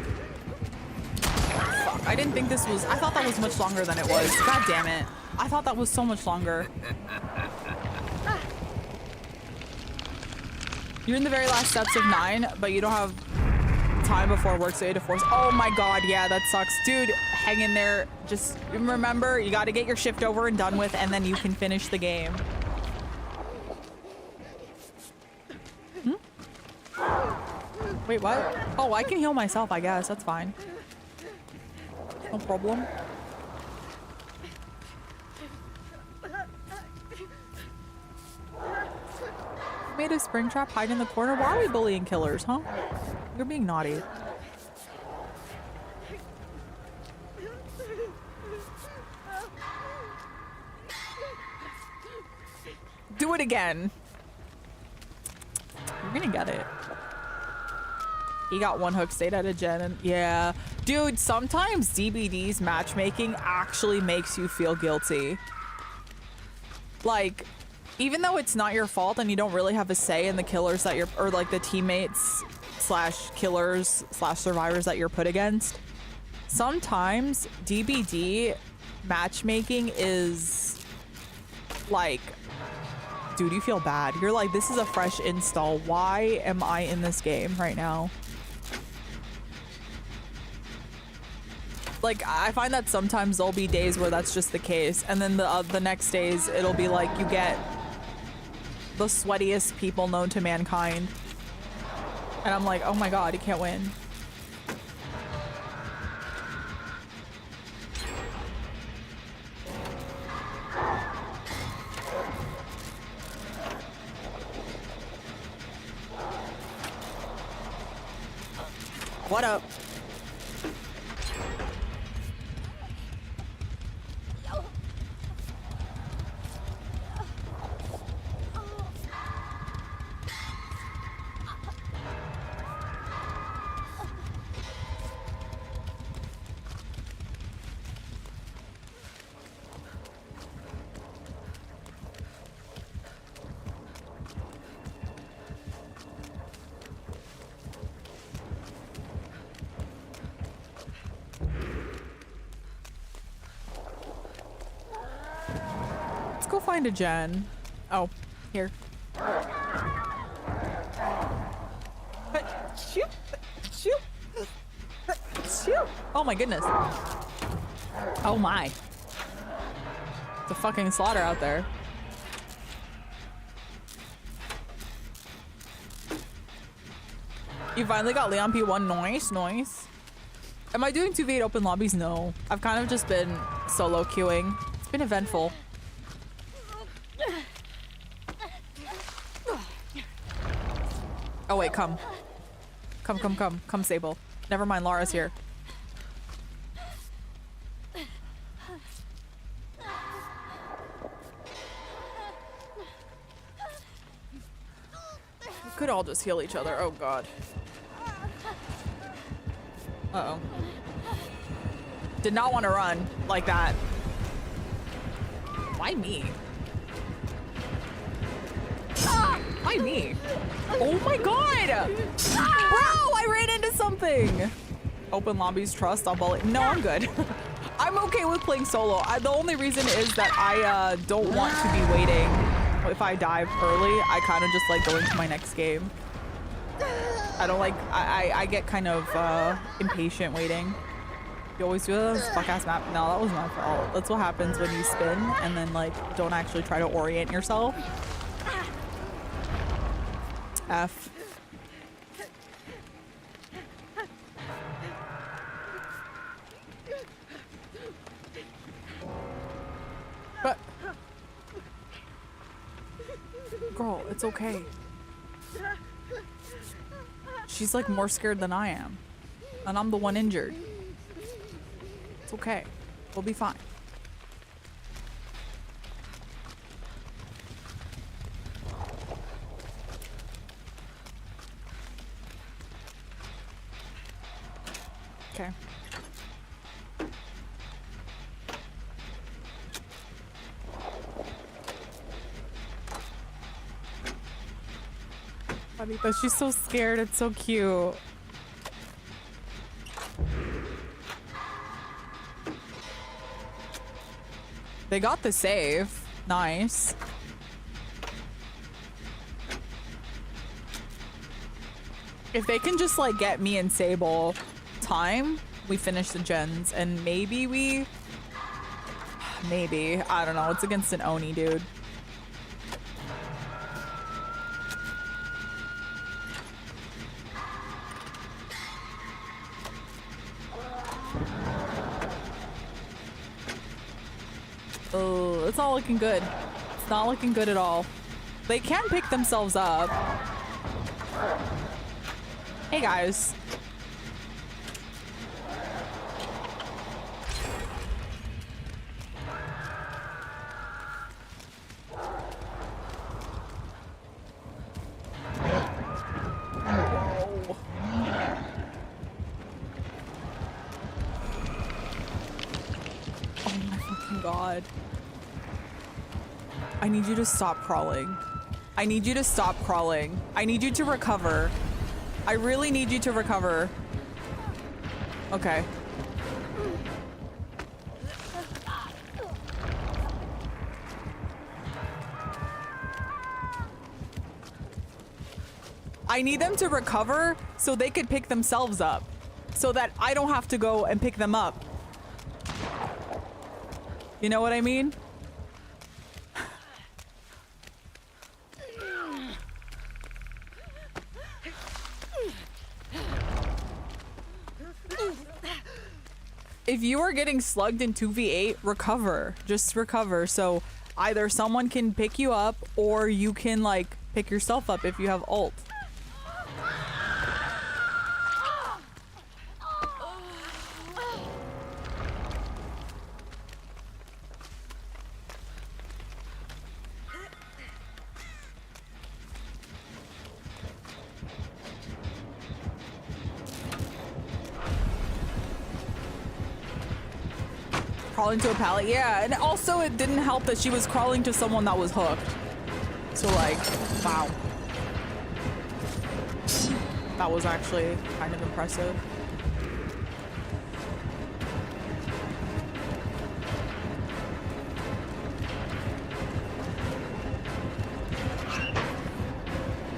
Fuck, I didn't think this was... I thought that was much longer than it was. God damn it. I thought that was so much longer. You're in the very last steps of 9, but you don't have time before work, so you had to force... Oh my god, yeah, that sucks. Dude, hang in there. Just remember, you gotta get your shift over and done with, and then you can finish the game. Wait, what? Oh, I can heal myself, I guess. That's fine. No problem. Made a spring trap, hide in the corner. Why are we bullying killers, huh? You're being naughty. Do it again. You're gonna get it. He got one hook, stayed at a gen, and yeah. Dude, sometimes DBD's matchmaking actually makes you feel guilty. Like, even though it's not your fault and you don't really have a say in the killers that you're, or like the teammates slash killers slash survivors that you're put against, sometimes DBD matchmaking is like, dude, you feel bad. You're like, this is a fresh install. Why am I in this game right now? Like, I find that sometimes there'll be days where that's just the case, and then the next days it'll be like you get the sweatiest people known to mankind, and I'm like, oh my god, you can't win. What up? Find a gen. Oh, here. Shoot! Shoot! Shoot! Oh my goodness. Oh my. It's a fucking slaughter out there. You finally got Leon P1. Nice, nice. Am I doing 2v8 open lobbies? No. I've kind of just been solo queuing. It's been eventful. Oh wait, come. Come, Sable. Never mind, Lara's here. could all just heal each other. Oh god. Uh-oh. Did not want to run like that. Why me? Why me? Oh my god! Bro, I ran into something! Open lobbies, trust, I'll bully. No, I'm good. I'm okay with playing solo. The only reason is that I don't want to be waiting. If I dive early, I kind of just like going to my next game. I don't like, I get kind of impatient waiting. You always do this fuck ass map. No, that was my fault. That's what happens when you spin and then like don't actually try to orient yourself. F. But girl, it's okay. She's like more scared than I am. And I'm the one injured. It's okay. We'll be fine. Okay. Anita, she's so scared. It's so cute. They got the save. Nice. If they can just like get me and Sable time, we finish the gens and maybe I don't know. It's against an Oni, dude. Oh, it's not looking good. It's not looking good at all. They can pick themselves up. Hey guys. God. I need you to stop crawling. I need you to stop crawling. I need you to recover. I really need you to recover. Okay. I need them to recover so they could pick themselves up. So that I don't have to go and pick them up. You know what I mean? If you are getting slugged in 2v8, recover. Just recover. So either someone can pick you up or you can like pick yourself up if you have ult. Crawling to a pallet, yeah, and also it didn't help that she was crawling to someone that was hooked. So like, wow. That was actually kind of impressive.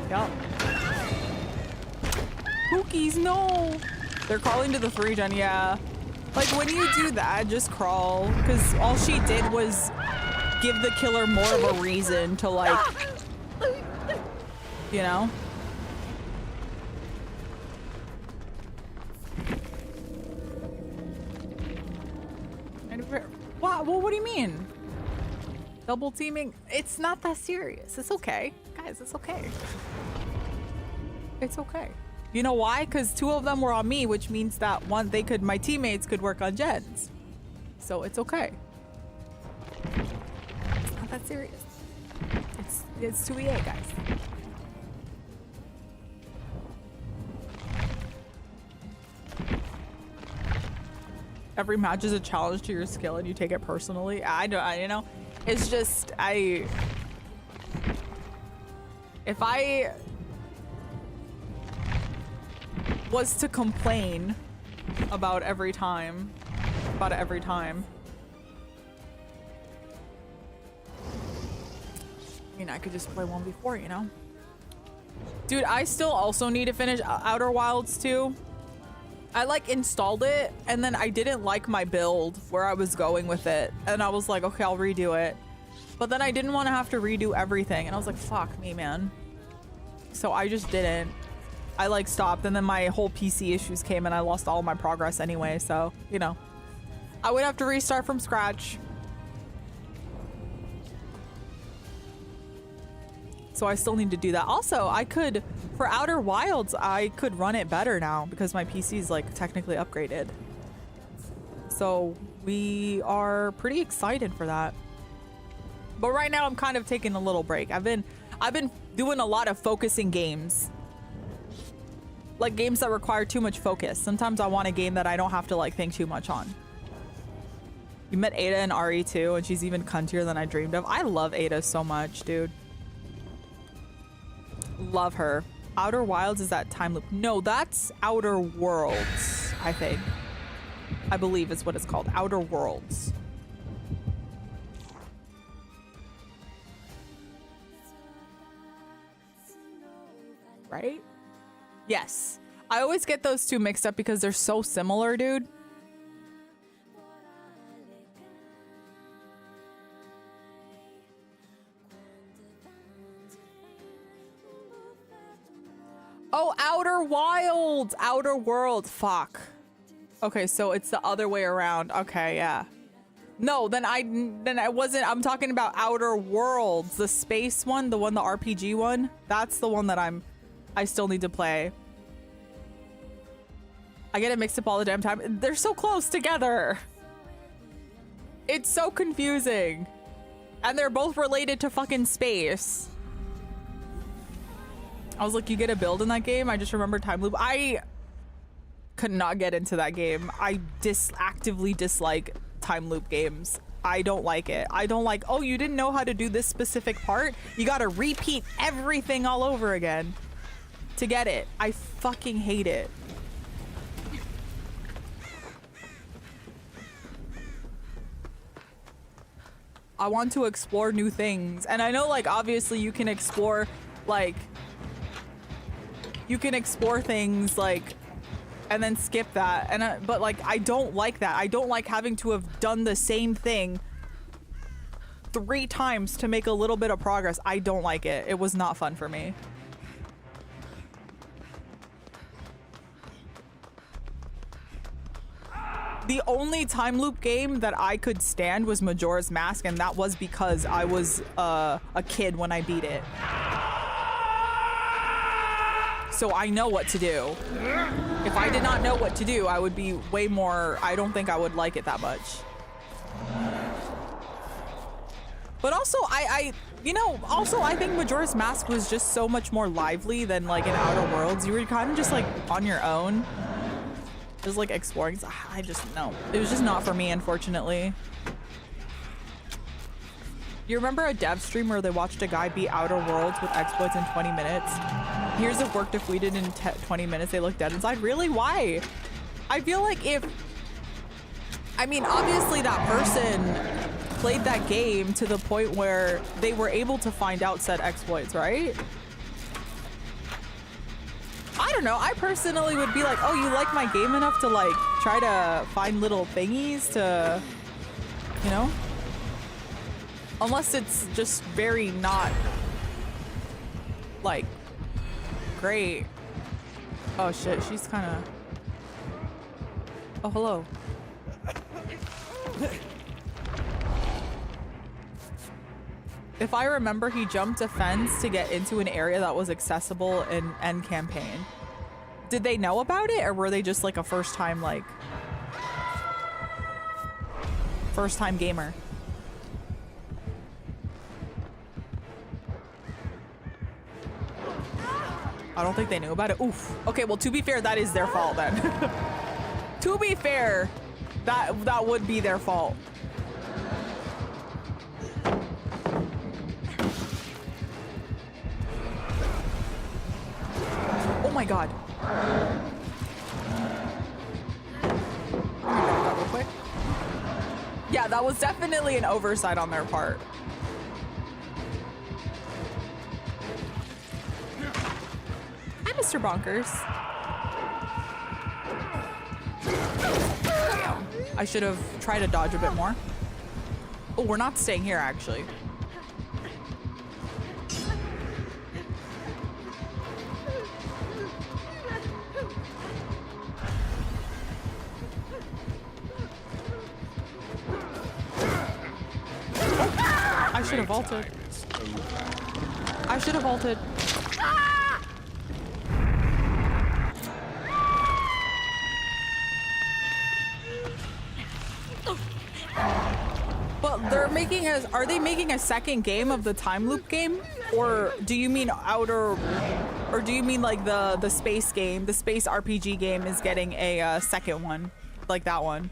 Yup. Pookies, no! They're crawling to the 3-gen, yeah. Like, when you do that, just crawl. Because all she did was give the killer more of a reason to, like, you know? What do you mean? Double teaming? It's not that serious. It's okay. Guys, it's okay. It's okay. You know why? Because 2 of them were on me, which means that my teammates could work on gens. So it's okay. It's not that serious. It's 2v8, guys. every match is a challenge to your skill and you take it personally. You know, it's just, if I was to complain about it every time, I mean, I could just play 1v4, you know? Dude, I still also need to finish Outer Wilds 2. I like installed it and then I didn't like my build where I was going with it. And I was like, okay, I'll redo it. But then I didn't want to have to redo everything. And I was like, fuck me, man. So I just didn't. I like stopped and then my whole PC issues came and I lost all my progress anyway. So, you know, I would have to restart from scratch. So I still need to do that. Also, I could, for Outer Wilds, I could run it better now because my PC is like technically upgraded. So we are pretty excited for that. But right now I'm kind of taking a little break. I've been doing a lot of focusing games. Like games that require too much focus. Sometimes I want a game that I don't have to like think too much on. You met Ada in RE2 and she's even cuntier than I dreamed of. I love Ada so much, dude. Love her. Outer Wilds is that time loop. No, that's Outer Worlds, I think. I believe is what it's called. Outer Worlds. Right? Yes. I always get those two mixed up because they're so similar, dude. Oh, Outer Wilds! Outer Worlds. Fuck. Okay, so it's the other way around. Okay, yeah. No, then I wasn't. I'm talking about Outer Worlds, the space one, the RPG one. That's the one that I still need to play. I get it mixed up all the damn time. They're so close together. It's so confusing. And they're both related to fucking space. I was like, you get a build in that game? I just remember time loop. I could not get into that game. I actively dislike time loop games. I don't like it. I don't like, oh, you didn't know how to do this specific part? You gotta repeat everything all over again to get it. I fucking hate it. I want to explore new things. And I know, like, obviously you can explore, like, you can explore things, like, and then skip that. And but, like, I don't like that. I don't like having to have done the same thing 3 times to make a little bit of progress. I don't like it. It was not fun for me. The only time loop game that I could stand was Majora's Mask, and that was because I was a kid when I beat it. So I know what to do. If I did not know what to do, I would be way more, I don't think I would like it that much. But also, you know, also I think Majora's Mask was just so much more lively than like in Outer Worlds. You were kind of just like on your own. Just like exploring. I just, no. It was just not for me, unfortunately. You remember a dev stream where they watched a guy beat Outer Worlds with exploits in 20 minutes? Here's if worked if we did in 20 minutes. They looked dead inside. Really? Why? I feel like if... I mean, obviously that person played that game to the point where they were able to find out said exploits, right? I don't know. I personally would be like, oh, you like my game enough to like try to find little thingies to, you know? Unless it's just very not like great. Oh shit, she's kind of... Oh, hello. If I remember, he jumped a fence to get into an area that was accessible in end campaign. Did they know about it, or were they just like a first time gamer? I don't think they knew about it. Oof. Okay, well, to be fair, that is their fault then. To be fair, That would be their fault. Oh my god. That real quick. Yeah, that was definitely an oversight on their part. Hi, Mr. Bonkers. I should have tried to dodge a bit more. Oh, we're not staying here, actually. I should have vaulted. I should have vaulted. But they're making a, are they making a second game of the time loop game? Or do you mean outer, or do you mean like the space game, the space RPG game is getting a second one, like that one?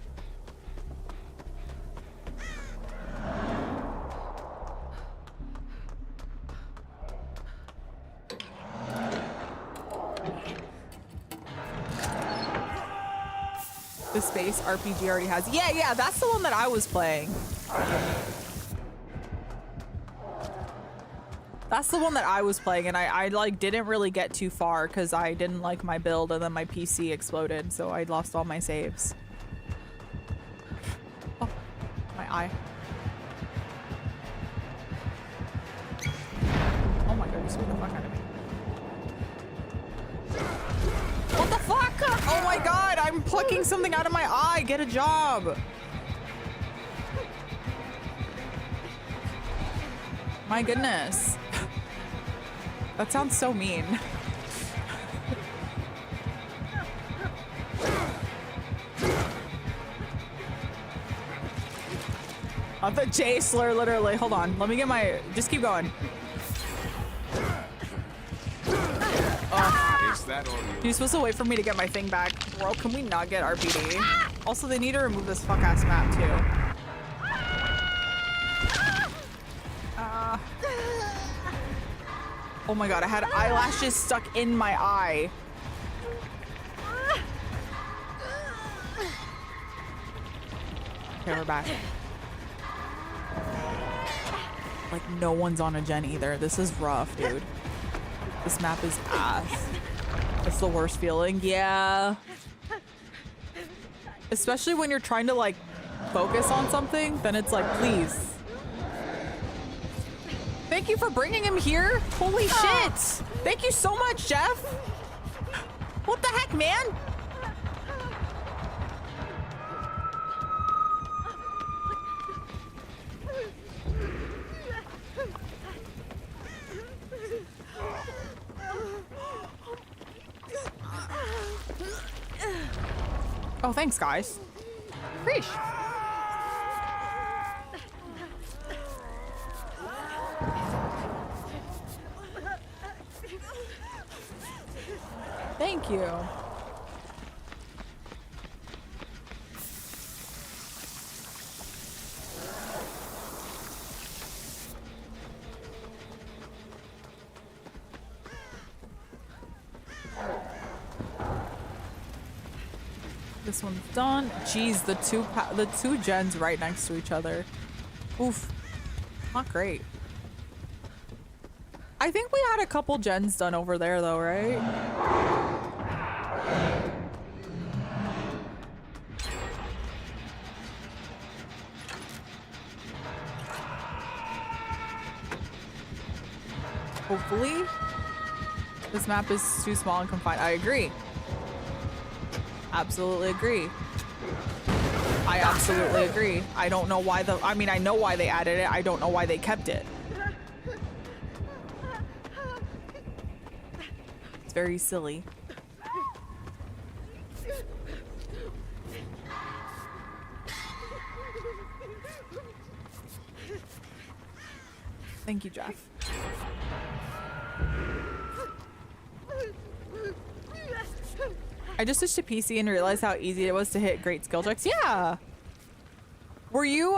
The space RPG already has. Yeah, that's the one that I was playing. That's the one that I was playing, and I like didn't really get too far because I didn't like my build, and then my PC exploded, so I lost all my saves. Oh, my eye. Oh my god, you scared the fuck out of me. What the fuck? Oh my god, I'm plucking something out of my eye. Get a job. My goodness. That sounds so mean. The J slur, literally. Hold on. Let me get my... Just keep going. You're supposed to wait for me to get my thing back. Bro, can we not get RPD? Also, they need to remove this fuck-ass map, too. Oh my god, I had eyelashes stuck in my eye. Okay, we're back. Like, no one's on a gen either. This is rough, dude. This map is ass. It's the worst feeling. Yeah. Especially when you're trying to, like, focus on something, then it's like, please. Thank you for bringing him here. Holy shit. Thank you so much, Jeff. What the heck, man? Oh, thanks, guys. Preach. Thank you. This one's done. Jeez, the two gens right next to each other. Oof. Not great. I think we had a couple gens done over there though, right? Hopefully. This map is too small and confined. I agree. Absolutely agree. I absolutely agree. I don't know why I mean, I know why they added it. I don't know why they kept it. It's very silly. Thank you, Jeff. I just switched to PC and realized how easy it was to hit great skill checks. Yeah. Were you,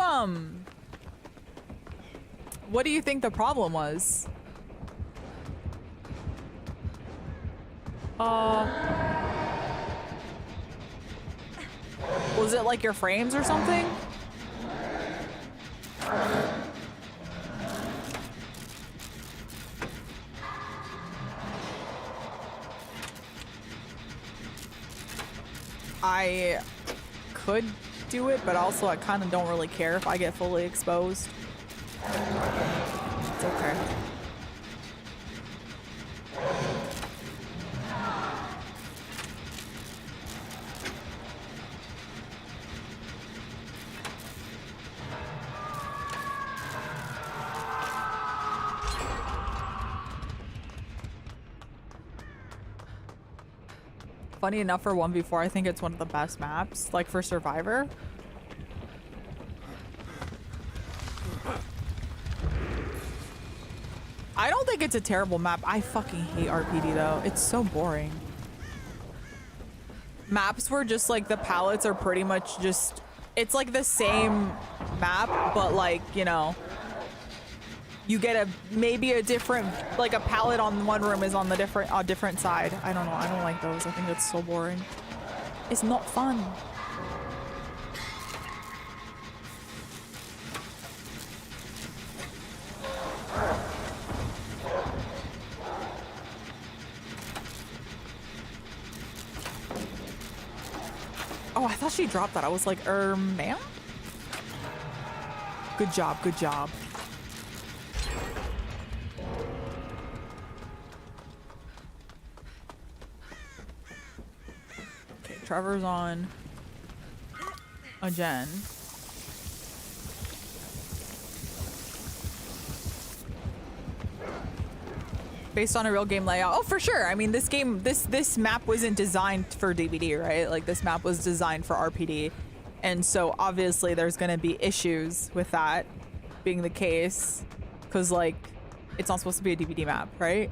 what do you think the problem was? Was it like your frames or something? I could do it, but also I kind of don't really care if I get fully exposed. It's okay. Funny enough, for 1v4, I think it's one of the best maps, like for Survivor. I don't think it's a terrible map. I fucking hate RPD though. It's so boring. Maps where just like the palettes are pretty much just, it's like the same map, but like, you know, you get maybe a different, like a palette on one room is on the different side. I don't know. I don't like those. I think it's so boring. It's not fun. Oh, I thought she dropped that. I was like, ma'am? Good job, good job. Okay, Trevor's on a gen. Based on a real game layout. Oh, for sure. I mean, this game, this map wasn't designed for DVD, right? Like, this map was designed for RPD. And so, obviously, there's going to be issues with that being the case. Because, like, it's not supposed to be a DVD map, right?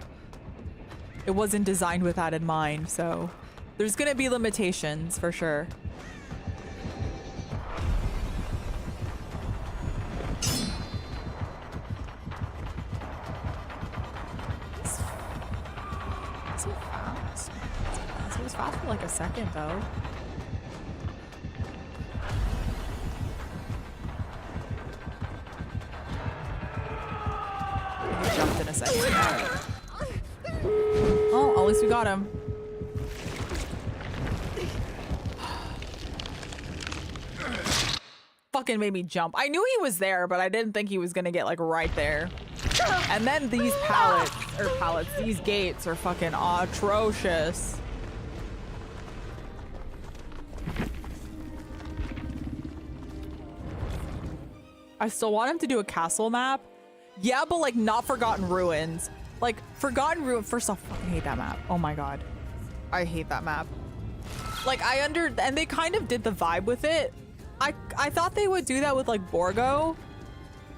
It wasn't designed with that in mind, so there's going to be limitations, for sure. Fast for like a second though. He jumped in a second. Oh, at least we got him. Fucking made me jump. I knew he was there, but I didn't think he was gonna get like right there. And then these these gates are fucking atrocious. I still want him to do a castle map. Yeah, but like not Forgotten Ruins. Like Forgotten Ruins, first off, I fucking hate that map. Oh my god. I hate that map. Like and they kind of did the vibe with it. I thought they would do that with like Borgo.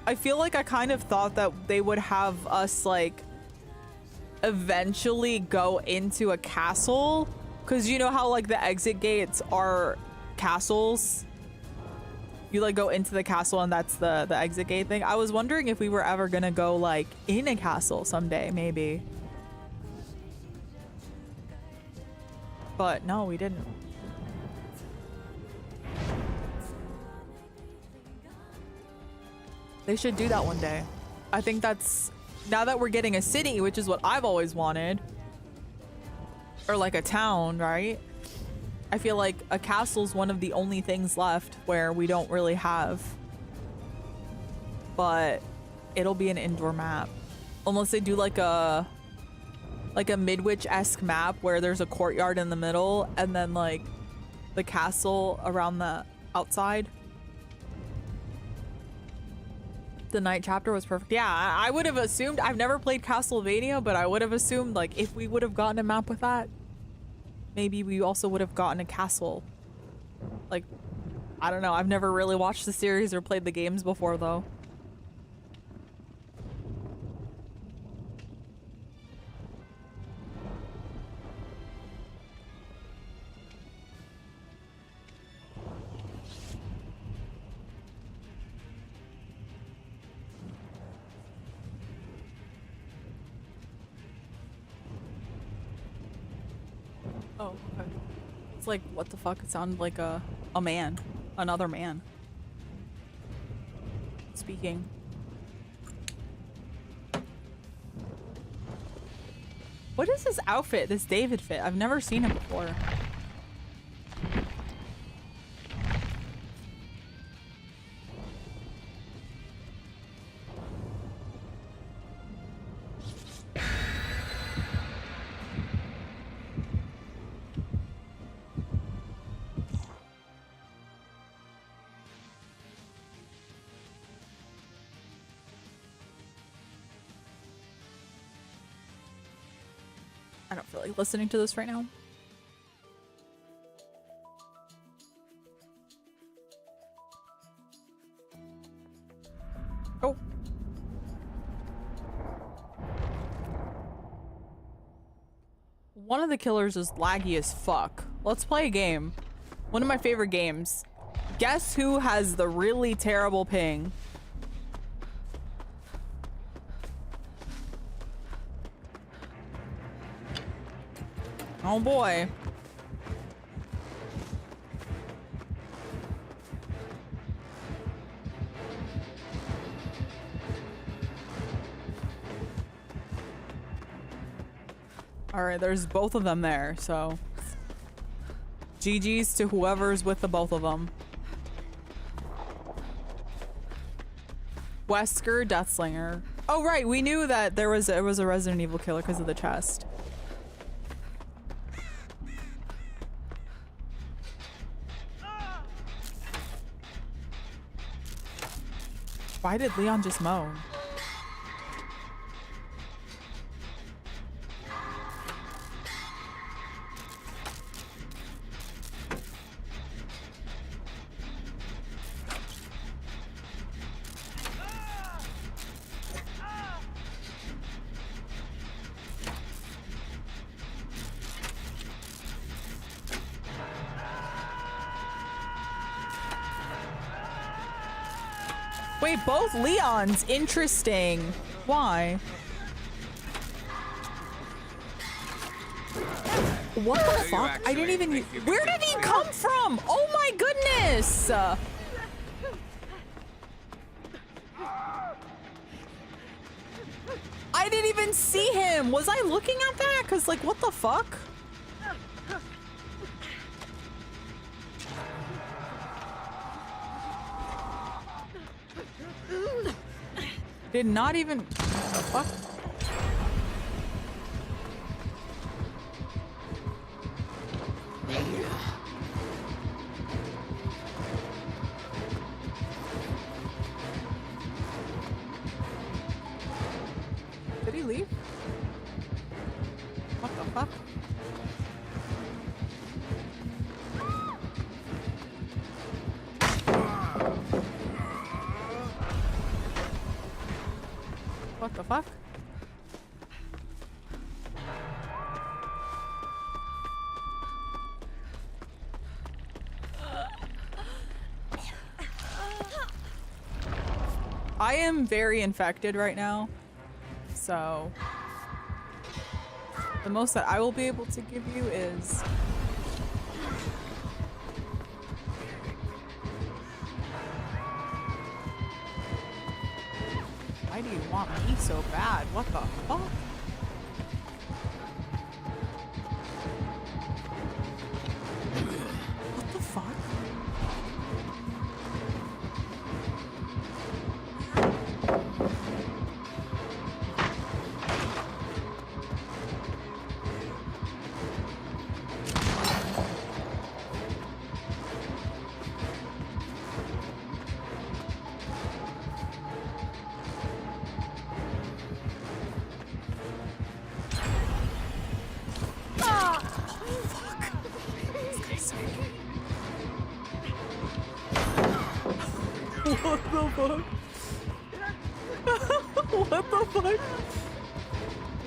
I feel like I kind of thought that they would have us like eventually go into a castle. Cause you know how like the exit gates are castles? You like go into the castle and that's the exit gate thing. I was wondering if we were ever gonna go like in a castle someday, maybe. But no, we didn't. They should do that one day. I think that's, now that we're getting a city, which is what I've always wanted, or like a town, right? I feel like a castle's one of the only things left where we don't really have. But it'll be an indoor map. Unless they do like a Midwich-esque map where there's a courtyard in the middle and then like the castle around the outside. The night chapter was perfect. Yeah, I would have assumed, I've never played Castlevania, but I would have assumed like if we would have gotten a map with that, maybe we also would have gotten a castle. Like, I don't know. I've never really watched the series or played the games before, though. Oh, okay. It's like, what the fuck? It sounded like a man. Another man. Speaking. What is this outfit? This David fit? I've never seen him before. I don't feel like listening to this right now. Oh. One of the killers is laggy as fuck. Let's play a game. One of my favorite games. Guess who has the really terrible ping? Oh boy. All right, there's both of them there, so GG's to whoever's with the both of them. Wesker, Deathslinger. Oh right, we knew that there was a Resident Evil killer because of the chest. Why did Leon just moan? Wait, both Leons. Interesting. Why? What the fuck? I didn't even... Where did he come from? Oh my goodness! I didn't even see him! Was I looking at that? Cause like, what the fuck? Did not even... What the fuck? Did he leave? What the fuck? What the fuck? I am very infected right now, so the most that I will be able to give you is why do you want me so bad? What the fuck? What the fuck? What the fuck? What the fuck?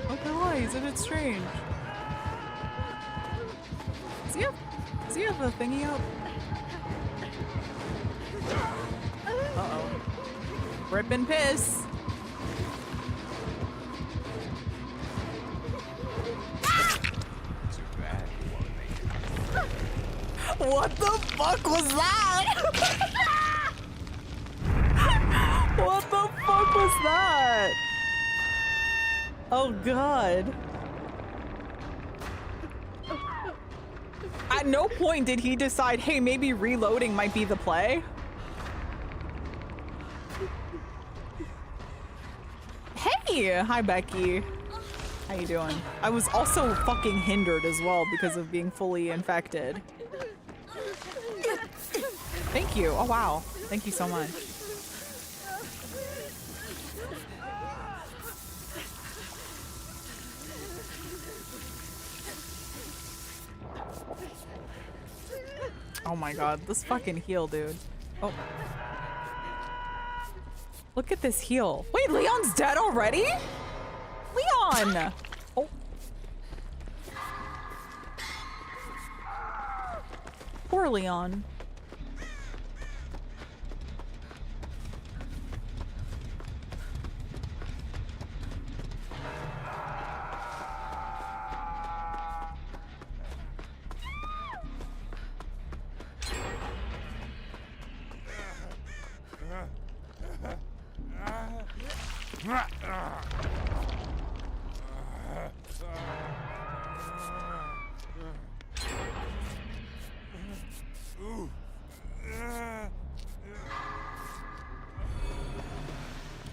What the hell? He's a bit strange. Does he have a thingy up? Uh-oh. Rip and piss. Too bad you won't make fuck was that? What the fuck was that? Oh god. At no point did he decide, hey, maybe reloading might be the play. Hey, hi Becky. How you doing? I was also fucking hindered as well because of being fully infected. Thank you. Oh wow. Thank you so much. Oh my god, this fucking heal, dude. Oh. Look at this heal. Wait, Leon's dead already? Leon! Oh. Poor Leon.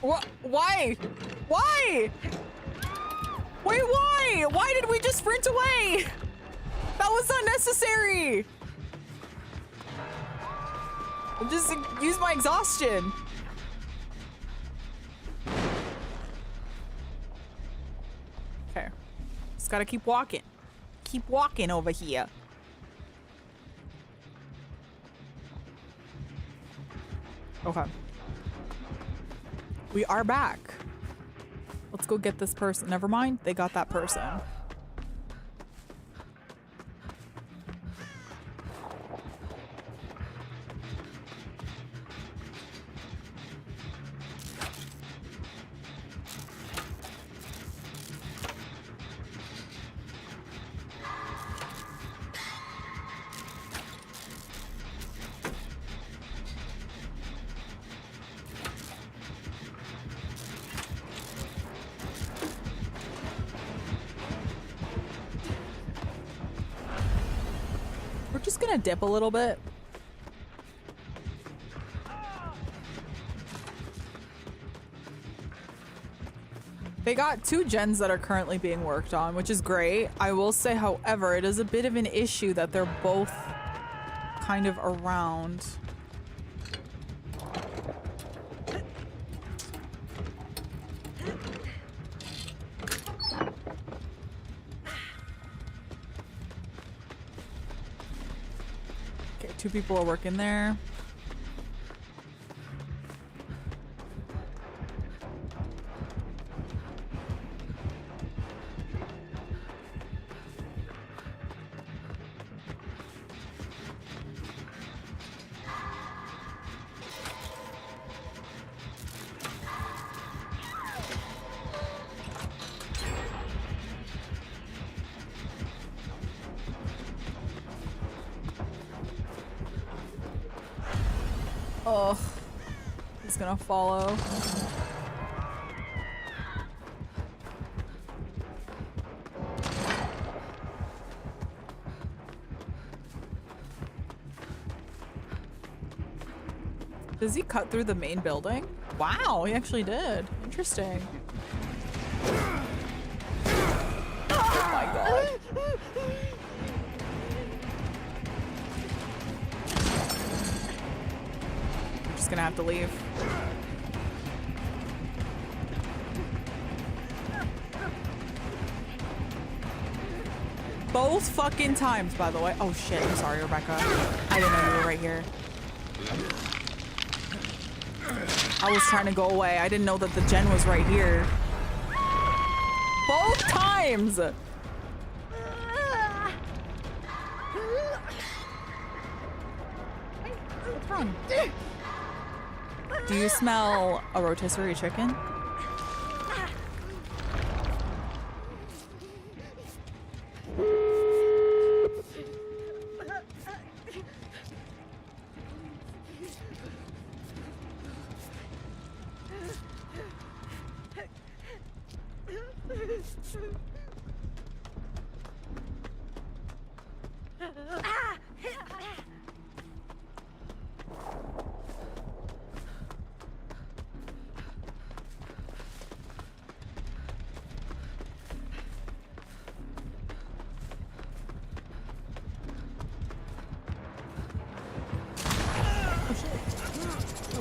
What? Why? Why? Wait, why? Why did we just sprint away? That was unnecessary. I just used my exhaustion. Okay. Just gotta keep walking. Keep walking over here. Okay. We are back. Let's go get this person. Never mind, they got that person. We're just gonna dip a little bit. They got 2 gens that are currently being worked on, which is great. I will say, however, it is a bit of an issue that they're both kind of around. Okay, 2 people are working there. Oh, he's gonna follow. Does he cut through the main building? Wow, he actually did. Interesting. Oh my god. Gonna have to leave. Both fucking times, by the way. Oh shit, I'm sorry, Rebecca. I didn't know you were right here. I was trying to go away. I didn't know that the gen was right here. Both times! What's wrong? Do you smell a rotisserie chicken? Oh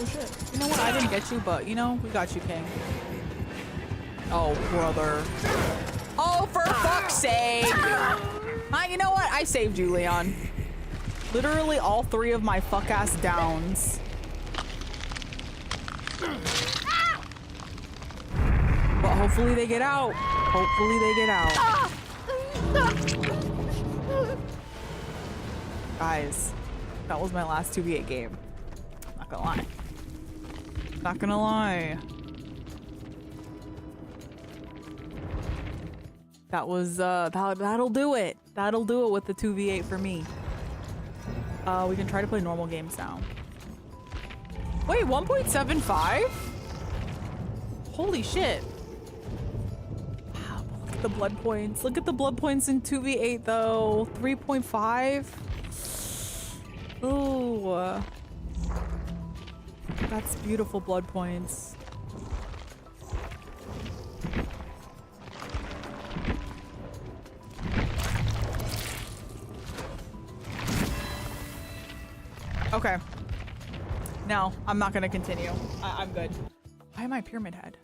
shit. You know what? I didn't get you, but you know, we got you, King. Oh, brother. Oh, for fuck's sake! You know what? I saved you, Leon. Literally all 3 of my fuck-ass downs. But hopefully they get out. Hopefully they get out. Guys, that was my last 2v8 game. Not gonna lie. Not gonna lie. That was, that'll do it. That'll do it with the 2v8 for me. We can try to play normal games now. Wait, 1.75? Holy shit. Wow, look at the blood points. Look at the blood points in 2v8 though. 3.5? Ooh. That's beautiful blood points. Okay. No, I'm not gonna continue. I'm good. Why am I Pyramid Head?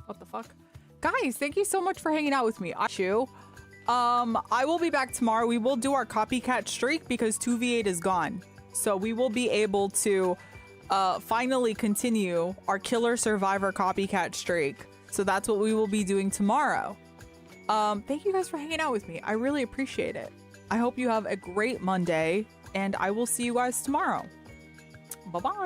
What the fuck? Guys, thank you so much for hanging out with me. I will be back tomorrow. We will do our copycat streak because 2v8 is gone. So we will be able to finally continue our killer survivor copycat streak. So that's what we will be doing tomorrow. Thank you guys for hanging out with me. I really appreciate it. I hope you have a great Monday, and I will see you guys tomorrow. Bye-bye.